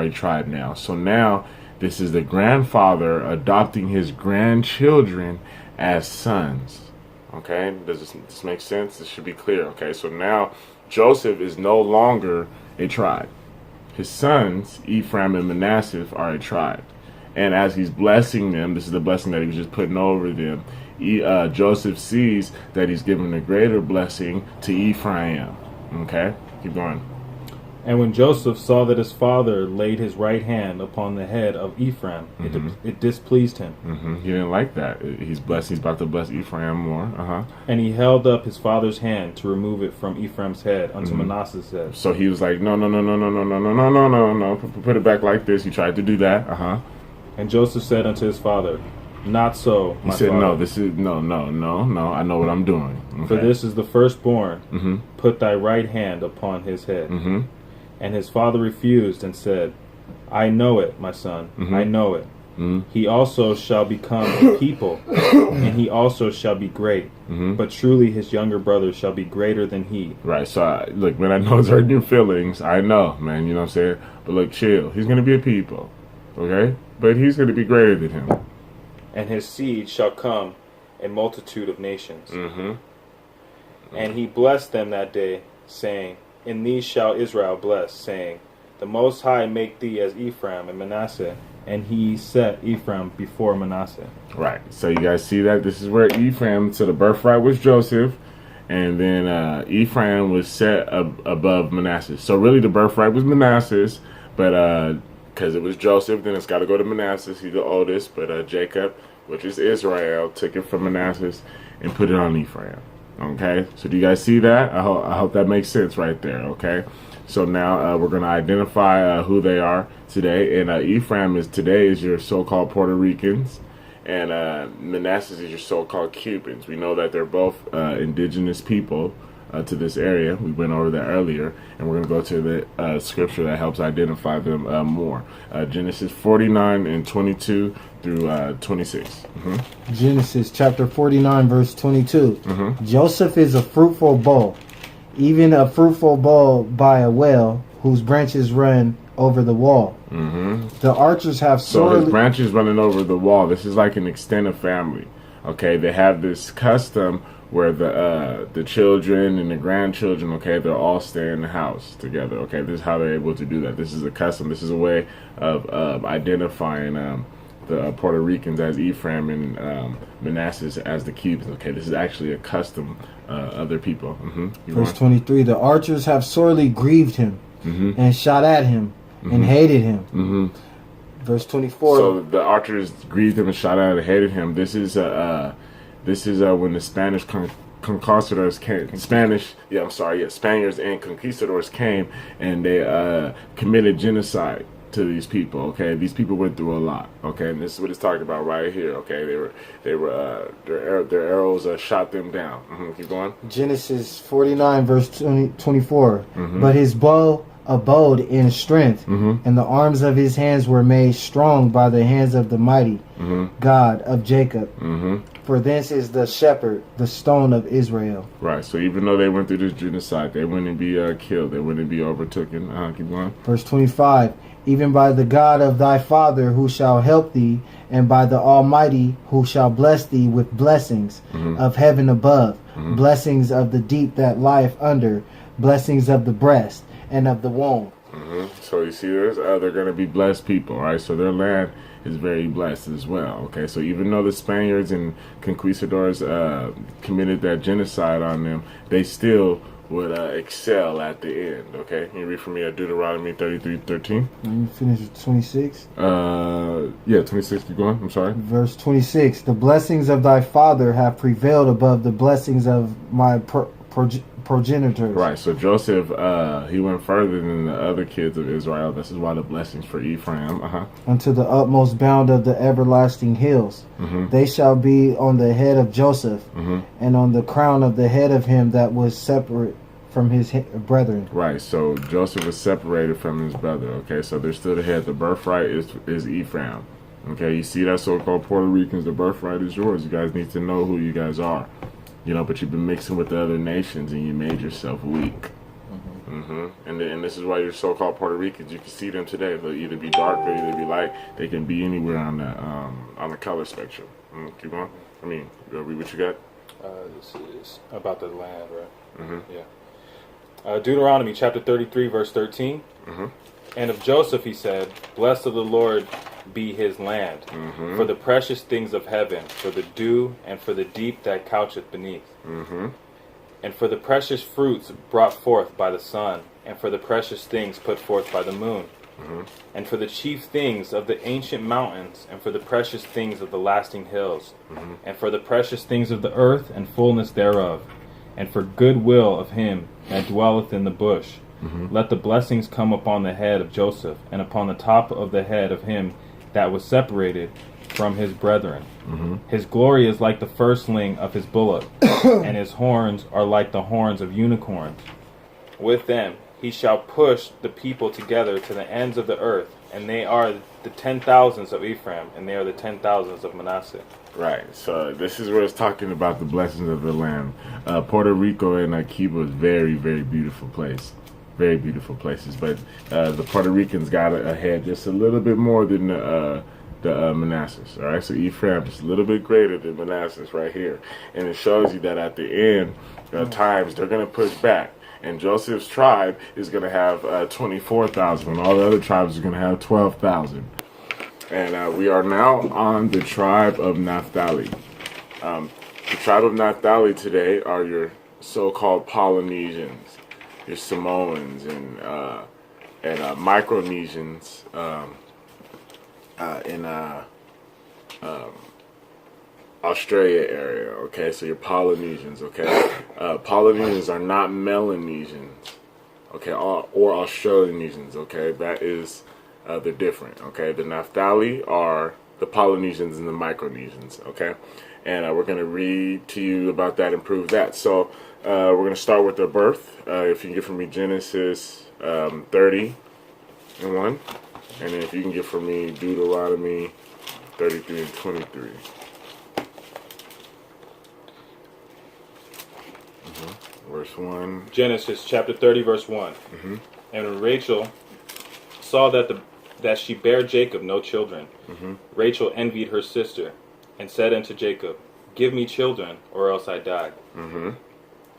[SPEAKER 1] a tribe now. So now this is the grandfather adopting his grandchildren as sons. Okay, does this make sense? This should be clear. Okay, so now Joseph is no longer a tribe. His sons, Ephraim and Manasseh, are a tribe. And as he's blessing them, this is the blessing that he was just putting over them, Joseph sees that he's giving a greater blessing to Ephraim. Okay, keep going.
[SPEAKER 3] And when Joseph saw that his father laid his right hand upon the head of Ephraim, it displeased him.
[SPEAKER 1] He didn't like that. He's about to bless Ephraim more.
[SPEAKER 3] And he held up his father's hand to remove it from Ephraim's head unto Manasseh's head.
[SPEAKER 1] So he was like, no. Put it back like this. He tried to do that.
[SPEAKER 3] And Joseph said unto his father, not so, my
[SPEAKER 1] father. He said,
[SPEAKER 3] father.
[SPEAKER 1] no, this is, no, I know what I'm doing. Okay.
[SPEAKER 3] For this is the firstborn. Put thy right hand upon his head. And his father refused and said, I know it, my son, I know it. He also shall become a people, and he also shall be great. But truly his younger brother shall be greater than he.
[SPEAKER 1] Right, so look, man, I know it's hurting your feelings. I know, man, you know what I'm saying? But look, chill. He's going to be a people, okay? But he's going to be greater than him.
[SPEAKER 3] And his seed shall come a multitude of nations. And he blessed them that day, saying, in these shall Israel bless, saying, the Most High make thee as Ephraim and Manasseh. And he set Ephraim before Manasseh.
[SPEAKER 1] Right. So you guys see that? This is where Ephraim, so the birthright was Joseph, and then Ephraim was set above Manasseh. So really the birthright was Manasseh's, but because it was Joseph, then it's got to go to Manasseh. He's the oldest, but Jacob, which is Israel, took it from Manasseh and put it on Ephraim. Okay, so do you guys see that? I hope that makes sense right there. Okay, so now we're going to identify who they are today. And Ephraim is your so-called Puerto Ricans, and Manasseh is your so-called Cubans. We know that they're both indigenous people to this area. We went over that earlier, and we're going to go to the scripture that helps identify them more. Genesis 49 and 22 through 26.
[SPEAKER 2] Genesis chapter 49 verse 22. Joseph is a fruitful bow, even a fruitful bow by a well, whose branches run over the wall. The archers have
[SPEAKER 1] so his branches running over the wall. This is like an extended family. Okay, they have this custom where the children and the grandchildren, okay, they're all staying in the house together. Okay, this is how they're able to do that. This is a custom. This is a way of identifying the Puerto Ricans as Ephraim and Manasseh as the Cubans. Okay, this is actually a custom of their people.
[SPEAKER 2] Verse 23, the archers have sorely grieved him and shot at him and hated him. Verse 24.
[SPEAKER 1] So the archers grieved him and shot at him and hated him. This is when the Spanish conquistadors came. Spaniards and conquistadors came, and they committed genocide to these people. Okay, these people went through a lot. Okay, and this is what it's talking about right here. Okay, their arrows shot them down. Keep going.
[SPEAKER 2] Genesis 49 verse 24. But his bow abode in strength, and the arms of his hands were made strong by the hands of the mighty God of Jacob. For thence is the shepherd, the stone of Israel.
[SPEAKER 1] Right, so even though they went through this genocide, they wouldn't be killed, they wouldn't be overtaken. Keep going.
[SPEAKER 2] Verse 25, even by the God of thy father who shall help thee, and by the Almighty who shall bless thee with blessings of heaven above, blessings of the deep that lieth under, blessings of the breast and of the womb.
[SPEAKER 1] So you see, they're going to be blessed people, right? So their land is very blessed as well. Okay, so even though the Spaniards and conquistadors committed that genocide on them, they still would excel at the end. Okay, can you read for me Deuteronomy 33:13?
[SPEAKER 2] You finish with 26.
[SPEAKER 1] 26. Keep going. I'm sorry.
[SPEAKER 2] Verse 26. The blessings of thy father have prevailed above the blessings of my progenitors.
[SPEAKER 1] Right, so Joseph, he went further than the other kids of Israel. This is why the blessings for Ephraim.
[SPEAKER 2] Unto the utmost bound of the everlasting hills. They shall be on the head of Joseph, and on the crown of the head of him that was separate from his brethren.
[SPEAKER 1] Right, so Joseph was separated from his brother. Okay, so there's still the head. The birthright is Ephraim. Okay, you see that so-called Puerto Ricans, the birthright is yours. You guys need to know who you guys are. You know, but you've been mixing with the other nations and you made yourself weak. And this is why you're so-called Puerto Ricans. You can see them today. They'll either be dark, they'll either be light. They can be anywhere on the color spectrum. Keep on. I mean, read what you got.
[SPEAKER 3] This is about the land, right? Yeah. Deuteronomy chapter 33, verse 13. And of Joseph he said, "Blessed of the Lord be his land, for the precious things of heaven, for the dew, and for the deep that coucheth beneath. And for the precious fruits brought forth by the sun, and for the precious things put forth by the moon, and for the chief things of the ancient mountains, and for the precious things of the lasting hills, and for the precious things of the earth and fullness thereof, and for good will of him that dwelleth in the bush. Let the blessings come upon the head of Joseph, and upon the top of the head of him that was separated from his brethren. His glory is like the firstling of his bullock, and his horns are like the horns of unicorns. With them he shall push the people together to the ends of the earth, and they are the 10,000s of Ephraim, and they are the 10,000s of Manasseh."
[SPEAKER 1] Right, so this is where it's talking about the blessings of the land. Puerto Rico and Cuba is very, very beautiful place. Very beautiful places, but the Puerto Ricans got ahead just a little bit more than the Manassas. All right, so Ephraim is a little bit greater than Manassas right here, and it shows you that at the end times they're going to push back, and Joseph's tribe is going to have 24,000, and all the other tribes are going to have 12,000. And we are now on the tribe of Naphtali. The tribe of Naphtali today are your so-called Polynesians, your Samoans, and Micronesians in Australia area. Okay, so your Polynesians. Okay, Polynesians are not Melanesians. Okay, or Australasians. Okay, that is they're different. Okay, the Naphtali are the Polynesians and the Micronesians. Okay, and we're going to read to you about that and prove that. So we're going to start with their birth. If you can get from me Genesis 30 and 1, and then if you can get from me Deuteronomy 33 and 23. Verse 1.
[SPEAKER 3] Genesis chapter 30, verse 1. And when Rachel saw that she bare Jacob no children, Rachel envied her sister, and said unto Jacob, "Give me children, or else I die."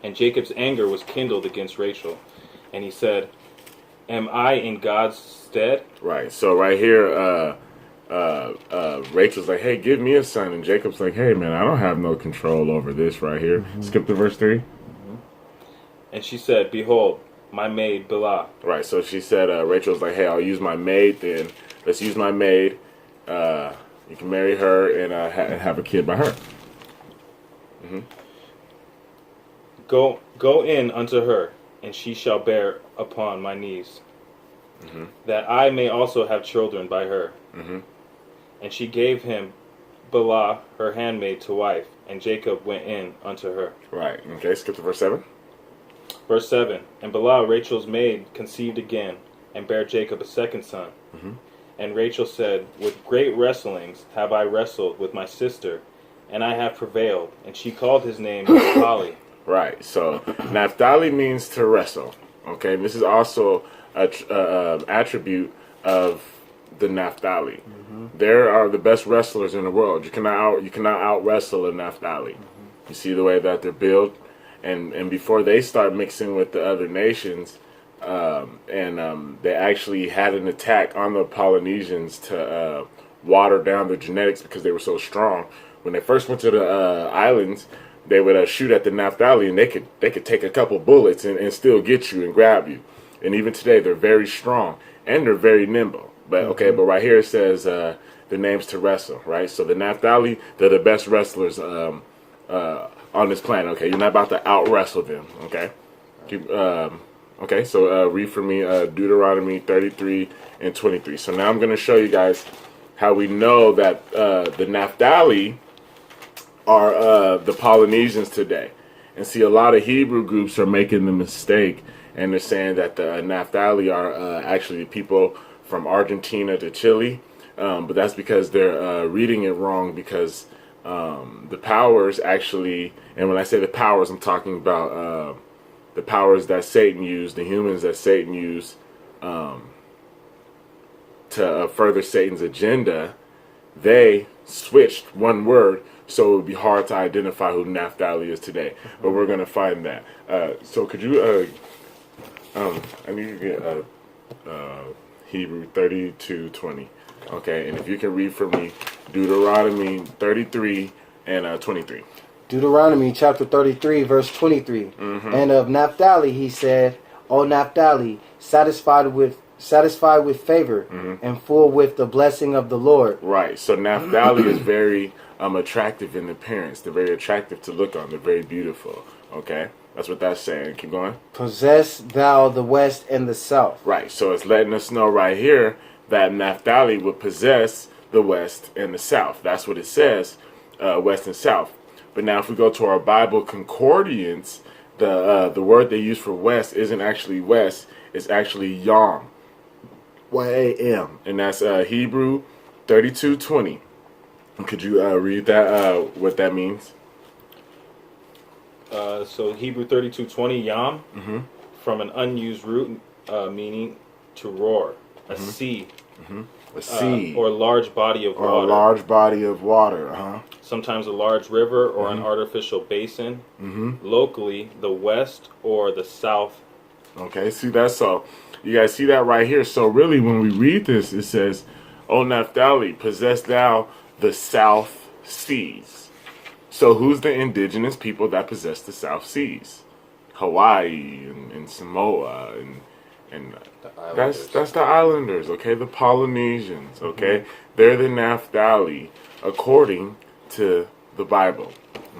[SPEAKER 3] And Jacob's anger was kindled against Rachel, and he said, "Am I in God's stead?"
[SPEAKER 1] Right. So right here, Rachel's like, "Hey, give me a son," and Jacob's like, "Hey, man, I don't have no control over this right here." Skip to verse 3.
[SPEAKER 3] And she said, "Behold, my maid Bilhah."
[SPEAKER 1] Right. So she said, Rachel's like, "Hey, I'll use my maid then. Let's use my maid. You can marry her and have a kid by her."
[SPEAKER 3] Go in unto her, and she shall bear upon my knees, that I may also have children by her. And she gave him Bilhah, her handmaid, to wife, and Jacob went in unto her.
[SPEAKER 1] Right. Okay, skip to verse 7.
[SPEAKER 3] Verse 7. And Bilhah, Rachel's maid, conceived again, and bare Jacob a second son. And Rachel said, "With great wrestlings have I wrestled with my sister, and I have prevailed." And she called his name Naphtali.
[SPEAKER 1] Right. So Naphtali means to wrestle. Okay. And this is also a attribute of the Naphtali. They are the best wrestlers in the world. You cannot out wrestle a Naphtali. You see the way that they're built, and before they start mixing with the other nations, they actually had an attack on the Polynesians to water down their genetics because they were so strong. When they first went to the islands, they would shoot at the Naphtali, and they could take a couple bullets and still get you and grab you. And even today, they're very strong and they're very nimble. But okay, but right here it says the name's to wrestle, right? So the Naphtali, they're the best wrestlers on this planet. Okay, you're not about to out wrestle them. Okay, okay. So read for me Deuteronomy 33 and 23. So now I'm going to show you guys how we know that the Naphtali are the Polynesians today, And see, a lot of Hebrew groups are making the mistake, and they're saying that the Naphtali are actually people from Argentina to Chile, but that's because they're reading it wrong, because the powers actually, and when I say the powers, I'm talking about the powers that Satan used, the humans that Satan used to further Satan's agenda. They switched one word, so it would be hard to identify who Naphtali is today. But we're going to find that. So could you, I need to get Hebrew 32:20. Okay, and if you can read for me Deuteronomy 33 and 23.
[SPEAKER 2] Deuteronomy chapter 33, verse 23.
[SPEAKER 1] Mm-hmm.
[SPEAKER 2] And of Naphtali he said, O Naphtali, satisfied with favor,
[SPEAKER 1] mm-hmm.
[SPEAKER 2] and full with the blessing of the Lord.
[SPEAKER 1] Right. So Naphtali is very attractive in appearance. They're very attractive to look on. They're very beautiful. Okay? That's what that's saying. Keep going.
[SPEAKER 2] Possess thou the west and the south.
[SPEAKER 1] Right. So it's letting us know right here that Naphtali would possess the west and the south. That's what it says, west and south. But now if we go to our Bible concordance, the word they use for west isn't actually west. It's actually yam. Y-A-M. And that's Hebrew 32:20. Could you read that, what that means?
[SPEAKER 3] So Hebrew 32:20, yam,
[SPEAKER 1] Mm-hmm.
[SPEAKER 3] from an unused root meaning to roar, a
[SPEAKER 1] Mm-hmm.
[SPEAKER 3] sea,
[SPEAKER 1] Mm-hmm. A sea.
[SPEAKER 3] or a large body of
[SPEAKER 1] or
[SPEAKER 3] water.
[SPEAKER 1] a large body of water. Uh-huh.
[SPEAKER 3] Sometimes a large river or
[SPEAKER 1] Mm-hmm.
[SPEAKER 3] an artificial basin.
[SPEAKER 1] Mm-hmm.
[SPEAKER 3] Locally, the west or the south.
[SPEAKER 1] Okay, see that? So you guys see that right here. So really, when we read this, it says, O Naphtali, possess thou the South Seas. So who's the indigenous people that possess the South Seas? Hawaii and Samoa and that's the islanders, okay? The Polynesians, okay? Mm-hmm. They're the Naphtali according to the Bible.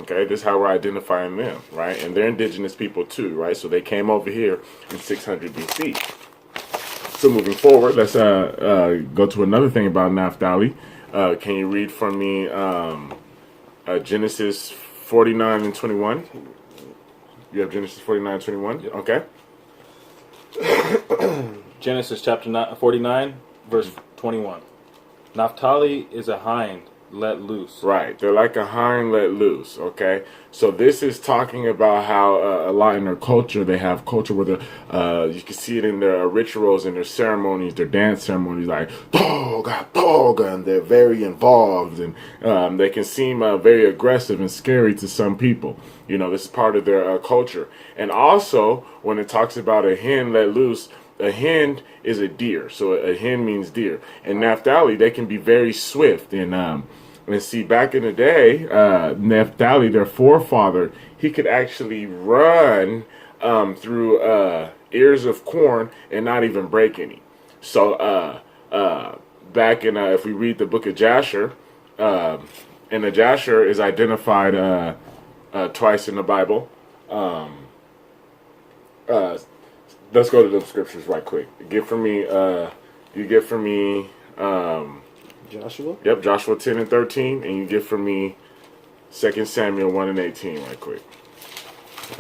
[SPEAKER 1] Okay, this is how we're identifying them, right? And they're indigenous people too, right? So they came over here in 600 BC. So moving forward, let's go to another thing about Naphtali. Can you read for me Genesis 49 and 21? You have Genesis 49 and 21?
[SPEAKER 3] Yep.
[SPEAKER 1] Okay.
[SPEAKER 3] Genesis chapter 49, verse 21. Naphtali is a hind let loose.
[SPEAKER 1] Right. They're like a hind let loose, okay? So this is talking about how a lot in their culture, they have culture where you can see it in their rituals and their ceremonies, their dance ceremonies, like toga, and they're very involved, and they can seem very aggressive and scary to some people. You know, this is part of their culture. And also, when it talks about a hen let loose, a hen is a deer. So a hen means deer. And Naphtali, they can be very swift. And see, back in the day, Naphtali, their forefather, he could actually run through ears of corn and not even break any. So back in, if we read the book of Jasher, and the Jasher is identified twice in the Bible. Let's go to the scriptures right quick. You get for me
[SPEAKER 2] Joshua?
[SPEAKER 1] Yep, Joshua 10 and 13, and you get for me 2 Samuel 1 and 18 right quick.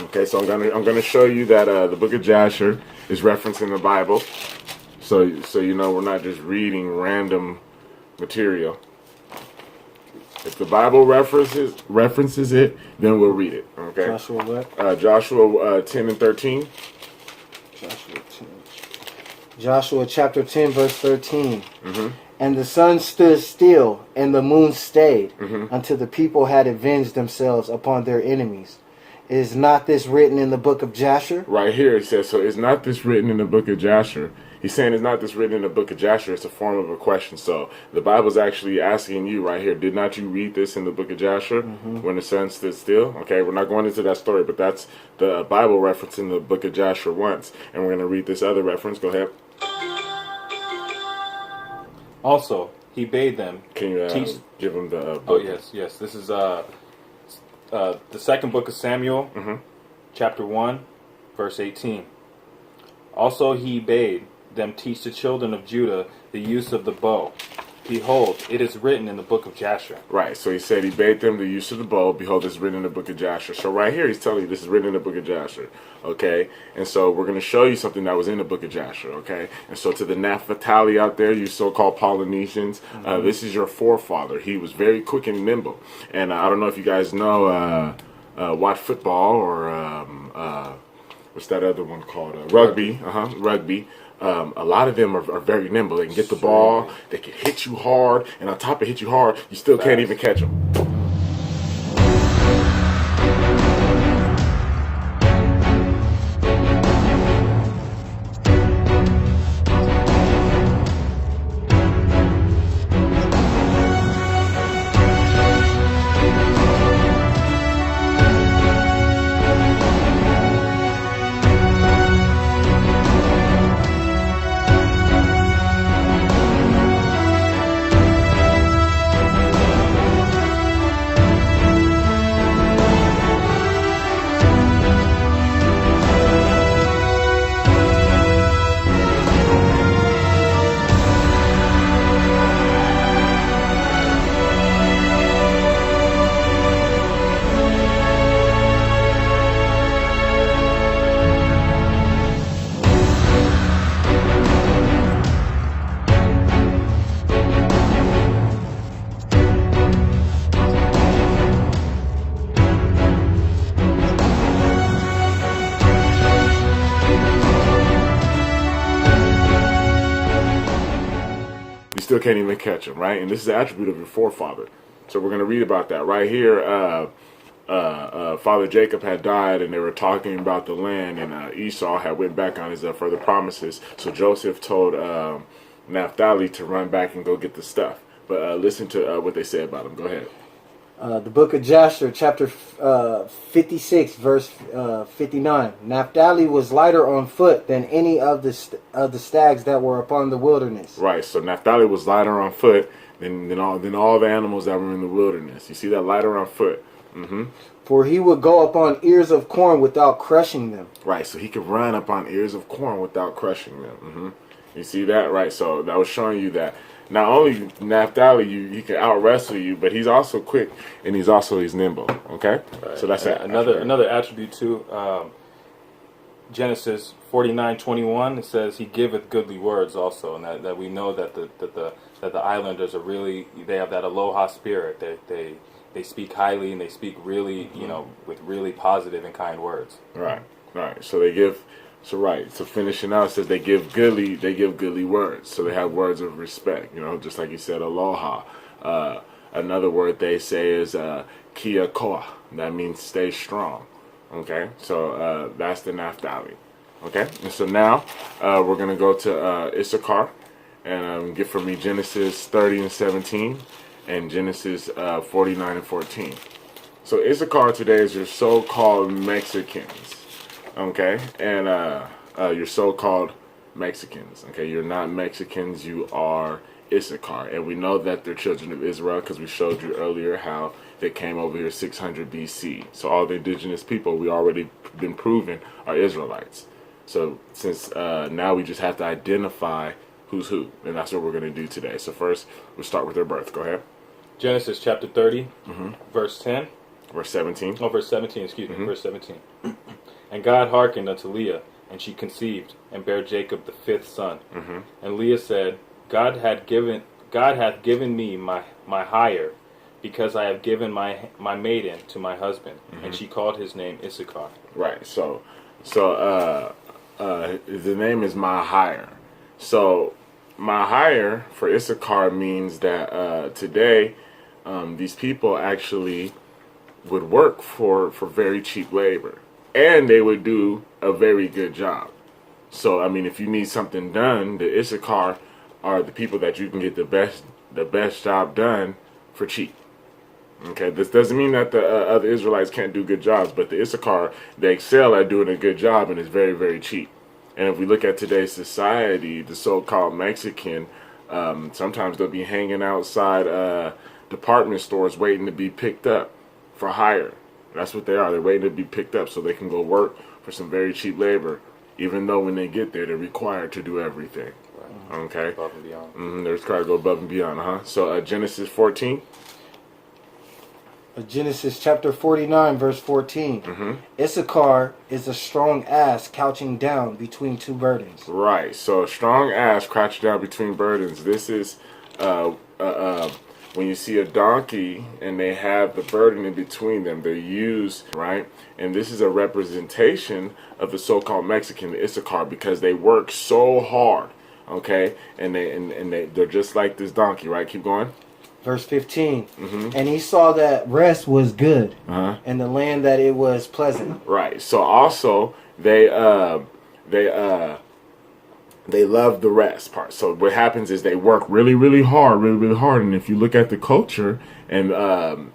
[SPEAKER 1] Okay, so I'm gonna show you that the book of Jasher is referenced in the Bible. So you know we're not just reading random material. If the Bible references it, then we'll read it. Okay.
[SPEAKER 2] Joshua what?
[SPEAKER 1] Joshua 10 and 13.
[SPEAKER 2] Joshua 10. Joshua chapter 10, verse 13.
[SPEAKER 1] Mm-hmm.
[SPEAKER 2] And the sun stood still, and the moon stayed,
[SPEAKER 1] Mm-hmm.
[SPEAKER 2] until the people had avenged themselves upon their enemies. Is not this written in the book of Jasher?
[SPEAKER 1] Right here it says, so is not this written in the book of Jasher? He's saying it's not this written in the book of Jasher. It's a form of a question. So the Bible's actually asking you right here, did not you read this in the book of Jasher when the sun stood still? Okay, we're not going into that story, but that's the Bible reference in the book of Jasher once. And we're going to read this other reference. Go ahead.
[SPEAKER 3] Also, he bade them.
[SPEAKER 1] Can you
[SPEAKER 3] teach?
[SPEAKER 1] give them the book?
[SPEAKER 3] Oh, yes. This is the second book of Samuel, chapter 1, verse 18. Also, he bade them teach the children of Judah the use of the bow, Behold, it is written in the book of Jasher.
[SPEAKER 1] Right, so he said he bade them the use of the bow. Behold, it's written in the book of Jasher. So right here, he's telling you this is written in the book of Jasher. Okay, and so we're going to show you something that was in the book of Jasher. Okay, and so to the Naphtali out there, you so-called Polynesians, this is your forefather. He was very quick and nimble. And I don't know if you guys know, watch football or what's that other one called? Rugby. Rugby. A lot of them are very nimble. They can get the ball, they can hit you hard, and on top of hit you hard, you still can't even catch them. Still can't even catch them, right? And this is the attribute of your forefather. So we're going to read about that right here. Father Jacob had died, and they were talking about the land, and Esau had went back on his further promises. So Joseph told Naphtali to run back and go get the stuff. But listen to what they say about him. Go ahead.
[SPEAKER 2] The book of Jasher, chapter 56, verse 59. Naphtali was lighter on foot than any of the stags that were upon the wilderness.
[SPEAKER 1] Right. So Naphtali was lighter on foot than all the animals that were in the wilderness. You see that, lighter on foot.
[SPEAKER 2] For he would go upon ears of corn without crushing them.
[SPEAKER 1] Right. So he could run upon ears of corn without crushing them. You see that, right? So that was showing you that. Not only Naphtali, he can out wrestle you, but he's also quick and he's nimble. Okay,
[SPEAKER 3] right.
[SPEAKER 1] So that's
[SPEAKER 3] another attribute too. Genesis 49:21, it says he giveth goodly words also, and that we know that the islanders are really, they have that aloha spirit. They speak highly and they speak really with really positive and kind words.
[SPEAKER 1] Right. So they give. So right, so finishing out, it says they give goodly words. So they have words of respect, just like you said, aloha. Another word they say is kia koa. That means stay strong. Okay, so that's the Naphtali. Okay, and so now we're going to go to Issachar and get from me Genesis 30 and 17 and Genesis 49 and 14. So Issachar today is your so-called Mexicans. Okay, and you're so-called Mexicans. Okay, you're not Mexicans, you are Issachar, and we know that they're children of Israel because we showed you earlier how they came over here 600 BC. So all the indigenous people we already been proven are Israelites. So since now we just have to identify who's who, and that's what we're going to do today. So first, we'll start with their birth. Go ahead.
[SPEAKER 3] Genesis chapter 30, verse 10.
[SPEAKER 1] Verse 17.
[SPEAKER 3] Oh, verse 17, excuse me, verse 17. And God hearkened unto Leah, and she conceived, and bare Jacob the 5th son. And Leah said, God hath given me my hire, because I have given my maiden to my husband. And she called his name Issachar.
[SPEAKER 1] Right. So the name is my hire. So my hire for Issachar means that today these people actually would work for very cheap labor. And they would do a very good job. So, I mean, if you need something done, the Issachar are the people that you can get the best job done for cheap. Okay, this doesn't mean that the other Israelites can't do good jobs, but the Issachar, they excel at doing a good job and it's very, very cheap. And if we look at today's society, the so-called Mexican, sometimes they'll be hanging outside department stores waiting to be picked up for hire. That's what they are. They're waiting to be picked up so they can go work for some very cheap labor, even though when they get there, they're required to do everything.
[SPEAKER 3] Right.
[SPEAKER 1] Okay.
[SPEAKER 3] Above and beyond.
[SPEAKER 1] They're required to go above and beyond. So Genesis 14.
[SPEAKER 2] Genesis chapter 49, verse 14. Issachar is a strong ass couching down between two burdens.
[SPEAKER 1] Right. So a strong ass crouched down between burdens. This is when you see a donkey and they have the burden in between them, they're used, right? And this is a representation of the so-called Mexican, the Issachar, because they work so hard, okay? And they're just like this donkey, right? Keep going.
[SPEAKER 2] Verse 15. And he saw that rest was good, and the land that it was pleasant.
[SPEAKER 1] Right. So also they love the rest part. So what happens is they work really hard, and if you look at the culture in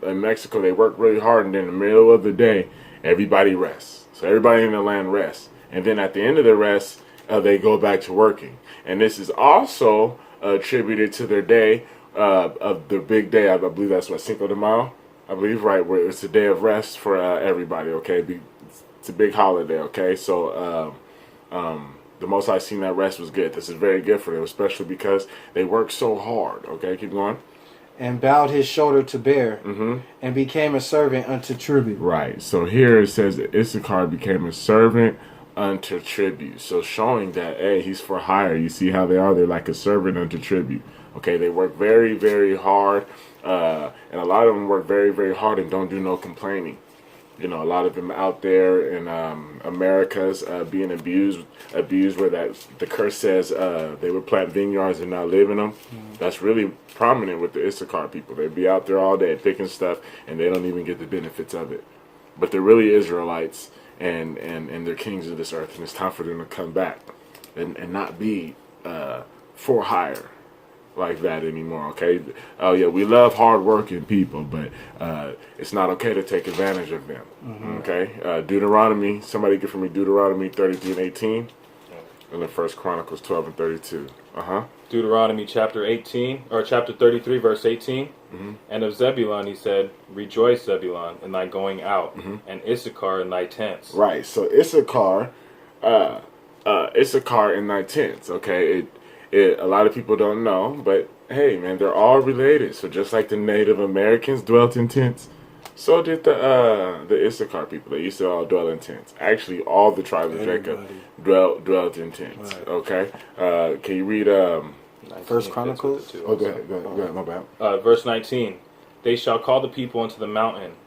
[SPEAKER 1] Mexico, they work really hard, and in the middle of the day, everybody rests. So everybody in the land rests, and then at the end of the rest, they go back to working. And this is also attributed to their day of the big day. I believe that's what, Cinco de Mayo, I believe, right, where it's a day of rest for everybody. Okay, it's a big holiday. Okay, so the Most High seen that rest was good. This is very good for them, especially because they work so hard. Okay, keep going.
[SPEAKER 2] And bowed his shoulder to bear, and became a servant unto tribute.
[SPEAKER 1] Right. So here it says that Issachar became a servant unto tribute. So showing that, hey, he's for hire. You see how they are? They're like a servant unto tribute. Okay, they work very hard, and a lot of them work very hard and don't do no complaining. You know, a lot of them out there in America's being abused where the curse says they would plant vineyards and not live in them. That's really prominent with the Issachar people. They'd be out there all day picking stuff, and they don't even get the benefits of it. But they're really Israelites, and they're kings of this earth, and it's time for them to come back and not be for hire like that anymore. Okay. Oh yeah, we love hard-working people, but it's not okay to take advantage of them. Okay. Deuteronomy. Somebody get for me Deuteronomy 33 and 18, and then 1 Chronicles 12 and 32.
[SPEAKER 3] Deuteronomy chapter 18 or chapter 33 verse 18. And of Zebulun he said, "Rejoice, Zebulun, in thy going out, and Issachar in thy tents."
[SPEAKER 1] Right. So Issachar in thy tents. Okay. A lot of people don't know, but hey, man, they're all related. So just like the Native Americans dwelt in tents, so did the Issachar people. They used to all dwell in tents. Actually, all the tribes of Jacob dwelt in tents. Right. Okay, can you read
[SPEAKER 2] 1 Chronicles?
[SPEAKER 1] Oh, go ahead. My bad.
[SPEAKER 3] Verse 19: They shall call the people into the mountain.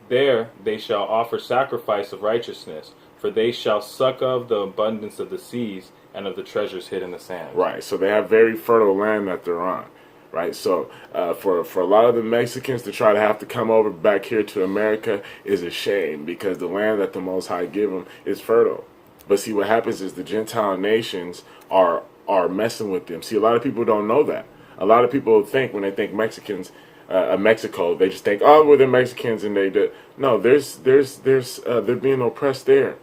[SPEAKER 3] There they shall offer sacrifice of righteousness, for they shall suck of the abundance of the seas and of the treasures hid in the sand. Right.
[SPEAKER 1] So they have very fertile land that they're on. Right. So for a lot of the Mexicans to try to have to come over back here to America is a shame, because the land that the Most High give them is fertile. But see, what happens is the Gentile nations are messing with them. See, a lot of people don't know that. A lot of people think when they think Mexicans, Mexico, they just think, oh, well, they're Mexicans, and they do. No, they're being oppressed there.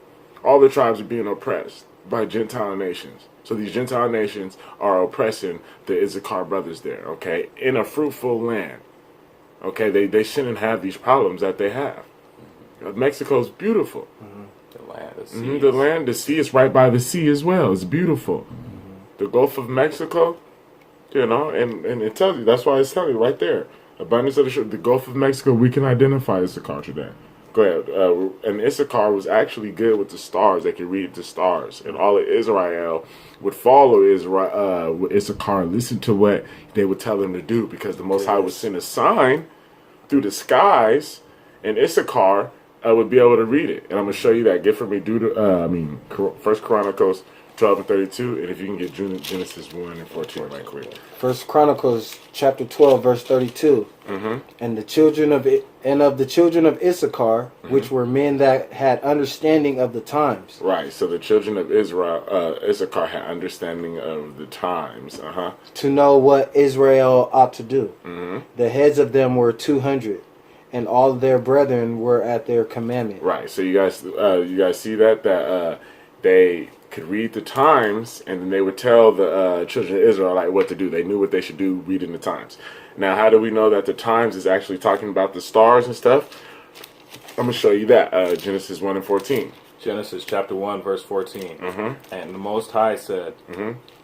[SPEAKER 1] All the tribes are being oppressed by Gentile nations. So these Gentile nations are oppressing the Issachar brothers there, okay, in a fruitful land. Okay, they shouldn't have these problems that they have. Mexico's beautiful.
[SPEAKER 3] The land, the sea.
[SPEAKER 1] The land, the sea is right by the sea as well. It's beautiful. The Gulf of Mexico, you know, and it tells you, that's why it's telling you right there. Abundance of the Gulf of Mexico, we can identify Issachar today. Go ahead. And Issachar was actually good with the stars. They could read the stars. And all of Israel would follow Issachar and listen to what they would tell them to do, because the Most High would send a sign through the skies, and Issachar would be able to read it. And I'm going to show you that. Get for me 1 Chronicles 12 and 32, and if you can get Genesis 1 and 14 right quick.
[SPEAKER 2] 1 Chronicles chapter 12 verse 32. And the children of the children of Issachar, which were men that had understanding of the times.
[SPEAKER 1] Right. So the children of Issachar had understanding of the times.
[SPEAKER 2] To know what Israel ought to do. The heads of them were 200. And all their brethren were at their commandment.
[SPEAKER 1] Right. So you guys see that they could read the times, and then they would tell the children of Israel like what to do. They knew what they should do reading the times. Now, how do we know that the times is actually talking about the stars and stuff? I'm gonna show you that Genesis 1 and 14.
[SPEAKER 3] Genesis chapter 1, verse 14. And the Most High said,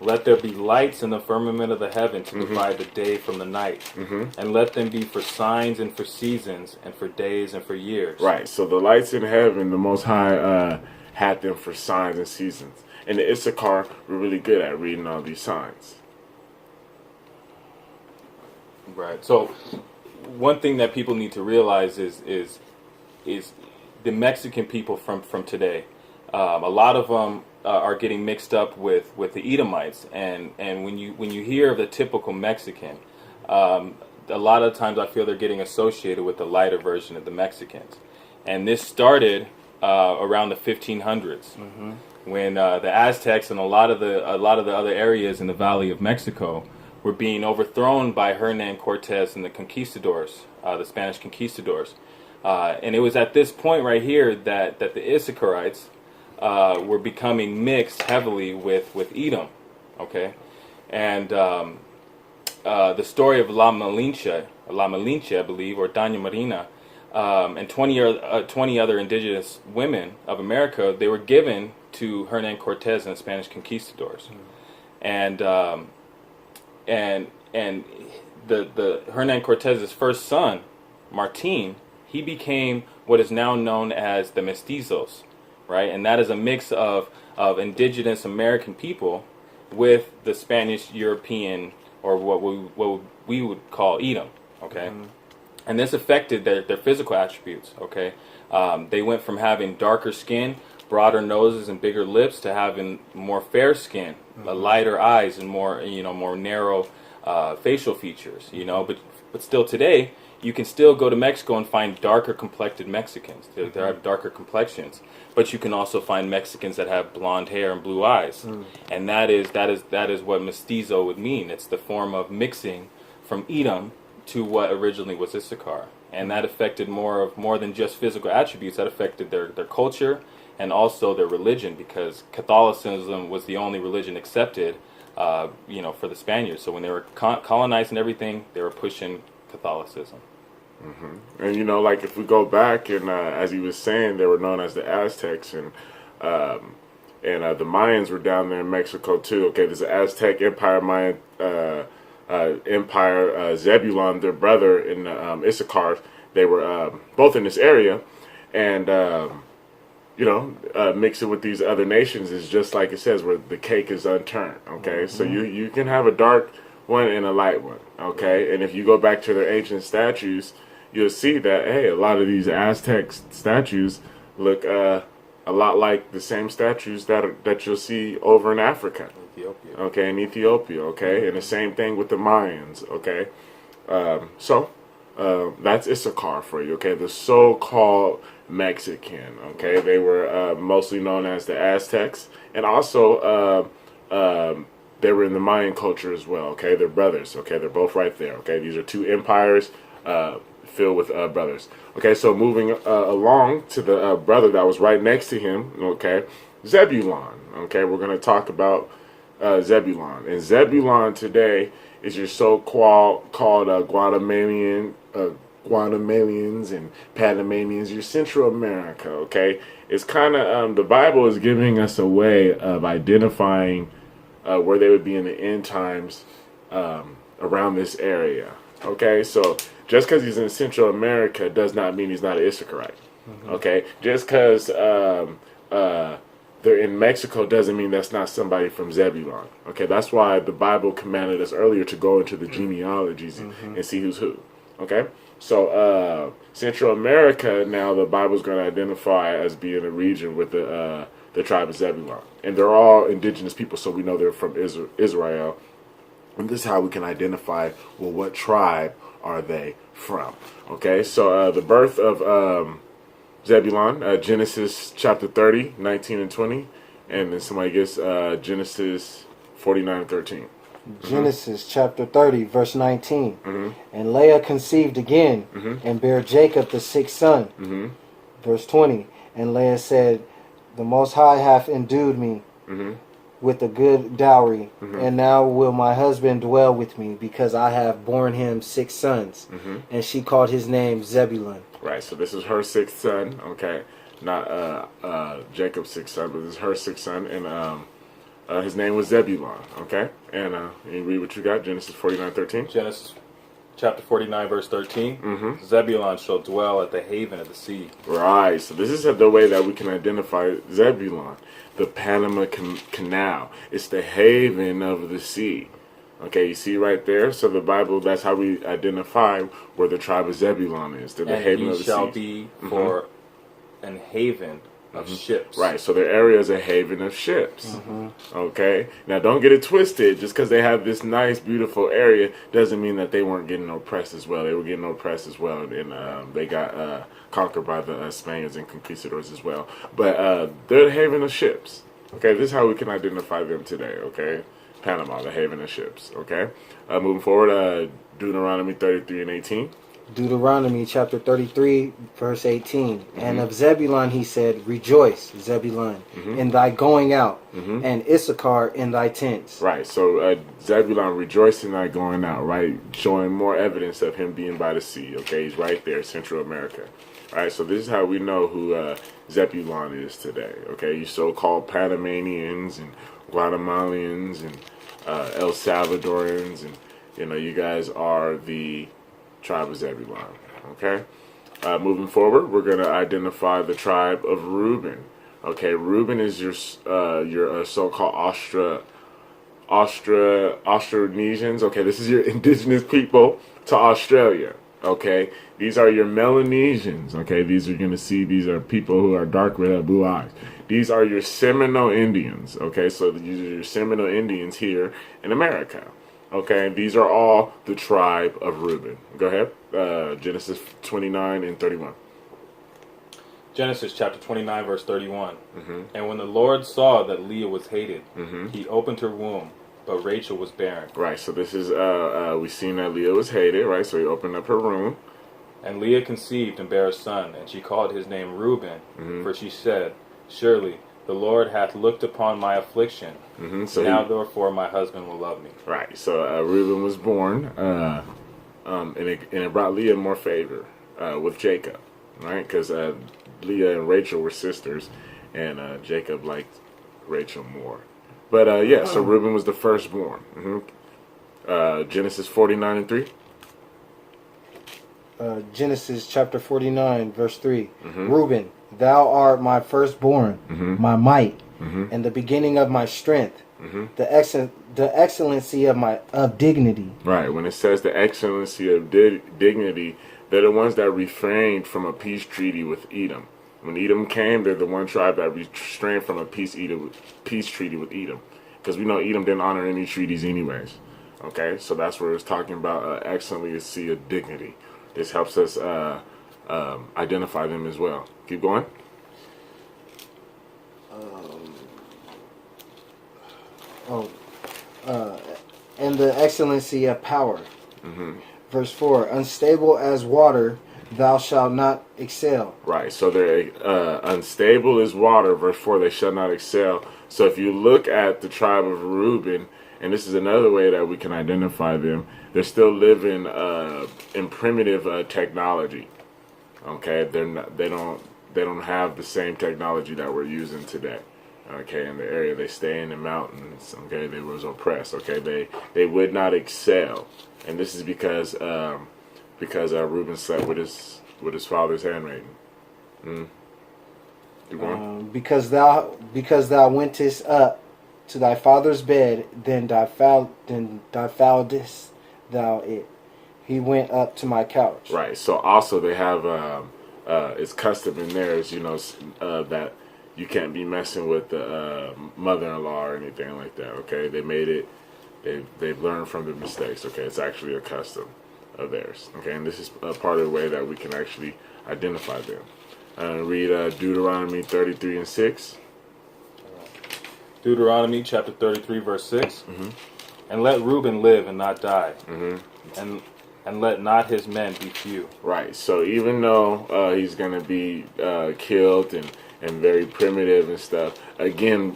[SPEAKER 3] let there be lights in the firmament of the heaven to divide the day from the night. And let them be for signs and for seasons and for days and for years.
[SPEAKER 1] Right. So the lights in heaven, the Most High had them for signs and seasons. And the Issachar were really good at reading all these signs.
[SPEAKER 3] Right. So one thing that people need to realize is the Mexican people from today. A lot of them are getting mixed up with the Edomites, and when you hear of the typical Mexican, a lot of times I feel they're getting associated with the lighter version of the Mexicans, and this started around the 1500s when the Aztecs and a lot of the other areas in the Valley of Mexico were being overthrown by Hernan Cortez and the conquistadors, the Spanish conquistadors. And it was at this point right here that the Issacharites were becoming mixed heavily with Edom, okay? And the story of La Malinche, I believe, or Doña Marina, and 20 other indigenous women of America, they were given to Hernan Cortez and the Spanish conquistadors. And the Hernan Cortez's first son, Martin, he became what is now known as the mestizos, right? And that is a mix of indigenous American people with the Spanish European, or what we would call Edom, okay? And this affected their physical attributes, okay? They went from having darker skin, broader noses, and bigger lips to having more fair skin, lighter eyes, and more narrow facial features, But still today, you can still go to Mexico and find darker complected Mexicans. They have darker complexions, but you can also find Mexicans that have blonde hair and blue eyes, and that is what mestizo would mean. It's the form of mixing from Edom to what originally was Issachar, and that affected more than just physical attributes. That affected their culture and also their religion, because Catholicism was the only religion accepted, for the Spaniards. So when they were colonizing everything, they were pushing Catholicism.
[SPEAKER 1] And like if we go back, and as he was saying, they were known as the Aztecs, and the Mayans were down there in Mexico too. Okay, there's the Aztec Empire, Mayan Empire, Zebulon, their brother in Issachar. They were both in this area, and mixing with these other nations is just like it says, where the cake is unturned. Okay, so you can have a dark one and a light one. Okay, and if you go back to their ancient statues, you'll see that, hey, a lot of these Aztec statues look a lot like the same statues that you'll see over in Africa.
[SPEAKER 3] Ethiopia.
[SPEAKER 1] Okay, in Ethiopia. Okay, and the same thing with the Mayans. Okay, so that's Issachar for you. Okay, the so-called Mexican. Okay, they were mostly known as the Aztecs, and also they were in the Mayan culture as well. Okay, they're brothers. Okay, they're both right there. Okay, these are two empires filled with brothers. Okay, so moving along to the brother that was right next to him. Okay, Zebulon. Okay, we're going to talk about Zebulon, and Zebulon today is your so-called Guatemalans and Panamanians, your Central America. Okay, it's kind of the Bible is giving us a way of identifying where they would be in the end times around this area. Okay, so just because he's in Central America does not mean he's not an Issacharite. Okay, just because they're in Mexico doesn't mean that's not somebody from Zebulon. Okay, that's why the Bible commanded us earlier to go into the genealogies and see who's who. Okay, so Central America, now the Bible's going to identify as being a region with the tribe of Zebulon, and they're all indigenous people, so we know they're from Israel. And this is how we can identify, well, what tribe are they from? Okay, so the birth of Zebulon, Genesis chapter 30, 19 and 20, and then somebody gets Genesis 49 and 13.
[SPEAKER 2] Genesis chapter 30, verse 19. And Leah conceived again and bare Jacob the sixth son. Verse 20. And Leah said, the Most High hath endued me with a good dowry, and now will my husband dwell with me, because I have borne him 6 sons. And she called his name Zebulun.
[SPEAKER 1] Right, so this is her 6th son. Okay, not Jacob's sixth son, but this is her sixth son, and his name was Zebulon. Okay, and you read what you got, Genesis 49:13.
[SPEAKER 3] Genesis chapter 49, verse 13. Zebulon shall dwell at the haven of the sea.
[SPEAKER 1] Right. So this is the way that we can identify Zebulon, the Panama Canal. It's the haven of the sea. Okay, you see right there. So the Bible, that's how we identify where the tribe of Zebulon is. They're the haven of the sea.
[SPEAKER 3] And he shall be for an haven of ships.
[SPEAKER 1] Right, so their area is a haven of ships. Okay, now don't get it twisted. Just because they have this nice, beautiful area doesn't mean that they weren't getting oppressed as well. They were getting oppressed as well, and they got conquered by the Spaniards and conquistadors as well. But they're the haven of ships. Okay, this is how we can identify them today. Okay, Panama, the haven of ships. Okay, moving forward, Deuteronomy 33:18.
[SPEAKER 2] Deuteronomy chapter 33, verse 18. And of Zebulun he said, rejoice, Zebulun, in thy going out, and Issachar in thy tents.
[SPEAKER 1] Right, so Zebulun, rejoice in thy going out, right? Showing more evidence of him being by the sea, okay? He's right there, Central America. All right, so this is how we know who Zebulun is today, okay? You so-called Panamanians and Guatemalans and El Salvadorians, and, you know, you guys are the tribe of Zebulun. Okay, moving forward, we're going to identify the tribe of Reuben. Okay, Reuben is your so-called Austronesians. Okay, this is your indigenous people to Australia. Okay, these are your Melanesians. Okay, these are going to see, these are people who are dark with blue eyes. These are your Seminole Indians. Okay, so these are your Seminole Indians here in America. Okay, these are all the tribe of Reuben. Go ahead. Genesis 29 and 31.
[SPEAKER 3] Genesis chapter 29, verse 31. And when the Lord saw that Leah was hated, he opened her womb, but Rachel was barren.
[SPEAKER 1] Right, so this is, we've seen that Leah was hated, right? So he opened up her womb.
[SPEAKER 3] And Leah conceived and bare a son, and she called his name Reuben, for she said, surely the Lord hath looked upon my affliction. So now, therefore, my husband will love me.
[SPEAKER 1] Right. So Reuben was born, and it brought Leah more favor with Jacob, right? Because Leah and Rachel were sisters, and Jacob liked Rachel more. But yeah, so Reuben was the firstborn. Genesis 49 and 3.
[SPEAKER 2] Genesis chapter 49, verse 3. Reuben, thou art my firstborn, my might, and the beginning of my strength, the excellency of dignity.
[SPEAKER 1] Right. When it says the excellency of dignity, they're the ones that refrained from a peace treaty with Edom. When Edom came, they're the one tribe that refrained from a peace treaty with Edom, because we know Edom didn't honor any treaties anyways. Okay, so that's where it's talking about excellency of dignity. This helps us identify them as well. Keep going.
[SPEAKER 2] And the excellency of power. Verse 4, unstable as water, thou shalt not excel.
[SPEAKER 1] Right, so they're unstable as water. Verse 4, they shall not excel. So if you look at the tribe of Reuben, and this is another way that we can identify them, they're still living in primitive technology. Okay, they don't have the same technology that we're using today. Okay, in the area they stay in the mountains. Okay, they was oppressed. Okay, they would not excel, and this is because Reuben slept with his father's handmaiden.
[SPEAKER 2] Because thou wentest up to thy father's bed, then thou foundest thou it. He went up to my couch.
[SPEAKER 1] Right. So also they have it's custom in theirs, you know, that you can't be messing with the mother-in-law or anything like that. Okay, they made it. They've learned from their mistakes. Okay, it's actually a custom of theirs. Okay, and this is a part of the way that we can actually identify them. Read Deuteronomy 33 and 6.
[SPEAKER 3] Deuteronomy chapter 33, verse 6. And let Reuben live and not die, and let not his men be few.
[SPEAKER 1] Right. So even though he's going to be killed and very primitive and stuff, again,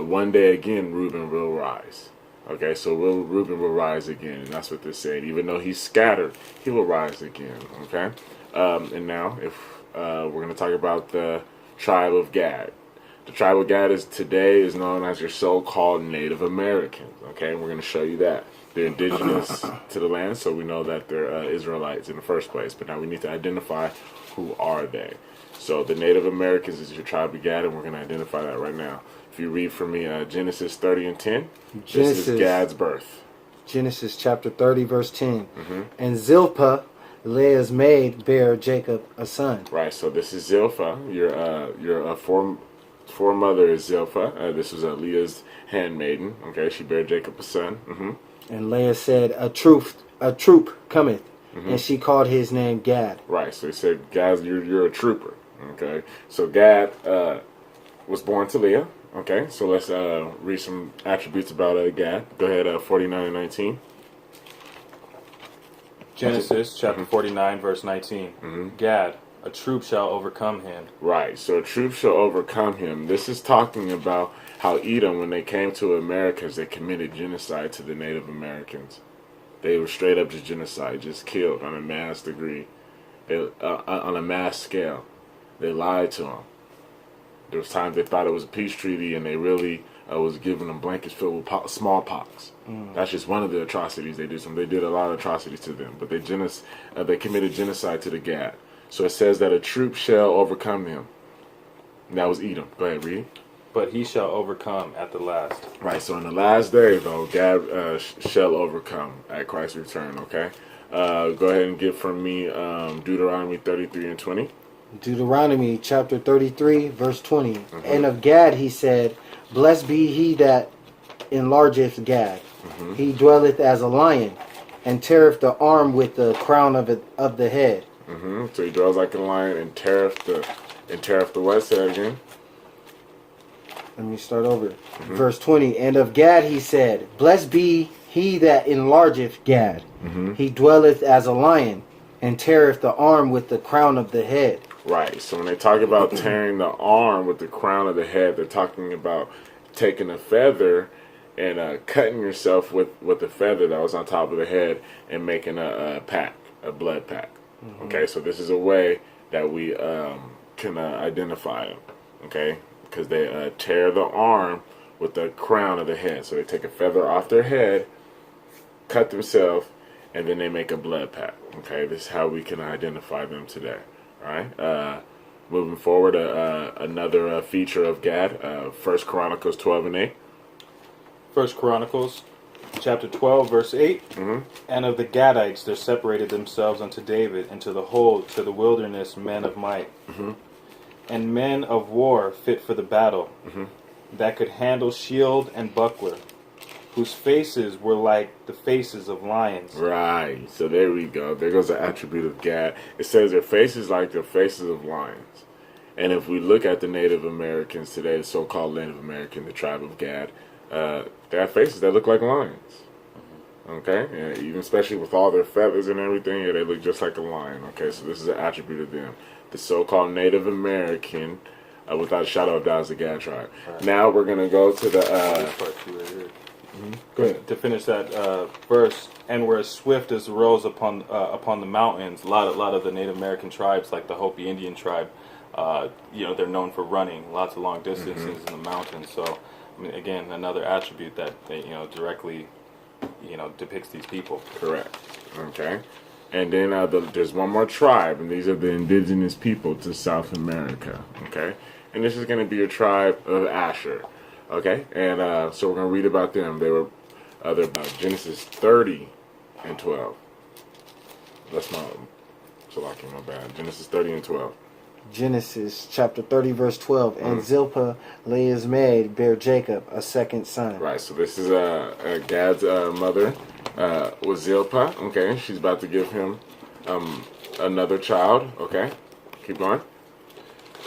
[SPEAKER 1] one day again, Reuben will rise. Okay, so Reuben will rise again, and that's what they're saying. Even though he's scattered, he will rise again. Okay, and now if we're going to talk about the tribe of Gad. The tribe of Gad today is known as your so-called Native Americans. Okay, and we're going to show you that. They're indigenous to the land, so we know that they're Israelites in the first place. But now we need to identify who are they. So the Native Americans is your tribe of Gad, and we're going to identify that right now. If you read for me Genesis 30 and 10, this is Gad's birth. Genesis
[SPEAKER 2] chapter 30, verse 10. And Zilpah, Leah's maid, bare Jacob a son.
[SPEAKER 1] Right, so this is Zilpah. Your foremother is Zilpah. This was Leah's handmaiden. Okay, she bare Jacob a son.
[SPEAKER 2] And Leah said, a troop cometh. And she called his name Gad.
[SPEAKER 1] Right, so he said, Gad, you're a trooper. Okay, so Gad was born to Leah. Okay, so let's read some attributes about Gad. Go ahead, 49 and 19.
[SPEAKER 3] Genesis chapter 49, verse 19. Gad, a troop shall overcome him.
[SPEAKER 1] Right, so a troop shall overcome him. This is talking about how Edom, when they came to Americas, they committed genocide to the Native Americans. They were straight up just genocide, just killed on a mass degree, on a mass scale. They lied to them. There was times they thought it was a peace treaty, and they really was giving them blankets filled with smallpox. That's just one of the atrocities they did. They did a lot of atrocities to them, but they committed genocide to the Gad. So it says that a troop shall overcome them. And that was Edom. Go ahead, read.
[SPEAKER 3] But he shall overcome at the last.
[SPEAKER 1] Right, so in the last day, though, Gad shall overcome at Christ's return, okay? Go ahead and get from me Deuteronomy 33 and 20.
[SPEAKER 2] Deuteronomy chapter 33, verse 20. And of Gad he said, blessed be he that enlargeth Gad. He dwelleth as a lion, and teareth the arm with the crown of the head.
[SPEAKER 1] So he dwells like a lion and teareth the what? Say that again.
[SPEAKER 2] Let me start over. Verse 20. And of Gad he said, blessed be he that enlargeth Gad. He dwelleth as a lion, and teareth the arm with the crown of the head.
[SPEAKER 1] Right, so when they talk about tearing the arm with the crown of the head, they're talking about taking a feather and cutting yourself with the feather that was on top of the head and making a blood pack. Okay, so this is a way that we can identify them, okay, because they tear the arm with the crown of the head. So they take a feather off their head, cut themselves, and then they make a blood pack. Okay, this is how we can identify them today. All right. Moving forward, another feature of Gad, 1 Chronicles 12 and 8.
[SPEAKER 3] 1 Chronicles chapter 12, verse 8. And of the Gadites there separated themselves unto David into the whole to the wilderness men of might, and men of war fit for the battle, that could handle shield and buckler, whose faces were like the faces of lions.
[SPEAKER 1] Right. So there we go. There goes the attribute of Gad. It says their faces like the faces of lions. And if we look at the Native Americans today, the so-called Native American, the tribe of Gad, they have faces that look like lions. Okay? And even especially with all their feathers and everything, yeah, they look just like a lion. Okay? So this is an attribute of them. The so-called Native American, without a shadow of doubt, is the Gad tribe. Right. Now we're going to go to the... Go ahead.
[SPEAKER 3] To finish that verse, and were as swift as the roes upon the mountains. A lot of the Native American tribes, like the Hopi Indian tribe, they're known for running lots of long distances in the mountains. So, I mean, again, another attribute that directly, depicts these people.
[SPEAKER 1] Correct. Okay. And then there's one more tribe, and these are the indigenous people to South America. Okay. And this is going to be your tribe of Asher. Okay, and so we're going to read about them. They're about Genesis 30 and 12. That's my bad. Genesis 30 and 12.
[SPEAKER 2] Genesis chapter 30, verse 12. And Zilpah, Leah's maid, bare Jacob a second son.
[SPEAKER 1] Right, so this is Gad's mother was Zilpah. Okay, she's about to give him another child. Okay, keep going.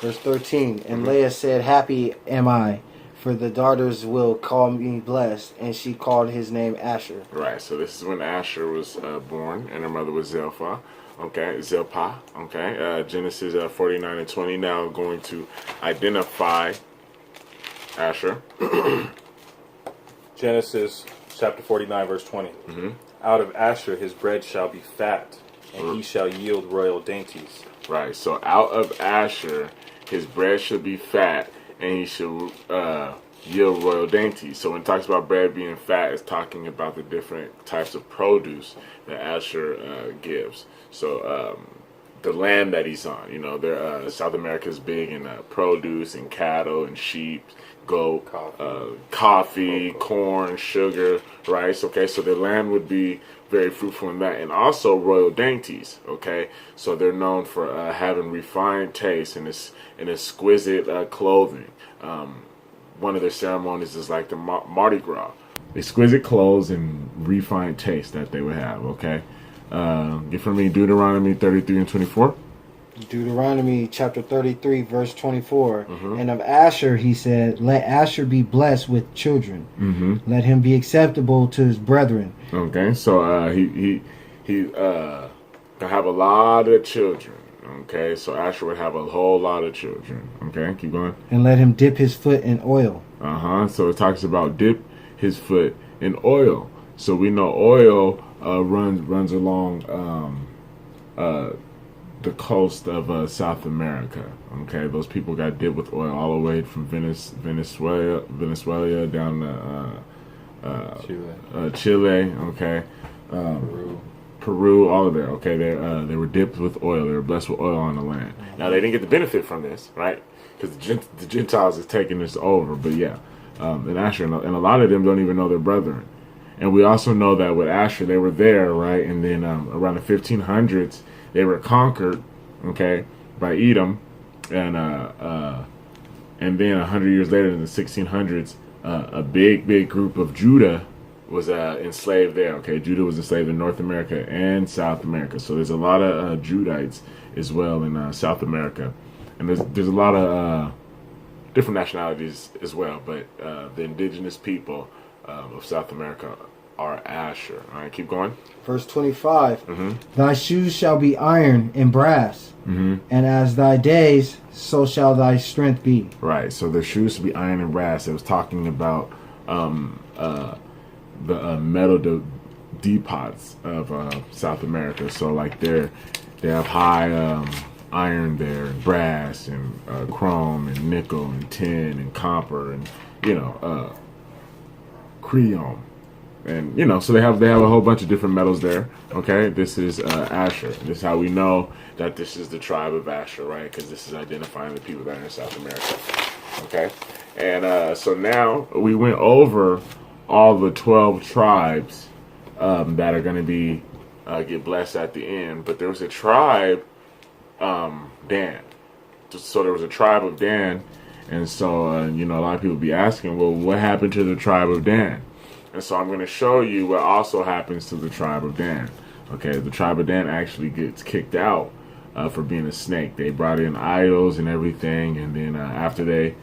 [SPEAKER 2] Verse 13. And Leah said, happy am I, for the daughters will call me blessed, and she called his name Asher.
[SPEAKER 1] Right, so this is when Asher was born, and her mother was Zilpah. Okay, Zilpah. Okay, Genesis 49 and 20. Now going to identify Asher.
[SPEAKER 3] Genesis chapter 49, verse 20. Out of Asher his bread shall be fat, and he shall yield royal dainties.
[SPEAKER 1] Right, so out of Asher his bread should be fat, and he should yield royal dainties. So when it talks about bread being fat, it's talking about the different types of produce that Asher gives. So the land that he's on, you know, South America is big in produce and cattle and sheep, goat, coffee, corn, sugar, rice. Okay, so their land would be very fruitful in that, and also royal dainties. Okay, so they're known for having refined taste and exquisite clothing. One of their ceremonies is like the Mardi Gras. Exquisite clothes and refined taste that they would have. Okay, get from me Deuteronomy 33 and 24.
[SPEAKER 2] Deuteronomy chapter 33 verse 24. And of Asher he said, let Asher be blessed with children. Let him be acceptable to his brethren.
[SPEAKER 1] Okay, so he gonna have a lot of children. Okay, so Asher would have a whole lot of children. Okay, keep going.
[SPEAKER 2] And let him dip his foot in oil.
[SPEAKER 1] So it talks about dip his foot in oil. So we know oil runs along the coast of South America. Okay, those people got dipped with oil all the way from Venezuela down to Chile. Okay, Peru, all of there. Okay, they were dipped with oil. They were blessed with oil on the land. Now they didn't get the benefit from this, right? Because the Gentiles is taking this over. But yeah, and Asher and a lot of them don't even know their brethren. And we also know that with Asher, they were there, right? And then around the 1500s, they were conquered, okay, by Edom, and then 100 years later, in the 1600s, a big group of Judah was enslaved there. Okay, Judah was enslaved in North America and South America. So there's a lot of Judites as well in South America, and there's a lot of different nationalities as well. But the indigenous people of South America are Asher. All right, keep going.
[SPEAKER 2] Verse 25. Thy shoes shall be iron and brass, and as thy days, so shall thy strength be.
[SPEAKER 1] Right, so their shoes should be iron and brass. It was talking about the metal depots of South America. So like they have high iron there, and brass, and chrome, and nickel, and tin, and copper, and creom. And so they have a whole bunch of different metals there. Okay, this is Asher. This is how we know that this is the tribe of Asher, right? Because this is identifying the people that are in South America. Okay, and so now we went over all the 12 tribes that are going to be get blessed at the end. But there was a tribe, Dan. So there was a tribe of Dan, and so a lot of people be asking, well, what happened to the tribe of Dan? And so I'm going to show you what also happens to the tribe of Dan. Okay, the tribe of Dan actually gets kicked out for being a snake. They brought in idols and everything, and then after they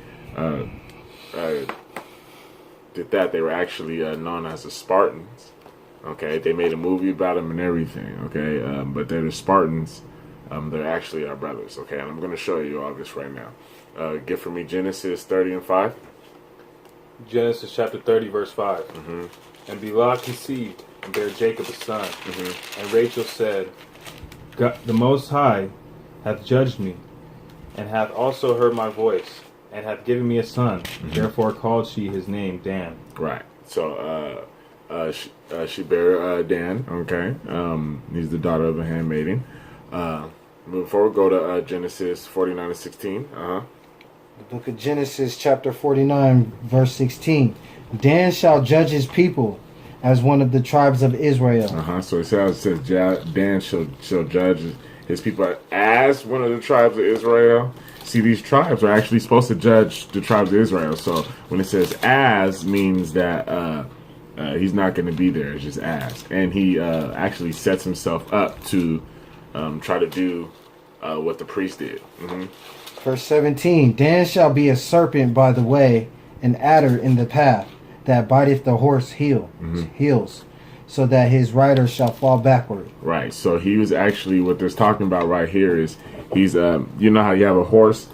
[SPEAKER 1] did that, they were actually known as the Spartans. Okay, they made a movie about them and everything. Okay, but they're the Spartans. They're actually our brothers. Okay, and I'm going to show you all this right now. Get for me Genesis 30 and 5.
[SPEAKER 3] Genesis chapter 30, verse 5. And Bilhah conceived and bare Jacob a son. And Rachel said, God, the Most High hath judged me, and hath also heard my voice, and hath given me a son. Therefore called she his name Dan.
[SPEAKER 1] Right. So she bare Dan. Okay. He's the daughter of a handmaiden. Moving forward, go to Genesis 49 and 16.
[SPEAKER 2] The book of Genesis chapter 49 verse 16. Dan shall judge his people as one of the tribes of Israel.
[SPEAKER 1] So it says Dan shall judge his people as one of the tribes of Israel. See, these tribes are actually supposed to judge the tribes of Israel. So when it says as, means that he's not going to be there. It's just as. And he actually sets himself up to try to do what the priest did.
[SPEAKER 2] Verse 17. Dan shall be a serpent by the way, an adder in the path, that biteth the horse heels, so that his rider shall fall backward.
[SPEAKER 1] Right. So he was actually, what they're talking about right here is he's you know how you have a horse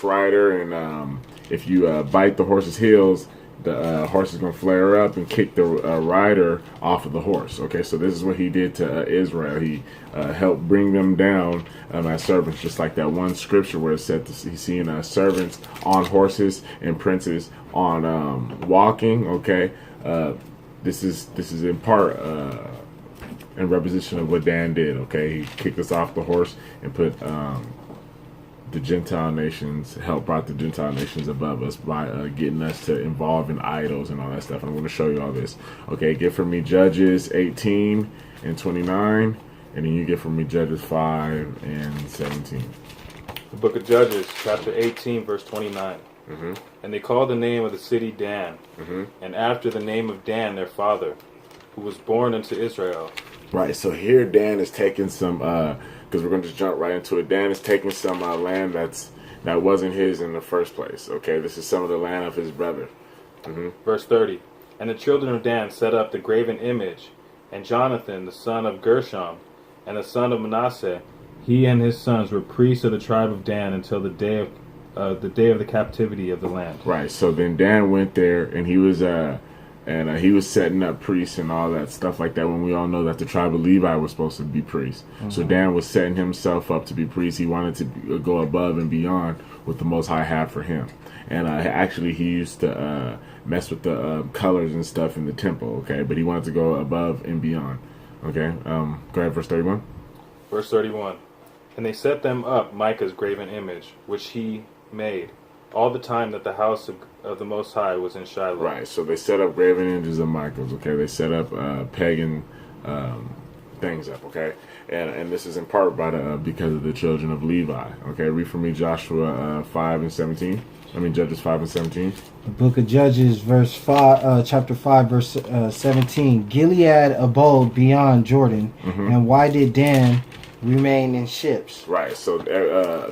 [SPEAKER 1] rider, and if you bite the horse's heels, the horse is going to flare up and kick the rider off of the horse. Okay, so this is what he did to Israel. He helped bring them down as servants, just like that one scripture where it said he's seeing servants on horses and princes on walking. Okay, this is in part in representation of what Dan did. Okay, he kicked us off the horse and put the Gentile nations, brought the Gentile nations above us by getting us to involve in idols and all that stuff. And I'm going to show you all this. Okay, get from me Judges 18 and 29, and then you get from me Judges 5 and 17.
[SPEAKER 3] The book of Judges, chapter 18, verse 29.
[SPEAKER 1] Mm-hmm.
[SPEAKER 3] And they called the name of the city Dan,
[SPEAKER 1] mm-hmm.
[SPEAKER 3] and after the name of Dan their father, who was born unto Israel.
[SPEAKER 1] Right, so here Dan is taking some, because we're going to just jump right into it. Dan is taking some land that wasn't his in the first place. Okay, this is some of the land of his brother. Mm-hmm.
[SPEAKER 3] Verse 30. And the children of Dan set up the graven image, and Jonathan, the son of Gershom, and the son of Manasseh, he and his sons were priests of the tribe of Dan until the day of the captivity of the land.
[SPEAKER 1] Right, so then Dan went there, and he was setting up priests and all that stuff like that, when we all know that the tribe of Levi was supposed to be priests. Mm-hmm. So Dan was setting himself up to be priest. He wanted to go above and beyond what the Most High had for him. And actually he used to mess with the colors and stuff in the temple, okay? But he wanted to go above and beyond, okay? Go ahead, verse 31.
[SPEAKER 3] Verse 31. And they set them up Micah's graven image, which he made, all the time that the house of the Most High was in Shiloh.
[SPEAKER 1] Right, so they set up graven images of Michael's, okay? They set up pagan things up, okay? And this is in part because of the children of Levi, okay? Read for me Joshua 5 and 17. Judges 5 and 17.
[SPEAKER 2] The book of Judges, chapter 5, verse 17. Gilead abode beyond Jordan,
[SPEAKER 1] mm-hmm.
[SPEAKER 2] and why did Dan remain in ships?
[SPEAKER 1] Right, so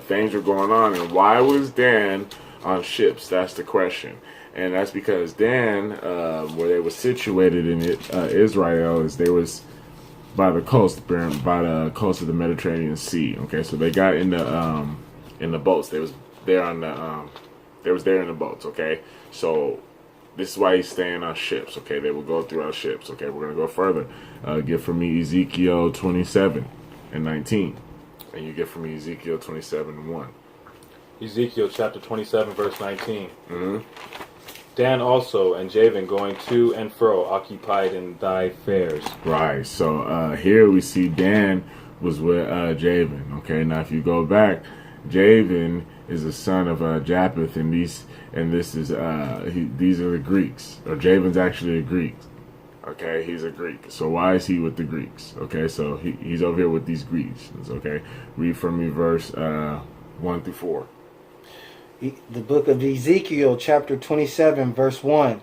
[SPEAKER 1] things are going on, and why was Dan on ships? That's the question. And that's because Dan, where they were situated in Israel, is they was by the coast of the Mediterranean Sea. Okay, so they got in the boats. They was there in the boats. Okay, so this is why he's staying on ships. Okay, they will go through our ships. Okay, we're gonna go further. Get from me Ezekiel 27 and 19, and you get from me Ezekiel 27 and 1.
[SPEAKER 3] Ezekiel chapter 27, verse 19.
[SPEAKER 1] Mm-hmm.
[SPEAKER 3] Dan also and Javan going to and fro occupied in thy fairs.
[SPEAKER 1] Right, so here we see Dan was with Javan. Okay, now if you go back, Javan is a son of Japheth, and these are the Greeks. Or Javan's actually a Greek. Okay, he's a Greek. So why is he with the Greeks? Okay, so he's over here with these Greeks. Okay, read from me verse 1 through 4.
[SPEAKER 2] The book of Ezekiel, chapter 27, verse 1.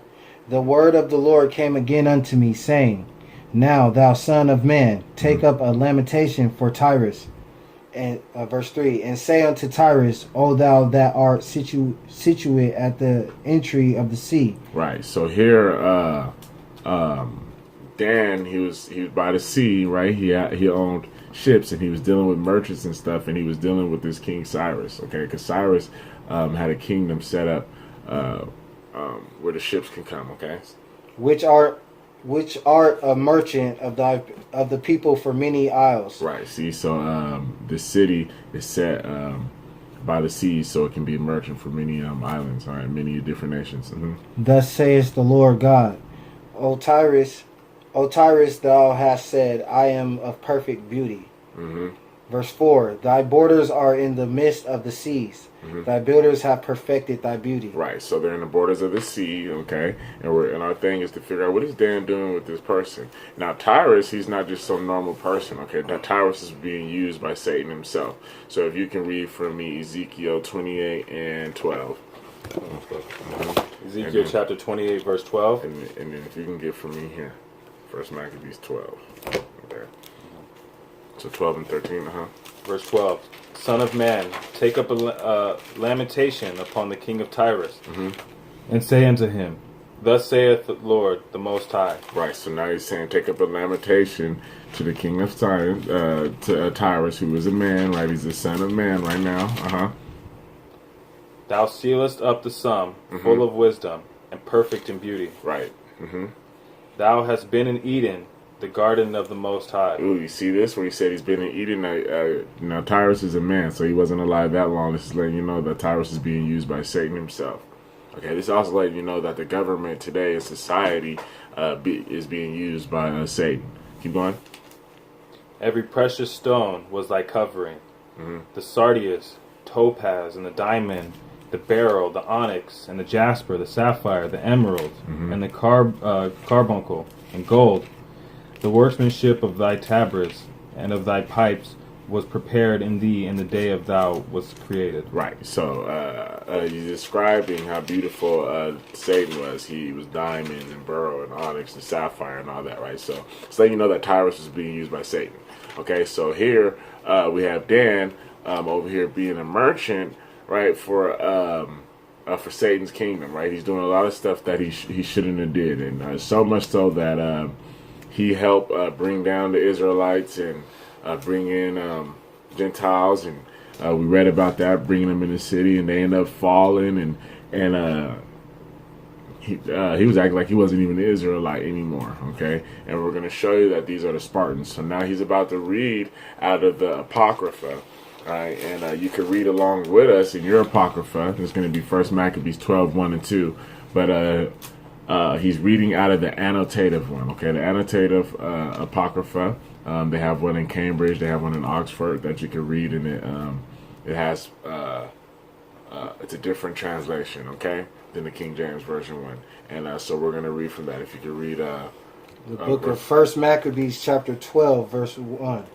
[SPEAKER 2] The word of the Lord came again unto me, saying, Now, thou son of man, take up a lamentation for Tyrus. And verse 3. And say unto Tyrus, O thou that art situate at the entry of the sea.
[SPEAKER 1] Right, so here Dan, he was by the sea, right? He owned ships, and he was dealing with merchants and stuff, and he was dealing with this King Cyrus, okay? Because Cyrus had a kingdom set up where the ships can come, okay?
[SPEAKER 2] Which art a merchant of the people for many isles.
[SPEAKER 1] Right. See, so the city is set by the sea, so it can be a merchant for many islands, all right, many different nations. Mm-hmm.
[SPEAKER 2] Thus saith the Lord God, O Tyrus, thou hast said, I am of perfect beauty.
[SPEAKER 1] Mm-hmm.
[SPEAKER 2] Verse 4, thy borders are in the midst of the seas. Mm-hmm. Thy builders have perfected thy beauty.
[SPEAKER 1] Right, so they're in the borders of the sea, okay? And our thing is to figure out, what is Dan doing with this person? Now, Tyrus, he's not just some normal person, okay? Now, Tyrus is being used by Satan himself. So if you can read for me Ezekiel 28 and 12.
[SPEAKER 3] Mm-hmm. Ezekiel chapter 28, verse 12.
[SPEAKER 1] And then if you can get from me here, First Maccabees 12. Okay. So 12 and 13,
[SPEAKER 3] Verse 12. Son of man, take up a lamentation upon the king of Tyrus,
[SPEAKER 1] mm-hmm.
[SPEAKER 3] and say unto him, Thus saith the Lord, the Most High.
[SPEAKER 1] Right, so now he's saying, take up a lamentation to the king of Tyrus, Tyrus, who is a man, right? He's the son of man right now.
[SPEAKER 3] Thou sealest up the sum,
[SPEAKER 1] mm-hmm.
[SPEAKER 3] full of wisdom, and perfect in beauty.
[SPEAKER 1] Right.
[SPEAKER 3] Thou hast been in Eden, the garden of the Most High.
[SPEAKER 1] Ooh, you see this? Where he said he's been in Eden. Now, Tyrus is a man, so he wasn't alive that long. This is letting you know that Tyrus is being used by Satan himself. Okay, this is also letting you know that the government today in society is being used by Satan. Keep going.
[SPEAKER 3] Every precious stone was thy covering. The sardius, topaz, and the diamond, the beryl, the onyx, and the jasper, the sapphire, the emerald, and the carbuncle, and gold. The workmanship of thy tabrets and of thy pipes was prepared in thee in the day of thou was created.
[SPEAKER 1] Right. So you're describing how beautiful Satan was. He was diamond and beryl and onyx and sapphire and all that, right? So it's letting you know that Tyrus was being used by Satan. Okay, so here we have Dan over here being a merchant, right, for Satan's kingdom, right? He's doing a lot of stuff that he shouldn't have did, and so much so that he helped bring down the Israelites and bring in Gentiles, and we read about that, bringing them in the city, and they end up falling, and he was acting like he wasn't even an Israelite anymore, okay? And we're going to show you that these are the Spartans. So now he's about to read out of the Apocrypha, right? And you can read along with us in your Apocrypha. There's going to be 1 Maccabees 12, 1 and 2. But he's reading out of the annotative one, okay? The annotative Apocrypha. They have one in Cambridge. They have one in Oxford that you can read, and it has it's a different translation, okay, than the King James Version one. And so we're going to read from that. If you could read
[SPEAKER 2] the book of 1 Maccabees chapter 12, verse 1.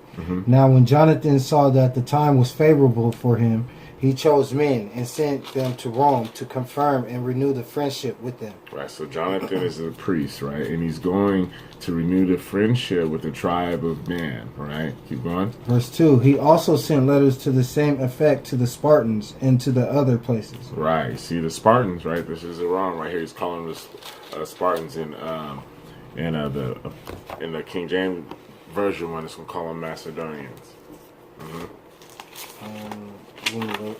[SPEAKER 2] Now when Jonathan saw that the time was favorable for him, he chose men and sent them to Rome to confirm and renew the friendship with them.
[SPEAKER 1] Right, so Jonathan is a priest, right? And he's going to renew the friendship with the tribe of Dan, right? Keep going.
[SPEAKER 2] Verse 2, he also sent letters to the same effect to the Spartans and to the other places.
[SPEAKER 1] Right, see the Spartans, right? This is wrong right here. He's calling the Spartans in the King James Version one. It's going to call them Macedonians.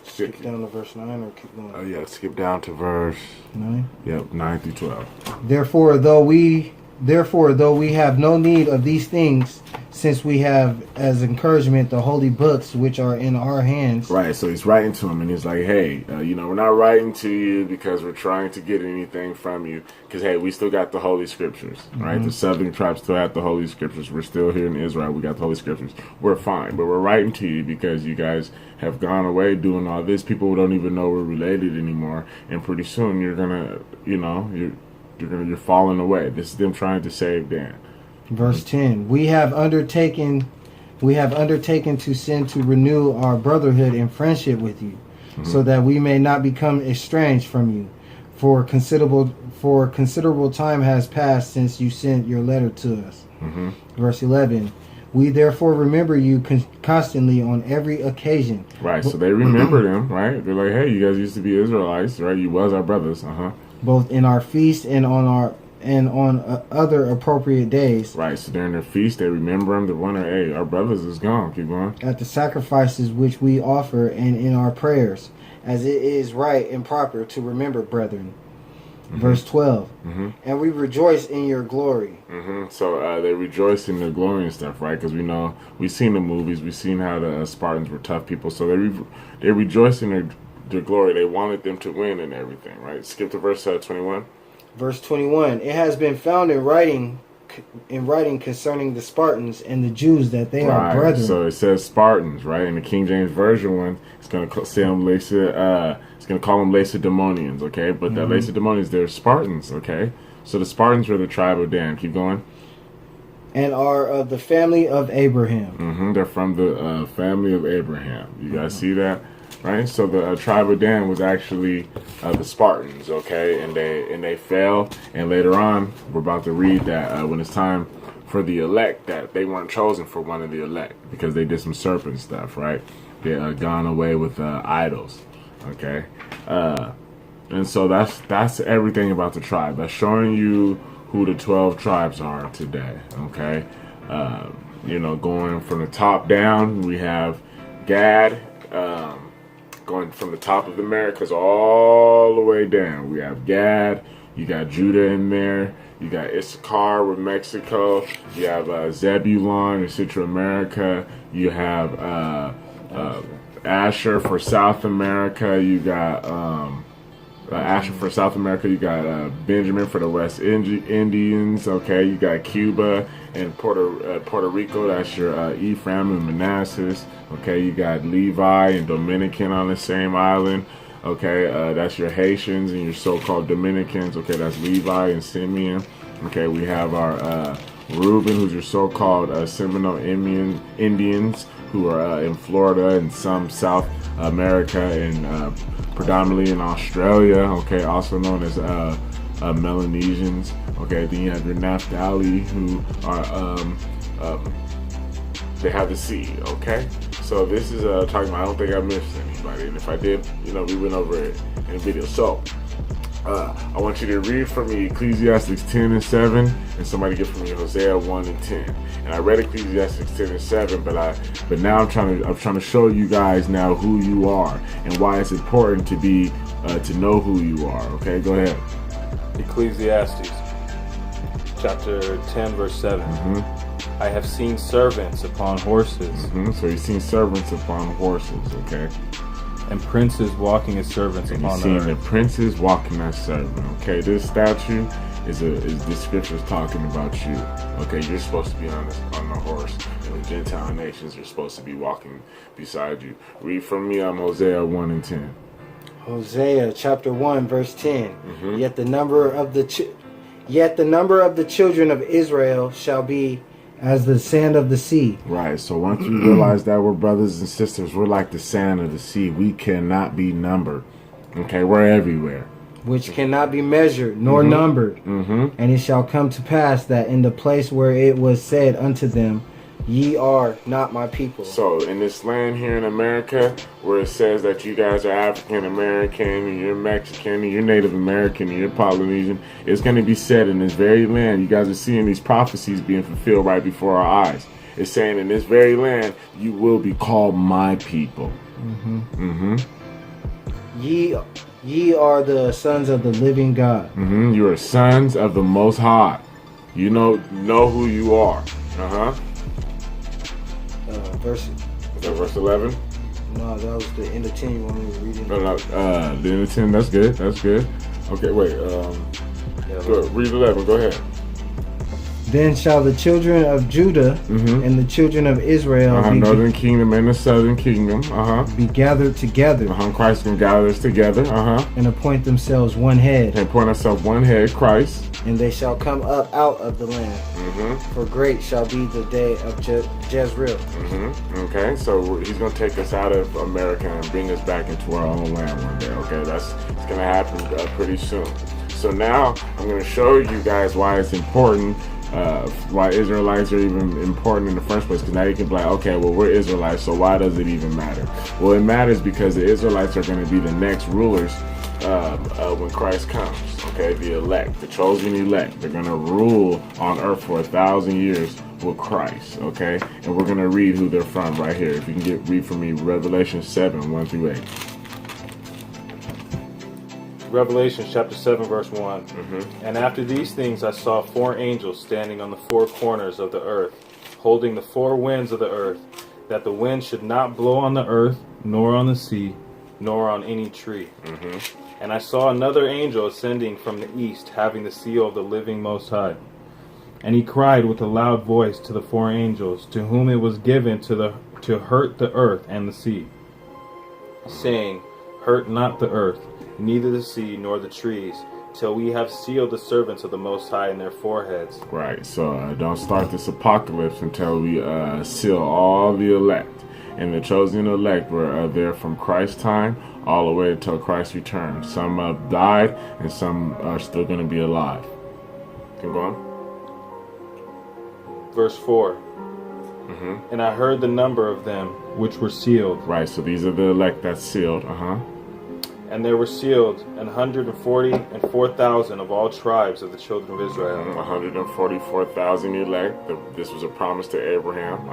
[SPEAKER 2] Skip down to verse 9 or keep going?
[SPEAKER 1] Oh, yeah, skip down to verse
[SPEAKER 2] 9.
[SPEAKER 1] Yep, 9 through 12.
[SPEAKER 2] Therefore, though we have no need of these things, since we have as encouragement the holy books which are in our hands.
[SPEAKER 1] Right, so he's writing to him, and he's like, hey, we're not writing to you because we're trying to get anything from you, because, hey, we still got the Holy Scriptures, right? The southern tribes still have the Holy Scriptures. We're still here in Israel. We got the Holy Scriptures. We're fine, but we're writing to you because you guys have gone away doing all this. People don't even know we're related anymore, and pretty soon you're gonna, you're falling away. This is them trying to save Dan.
[SPEAKER 2] Verse 10, we have undertaken to send to renew our brotherhood and friendship with you, so that we may not become estranged from you. For considerable time has passed since you sent your letter to us. Verse 11, we therefore remember you constantly on every occasion.
[SPEAKER 1] Right, so they remember them, right? They're like, hey, you guys used to be Israelites, right? You was our brothers,
[SPEAKER 2] both in our feast and on other appropriate days.
[SPEAKER 1] Right, so during their feast, they remember them. They wonder, hey, our brothers is gone. Keep going.
[SPEAKER 2] At the sacrifices which we offer and in our prayers, as it is right and proper to remember brethren. Verse 12. And we rejoice in your glory.
[SPEAKER 1] So they rejoice in their glory and stuff, right? Because we've seen the movies. We've seen how the Spartans were tough people. So they rejoice in their glory. They wanted them to win and everything, right? Skip to verse 21.
[SPEAKER 2] Verse 21, it has been found in writing concerning the Spartans and the Jews that they are brethren.
[SPEAKER 1] So it says Spartans, right? In the King James Version one, it's going to say them it's going to call them Lacedaemonians, okay? But the Lacedaemonians, they're Spartans, okay? So the Spartans were the tribe of Dan. Keep going.
[SPEAKER 2] And are of the family of Abraham.
[SPEAKER 1] They're from the family of Abraham. You guys see that? Right, so the tribe of Dan was actually the Spartans, okay, and they fell. And later on, we're about to read that when it's time for the elect, that they weren't chosen for one of the elect because they did some serpent stuff, right? They gone away with idols, okay, and so that's everything about the tribe. That's showing you who the 12 tribes are today, okay. Going from the top down, we have Gad. Going from the top of the Americas all the way down, we have Gad, You got Judah in there. You got Issachar with Mexico. You have Zebulon in Central America. You have Asher for South America. You got Asher for South America. You got Benjamin for the West Indians. Okay, you got Cuba and Puerto Rico. That's your Ephraim and Manasseh. Okay, you got Levi and Dominican on the same island. Okay, that's your Haitians and your so-called Dominicans. Okay, that's Levi and Simeon. Okay, we have our Reuben, who's your so-called Seminole Indians, who are in Florida and some South America and predominantly in Australia. Okay, also known as Melanesians. Okay, then you have your Naphtali, who are they have the sea. Okay, so this is talking about. I don't think I missed anybody, and if I did, we went over it in the video. So I want you to read for me Ecclesiastes 10 and 7, and somebody get for me Hosea 1 and 10. And I read Ecclesiastes 10 and 7, but now I'm trying to show you guys now who you are and why it's important to be to know who you are. Okay, go ahead.
[SPEAKER 3] Ecclesiastes chapter 10 verse 7. I have seen servants upon horses.
[SPEAKER 1] So you've seen servants upon horses. Okay.
[SPEAKER 3] And princes walking as servants upon the earth.
[SPEAKER 1] The princes walking as servants. Okay, this statue is the scriptures talking about you. Okay, you're supposed to be on the horse, and the Gentile nations are supposed to be walking beside you. Read from me on Hosea 1 and 10.
[SPEAKER 2] Hosea chapter 1 verse 10. Yet the number of the children of Israel shall be as the sand of the sea.
[SPEAKER 1] Right, so once we realize that we're brothers and sisters, we're like the sand of the sea. We cannot be numbered. Okay, we're everywhere.
[SPEAKER 2] Which cannot be measured nor numbered. And it shall come to pass that in the place where it was said unto them, ye are not my people.
[SPEAKER 1] So in this land here in America, where it says that you guys are African American and you're Mexican and you're Native American and you're Polynesian, it's going to be said in this very land. You guys are seeing these prophecies being fulfilled right before our eyes. It's saying in this very land, you will be called my people.
[SPEAKER 2] Ye are the sons of the living God.
[SPEAKER 1] You are sons of the Most High. You know who you are.
[SPEAKER 2] Is
[SPEAKER 1] that verse 11?
[SPEAKER 2] No, that was the end of 10. You want me to read it?
[SPEAKER 1] No, the end of 10. That's good. Okay, wait. Read 11. Go ahead.
[SPEAKER 2] Then shall the children of Judah and the children of Israel
[SPEAKER 1] be northern kingdom and the southern kingdom
[SPEAKER 2] be gathered together.
[SPEAKER 1] Christ can gather us together.
[SPEAKER 2] And appoint themselves one head.
[SPEAKER 1] And appoint ourselves one head, Christ.
[SPEAKER 2] And they shall come up out of the land. For great shall be the day of Jezreel.
[SPEAKER 1] Okay, so he's going to take us out of America and bring us back into our own land one day. Okay, it's going to happen pretty soon. So now I'm going to show you guys why it's important. Why Israelites are even important in the first place, because now you can be like, okay, well, we're Israelites, so why does it even matter? Well, it matters because the Israelites are going to be the next rulers when Christ comes. Okay, the elect, the chosen elect, they're going to rule on earth for 1,000 years with Christ. Okay, and we're going to read who they're from right here. If you can read for me Revelation 7 1 through 8.
[SPEAKER 3] Revelation chapter 7 verse 1. And after these things I saw 4 angels standing on the 4 corners of the earth, holding the 4 winds of the earth, that the wind should not blow on the earth, nor on the sea, nor on any tree. And I saw another angel ascending from the east, having the seal of the living Most High. And he cried with a loud voice to the 4 angels, to whom it was given to hurt the earth and the sea, saying, hurt not the earth, neither the sea nor the trees, till we have sealed the servants of the Most High in their foreheads.
[SPEAKER 1] Right, so don't start this apocalypse until we seal all the elect. And the chosen elect were there from Christ's time all the way until Christ returns. Some died and some are still going to be alive. Keep going.
[SPEAKER 3] Verse 4. And I heard the number of them which were sealed.
[SPEAKER 1] Right, so these are the elect that's sealed.
[SPEAKER 3] And there were sealed 144,000 of all tribes of the children of Israel.
[SPEAKER 1] 144,000 elect. This was a promise to Abraham.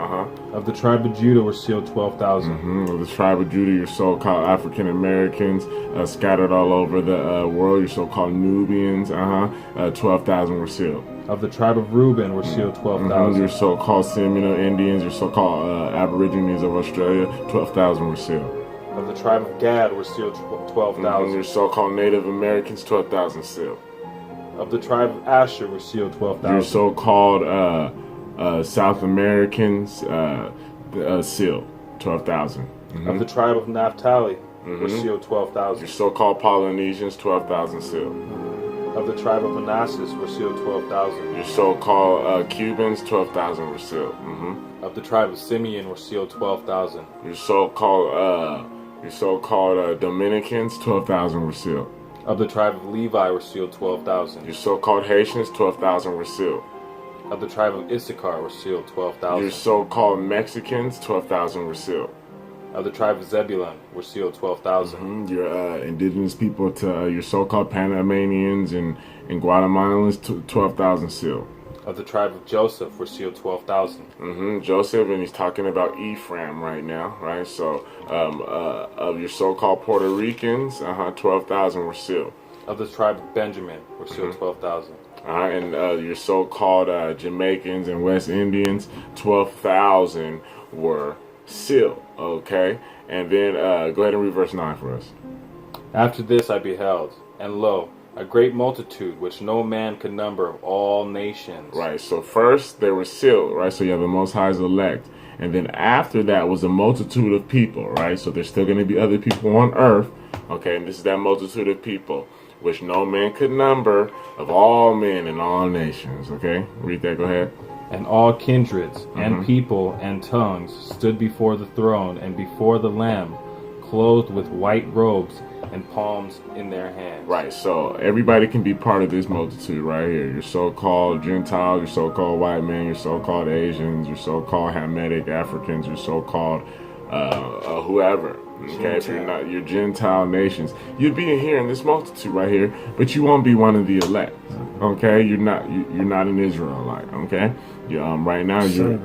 [SPEAKER 3] Of the tribe of Judah were sealed 12,000.
[SPEAKER 1] Of the tribe of Judah, your so-called African Americans scattered all over the world, your so-called Nubians. 12,000 were sealed.
[SPEAKER 3] Of the tribe of Reuben were sealed 12,000.
[SPEAKER 1] Your so-called Seminole Indians, your so-called Aborigines of Australia, 12,000 were sealed.
[SPEAKER 3] Of the tribe of Gad were sealed 12,000.
[SPEAKER 1] Your so-called Native Americans, 12,000 sealed.
[SPEAKER 3] Of the tribe of Asher were sealed 12,000.
[SPEAKER 1] Your so-called South Americans, sealed 12,000.
[SPEAKER 3] Of the tribe of Naphtali were sealed 12,000.
[SPEAKER 1] Your so-called Polynesians, 12,000 sealed.
[SPEAKER 3] Of the tribe of Manasseh were sealed 12,000.
[SPEAKER 1] Your so-called Cubans, 12,000 were sealed.
[SPEAKER 3] Of the tribe of Simeon were sealed 12,000.
[SPEAKER 1] Your so-called Dominicans, 12,000 were sealed.
[SPEAKER 3] Of the tribe of Levi were sealed 12,000.
[SPEAKER 1] Your so-called Haitians, 12,000 were sealed.
[SPEAKER 3] Of the tribe of Issachar were sealed 12,000.
[SPEAKER 1] Your so-called Mexicans, 12,000 were sealed.
[SPEAKER 3] Of the tribe of Zebulun were sealed 12,000.
[SPEAKER 1] Your indigenous people to your so-called Panamanians and Guatemalans, 12,000 sealed.
[SPEAKER 3] Of the tribe of Joseph were sealed 12,000.
[SPEAKER 1] Joseph, and he's talking about Ephraim right now, right? So, of your so-called Puerto Ricans, 12,000 were sealed.
[SPEAKER 3] Of the tribe of Benjamin were sealed 12,000.
[SPEAKER 1] And your so-called Jamaicans and West Indians, 12,000 were sealed. Okay, and then go ahead and read verse 9 for us.
[SPEAKER 3] After this I beheld, and lo, a great multitude which no man could number of all nations.
[SPEAKER 1] Right, so first they were sealed, right? So you have the Most High's elect. And then after that was a multitude of people, right? So there's still going to be other people on earth, okay? And this is that multitude of people which no man could number, of all men and all nations, okay? Read that, go ahead.
[SPEAKER 3] And all kindreds and people and tongues stood before the throne and before the Lamb, clothed with white robes and palms in their hands.
[SPEAKER 1] Right, so everybody can be part of this multitude right here. Your so-called Gentiles, your so-called white men, your so-called Asians, your so-called Hamitic Africans, your so-called whoever. Okay, if you're not your Gentile nations, you'd be here in this multitude right here, but you won't be one of the elect. Okay, you're not an Israelite. Okay, right now you're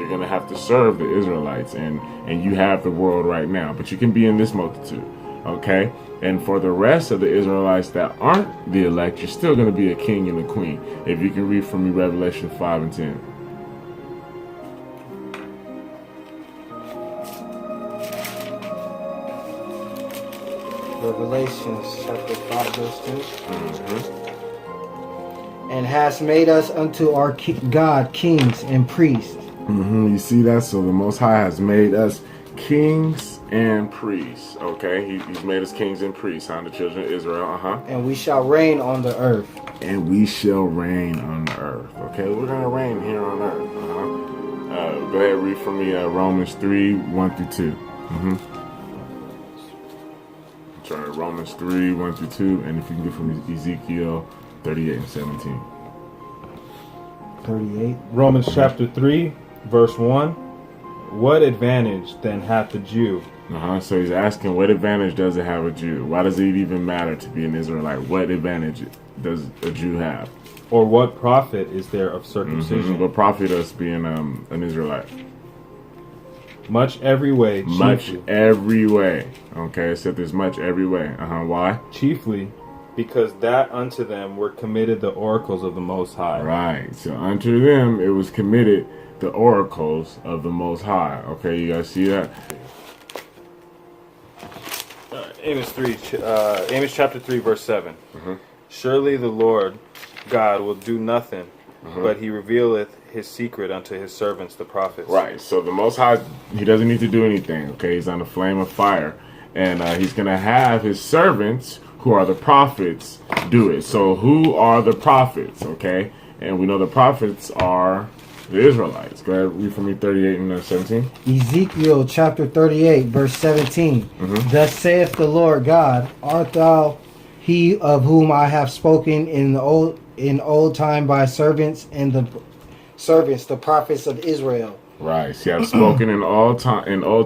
[SPEAKER 1] gonna have to serve the Israelites, and you have the world right now, but you can be in this multitude. Okay, and for the rest of the Israelites that aren't the elect, you're still gonna be a king and a queen. If you can read for me Revelation 5 and 10.
[SPEAKER 2] Revelations chapter 5 verse 2. And has made us unto our God kings and priests.
[SPEAKER 1] You see that? So the Most High has made us kings and priests. Okay, he's made us kings and priests, the children of Israel.
[SPEAKER 2] And we shall reign on the earth.
[SPEAKER 1] And we shall reign on the earth. Okay, we're gonna reign here on earth. Go ahead, read for me Romans 3, 1 through 2. Sorry, Romans 3, 1 through 2, and if you can get from Ezekiel 38 and 17.
[SPEAKER 2] 38.
[SPEAKER 3] Romans chapter 3, verse 1. What advantage then hath the Jew?
[SPEAKER 1] So he's asking, what advantage does it have a Jew? Why does it even matter to be an Israelite? What advantage does a Jew have?
[SPEAKER 3] Or what profit is there of circumcision?
[SPEAKER 1] What profit us being an Israelite?
[SPEAKER 3] Much every way.
[SPEAKER 1] Much every way. Okay, it said there's much every way. Why?
[SPEAKER 3] Chiefly because that unto them were committed the oracles of the Most High.
[SPEAKER 1] Right. So unto them it was committed the oracles of the Most High. Okay, you guys see that?
[SPEAKER 3] Amos chapter 3, verse 7. Surely the Lord God will do nothing, but he revealeth his secret unto his servants, the prophets.
[SPEAKER 1] Right. So the Most High, he doesn't need to do anything. Okay, he's on a flame of fire, and he's going to have his servants, who are the prophets, do it. So who are the prophets? Okay, and we know the prophets are the Israelites. Go ahead, read for me 38 and 17.
[SPEAKER 2] Ezekiel chapter 38, verse 17. Thus saith the Lord God, art thou he of whom I have spoken in old time by servants and the prophets of Israel?
[SPEAKER 1] Right. See, I've spoken in old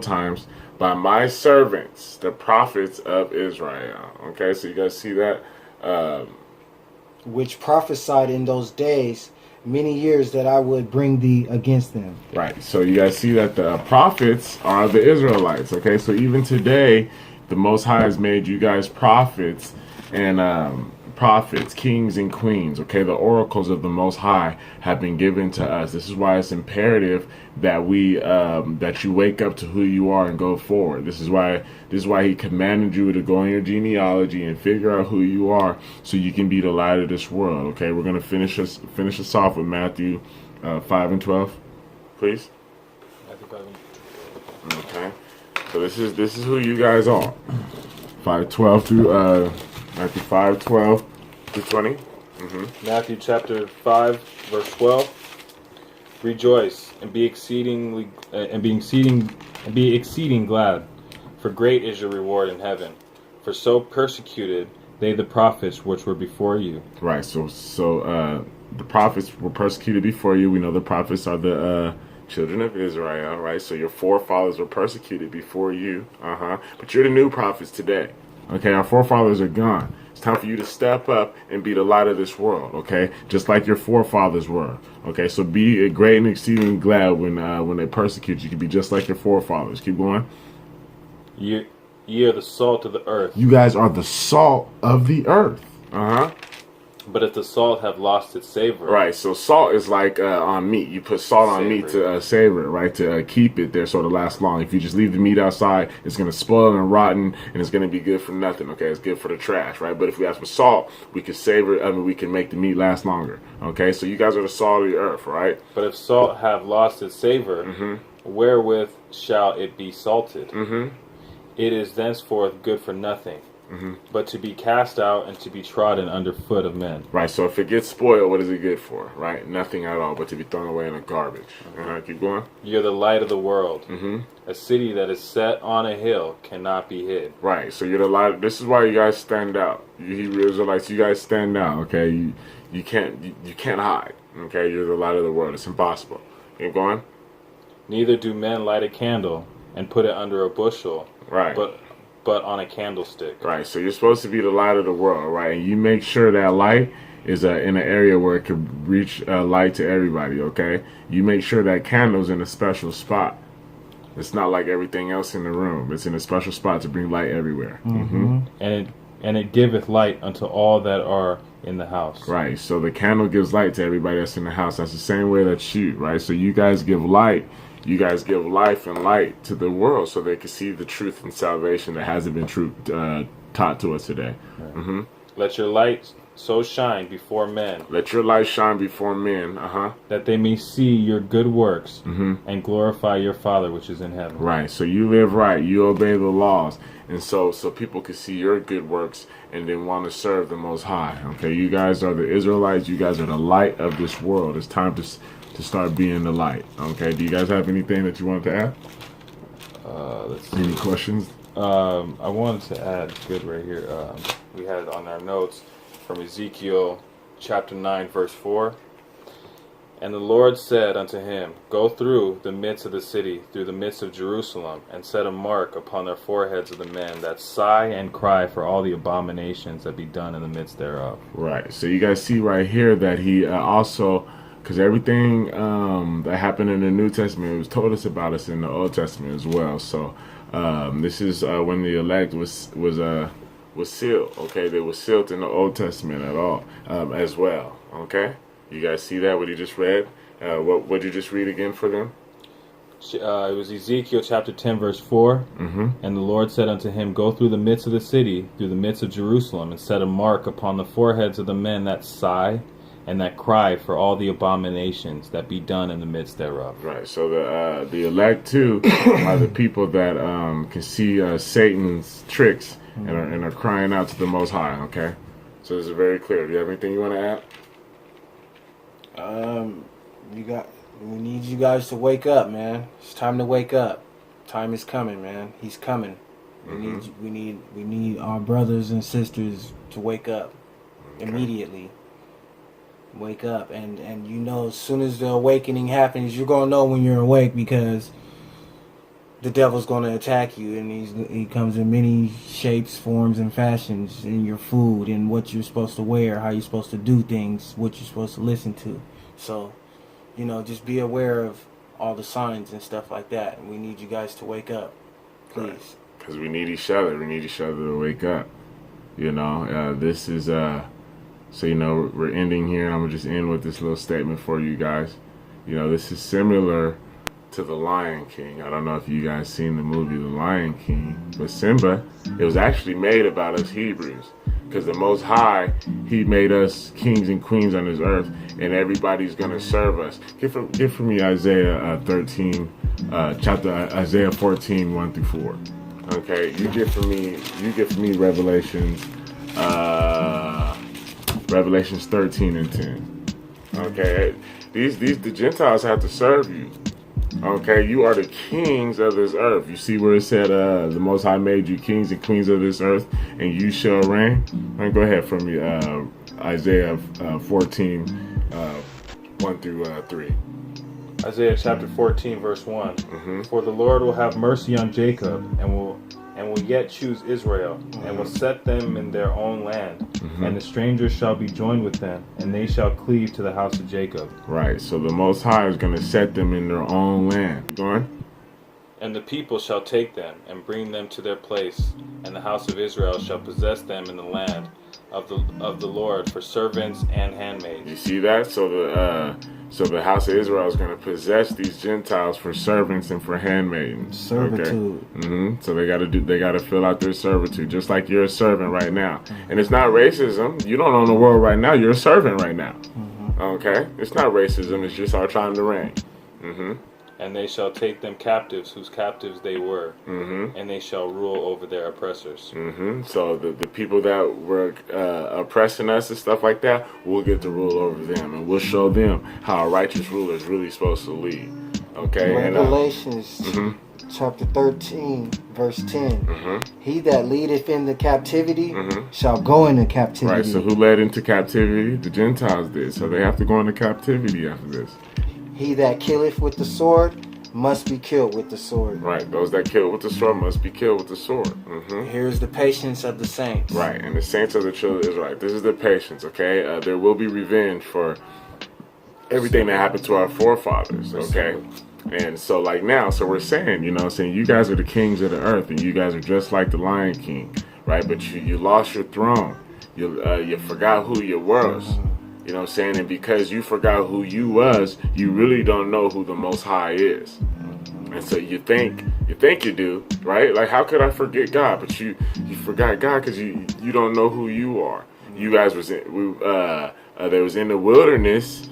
[SPEAKER 1] times by my servants, the prophets of Israel. Okay, so you guys see that?
[SPEAKER 2] Which prophesied in those days many years that I would bring thee against them.
[SPEAKER 1] Right. So you guys see that the prophets are the Israelites. Okay, so even today, the Most High has made you guys prophets and prophets, kings and queens. Okay, the oracles of the Most High have been given to us. This is why it's imperative that we that you wake up to who you are and go forward. This is why He commanded you to go in your genealogy and figure out who you are, so you can be the light of this world. Okay, we're gonna finish us off with Matthew 5:12, please.
[SPEAKER 3] Matthew 5:12.
[SPEAKER 1] Okay, so this is who you guys are. 5:12 through Matthew 5:12 through 20.
[SPEAKER 3] Matthew chapter 5, verse 12. Rejoice and be exceeding glad, for great is your reward in heaven. For so persecuted they the prophets which were before you.
[SPEAKER 1] Right. So the prophets were persecuted before you. We know the prophets are the children of Israel, right? So your forefathers were persecuted before you. But you're the new prophets today. Okay, our forefathers are gone. It's time for you to step up and be the light of this world, okay? Just like your forefathers were, okay? So be great and exceedingly glad when they persecute you. You can be just like your forefathers. Keep going.
[SPEAKER 3] Ye are the salt of the earth.
[SPEAKER 1] You guys are the salt of the earth.
[SPEAKER 3] But if the salt have lost its savor.
[SPEAKER 1] Right, so salt is like on meat. You put salt on meat to savor it, right? To keep it there so it'll last long. If you just leave the meat outside, it's going to spoil and rotten, and it's going to be good for nothing, okay? It's good for the trash, right? But if we have some salt, we can savor it. We can make the meat last longer, okay? So you guys are the salt of the earth, right?
[SPEAKER 3] But if salt have lost its savor, wherewith shall it be salted? It is thenceforth good for nothing. But to be cast out and to be trodden under foot of men.
[SPEAKER 1] Right, so if it gets spoiled, what is it good for? Right, nothing at all, but to be thrown away in the garbage. Keep going.
[SPEAKER 3] You're the light of the world. A city that is set on a hill cannot be hid.
[SPEAKER 1] Right, so you're the light. This is why you guys stand out. You Hebrew Israelites, you guys stand out. Okay, you can't hide. Okay, you're the light of the world. It's impossible. Keep going.
[SPEAKER 3] Neither do men light a candle and put it under a bushel.
[SPEAKER 1] Right.
[SPEAKER 3] But on a candlestick.
[SPEAKER 1] Right, so you're supposed to be the light of the world, right? And you make sure that light is in an area where it could reach light to everybody, okay? You make sure that candle's in a special spot. It's not like everything else in the room. It's in a special spot to bring light everywhere.
[SPEAKER 3] And it giveth light unto all that are in the house.
[SPEAKER 1] Right, so the candle gives light to everybody that's in the house. That's the same way that you, right? So you guys give light. You guys give life and light to the world so they can see the truth and salvation that hasn't been taught to us today.
[SPEAKER 3] Let your light so shine before men.
[SPEAKER 1] Let your light shine before men,
[SPEAKER 3] that they may see your good works and glorify your Father which is in heaven.
[SPEAKER 1] Right, so you live right, you obey the laws, and so people can see your good works and then want to serve the Most High. Okay, you guys are the Israelites. You guys are the light of this world. It's time to start being the light. Okay, do you guys have anything that you wanted to add?
[SPEAKER 3] Let's see.
[SPEAKER 1] Any questions?
[SPEAKER 3] I wanted to add, good right here, we had on our notes from Ezekiel chapter 9 verse 4. And the Lord said unto him, Go through the midst of the city, through the midst of Jerusalem, and set a mark upon their foreheads of the men that sigh and cry for all the abominations that be done in the midst thereof.
[SPEAKER 1] Right, so you guys see right here that he also, because everything that happened in the New Testament was told us about us in the Old Testament as well. So this is when the elect was sealed. Okay, they were sealed in the Old Testament at all as well. Okay, you guys see that what he just read? What did you just read again for them?
[SPEAKER 3] It was Ezekiel chapter 10 verse 4. And the Lord said unto him, Go through the midst of the city, through the midst of Jerusalem, and set a mark upon the foreheads of the men that sigh and that cry for all the abominations that be done in the midst thereof. Right.
[SPEAKER 1] So the elect too are the people that can see Satan's tricks and are crying out to the Most High. Okay. So this is very clear. Do you have anything you want to add?
[SPEAKER 2] We need you guys to wake up, man. It's time to wake up. Time is coming, man. He's coming. We need our brothers and sisters to wake up immediately. Wake up. And you know, as soon as the awakening happens, you're going to know when you're awake, because the devil's going to attack you, and he comes in many shapes, forms, and fashions, in your food, and what you're supposed to wear, how you're supposed to do things, what you're supposed to listen to. So, you know, just be aware of all the signs and stuff like that. And we need you guys to wake up, please.
[SPEAKER 1] Because we need each other. We need each other to wake up. You know, this is, so, you know, we're ending here, and I'm going to just end with this little statement for you guys. You know, this is similar to The Lion King. I don't know if you guys seen the movie The Lion King, but Simba, it was actually made about us Hebrews, because the Most High, He made us kings and queens on this earth, and everybody's going to serve us. Get for me Isaiah 13, chapter Isaiah 14, 1 through 4. Okay, you get for me Revelations 13 and 10. Okay, the Gentiles have to serve you. Okay, you are the kings of this earth. You see where it said the Most High made you kings and queens of this earth, and you shall reign? Right, go ahead for me, Isaiah 14, 1 through 3.
[SPEAKER 3] Isaiah chapter 14, verse 1. Mm-hmm. For the Lord will have mercy on Jacob, and will yet choose Israel, and will set them in their own land. Mm-hmm. And the strangers shall be joined with them, and they shall cleave to the house of Jacob.
[SPEAKER 1] Right, so the Most High is going to set them in their own land. Go on.
[SPEAKER 3] And the people shall take them, and bring them to their place, and the house of Israel shall possess them in the land of the Lord for servants and handmaids.
[SPEAKER 1] You see that? So the house of Israel is going to possess these Gentiles for servants and for handmaidens.
[SPEAKER 2] Servitude.
[SPEAKER 1] Okay? Mm-hmm. So they got to fill out their servitude, just like you're a servant right now. Mm-hmm. And it's not racism. You don't own the world right now. You're a servant right now. Mm-hmm. Okay? It's not racism. It's just our time to reign. Mm-hmm.
[SPEAKER 3] And they shall take them captives, whose captives they were, mm-hmm. and they shall rule over their oppressors.
[SPEAKER 1] Mm-hmm. So the people that were oppressing us and stuff like that, we'll get to rule over them, and we'll show them how a righteous ruler is really supposed to lead. Okay.
[SPEAKER 2] Revelations chapter 13, verse 10. Mm-hmm. He that leadeth in the captivity shall go into captivity.
[SPEAKER 1] Right. So who led into captivity? The Gentiles did. So they have to go into captivity after this.
[SPEAKER 2] He that killeth with the sword must be killed with the sword.
[SPEAKER 1] Right. Those that kill with the sword must be killed with the sword. Mm-hmm.
[SPEAKER 2] Here's the patience of the saints.
[SPEAKER 1] Right. And the saints of the children of Israel. This is the patience, okay? There will be revenge for everything that happened to our forefathers, okay? And so like now, so we're saying, you know, saying you guys are the kings of the earth, and you guys are just like the Lion King, right? But you lost your throne. You forgot who you was. You know what I'm saying? And because you forgot who you was, you really don't know who the Most High is. And so you think you do, right? Like, how could I forget God? But you forgot God because you don't know who you are. You guys they was in the wilderness,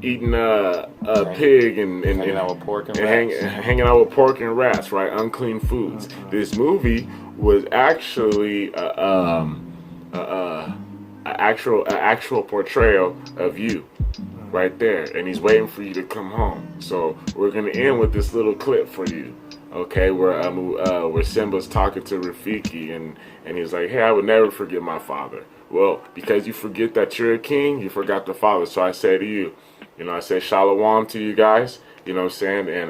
[SPEAKER 1] eating a pig and hanging out with pork and rats. Hanging out with pork and rats, right? Unclean foods. This movie was actually actual portrayal of you right there, and he's waiting for you to come home. So we're gonna end with this little clip for you, okay, where Simba's talking to Rafiki, and he's like, hey, I would never forget my father. Well, because you forget that you're a king, you forgot the father. So I say to you, you know, I say shalom to you guys, you know what I'm saying, and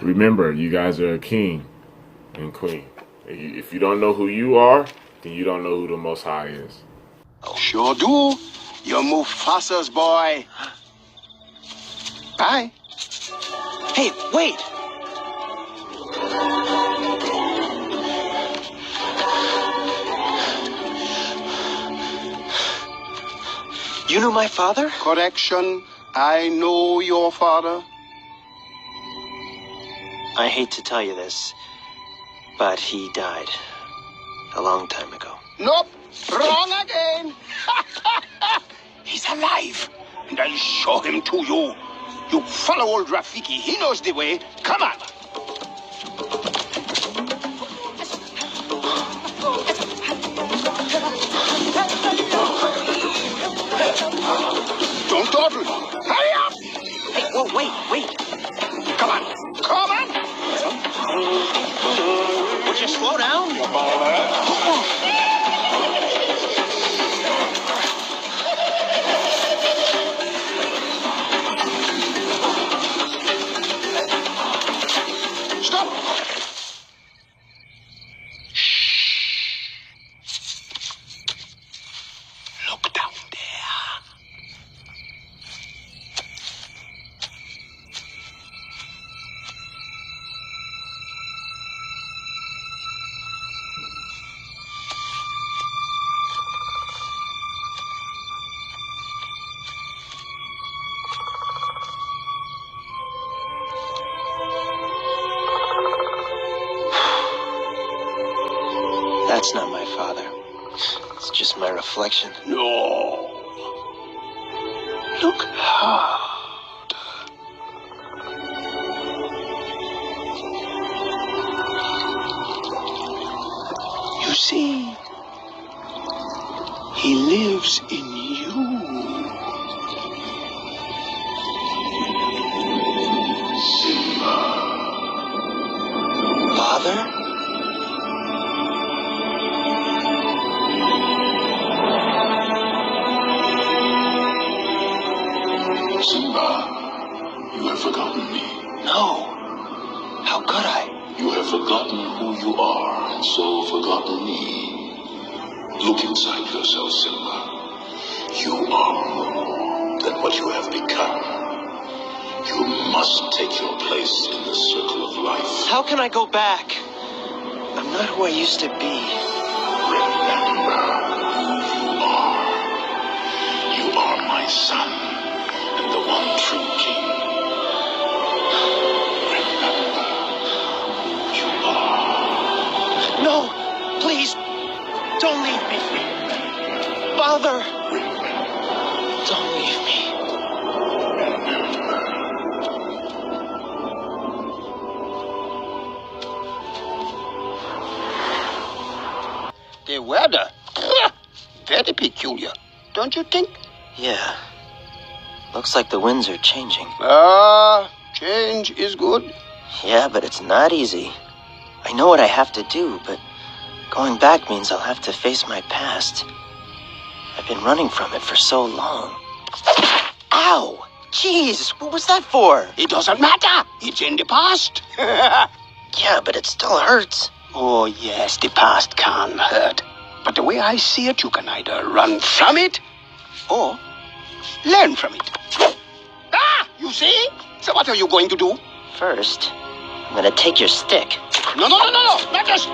[SPEAKER 1] remember, you guys are a king and queen. If you don't know who you are, then you don't know who the Most High is.
[SPEAKER 4] Sure do. You Mufasa's boy. Bye. Hey, wait. You knew my father? Correction. I know your father.
[SPEAKER 5] I hate to tell you this, but he died a long time ago.
[SPEAKER 4] Nope. Wrong again. He's alive, and I'll show him to you. You follow old Rafiki. He knows the way. Come on. Don't dawdle. Hurry up.
[SPEAKER 5] Hey, whoa, wait.
[SPEAKER 4] Come on.
[SPEAKER 5] Would you slow down? That's not my father. It's just my reflection.
[SPEAKER 4] No. Look hard. You see, he lives in you.
[SPEAKER 5] Father?
[SPEAKER 4] Simba, you have forgotten me.
[SPEAKER 5] No. How could I?
[SPEAKER 4] You have forgotten who you are, and so forgotten me. Look inside yourself, Simba. You are more than what you have become. You must take your place in the circle of life.
[SPEAKER 5] How can I go back? I'm not who I used to be.
[SPEAKER 4] Remember who you are. You are my son, and the one true king. Remember who you are.
[SPEAKER 5] No! Please! Don't leave me! Father! Don't leave me.
[SPEAKER 4] The weather, very peculiar, don't you think?
[SPEAKER 5] Yeah. Looks like the winds are changing.
[SPEAKER 4] Change is good.
[SPEAKER 5] Yeah, but it's not easy. I know what I have to do, but going back means I'll have to face my past. I've been running from it for so long. Ow! Jeez, what was that for?
[SPEAKER 4] It doesn't matter. It's in the past.
[SPEAKER 5] Yeah, but it still hurts.
[SPEAKER 4] Oh, yes, the past can hurt. But the way I see it, you can either run from it or learn from it. You see? So what are you going to do?
[SPEAKER 5] First, I'm gonna take your stick.
[SPEAKER 4] No, not this.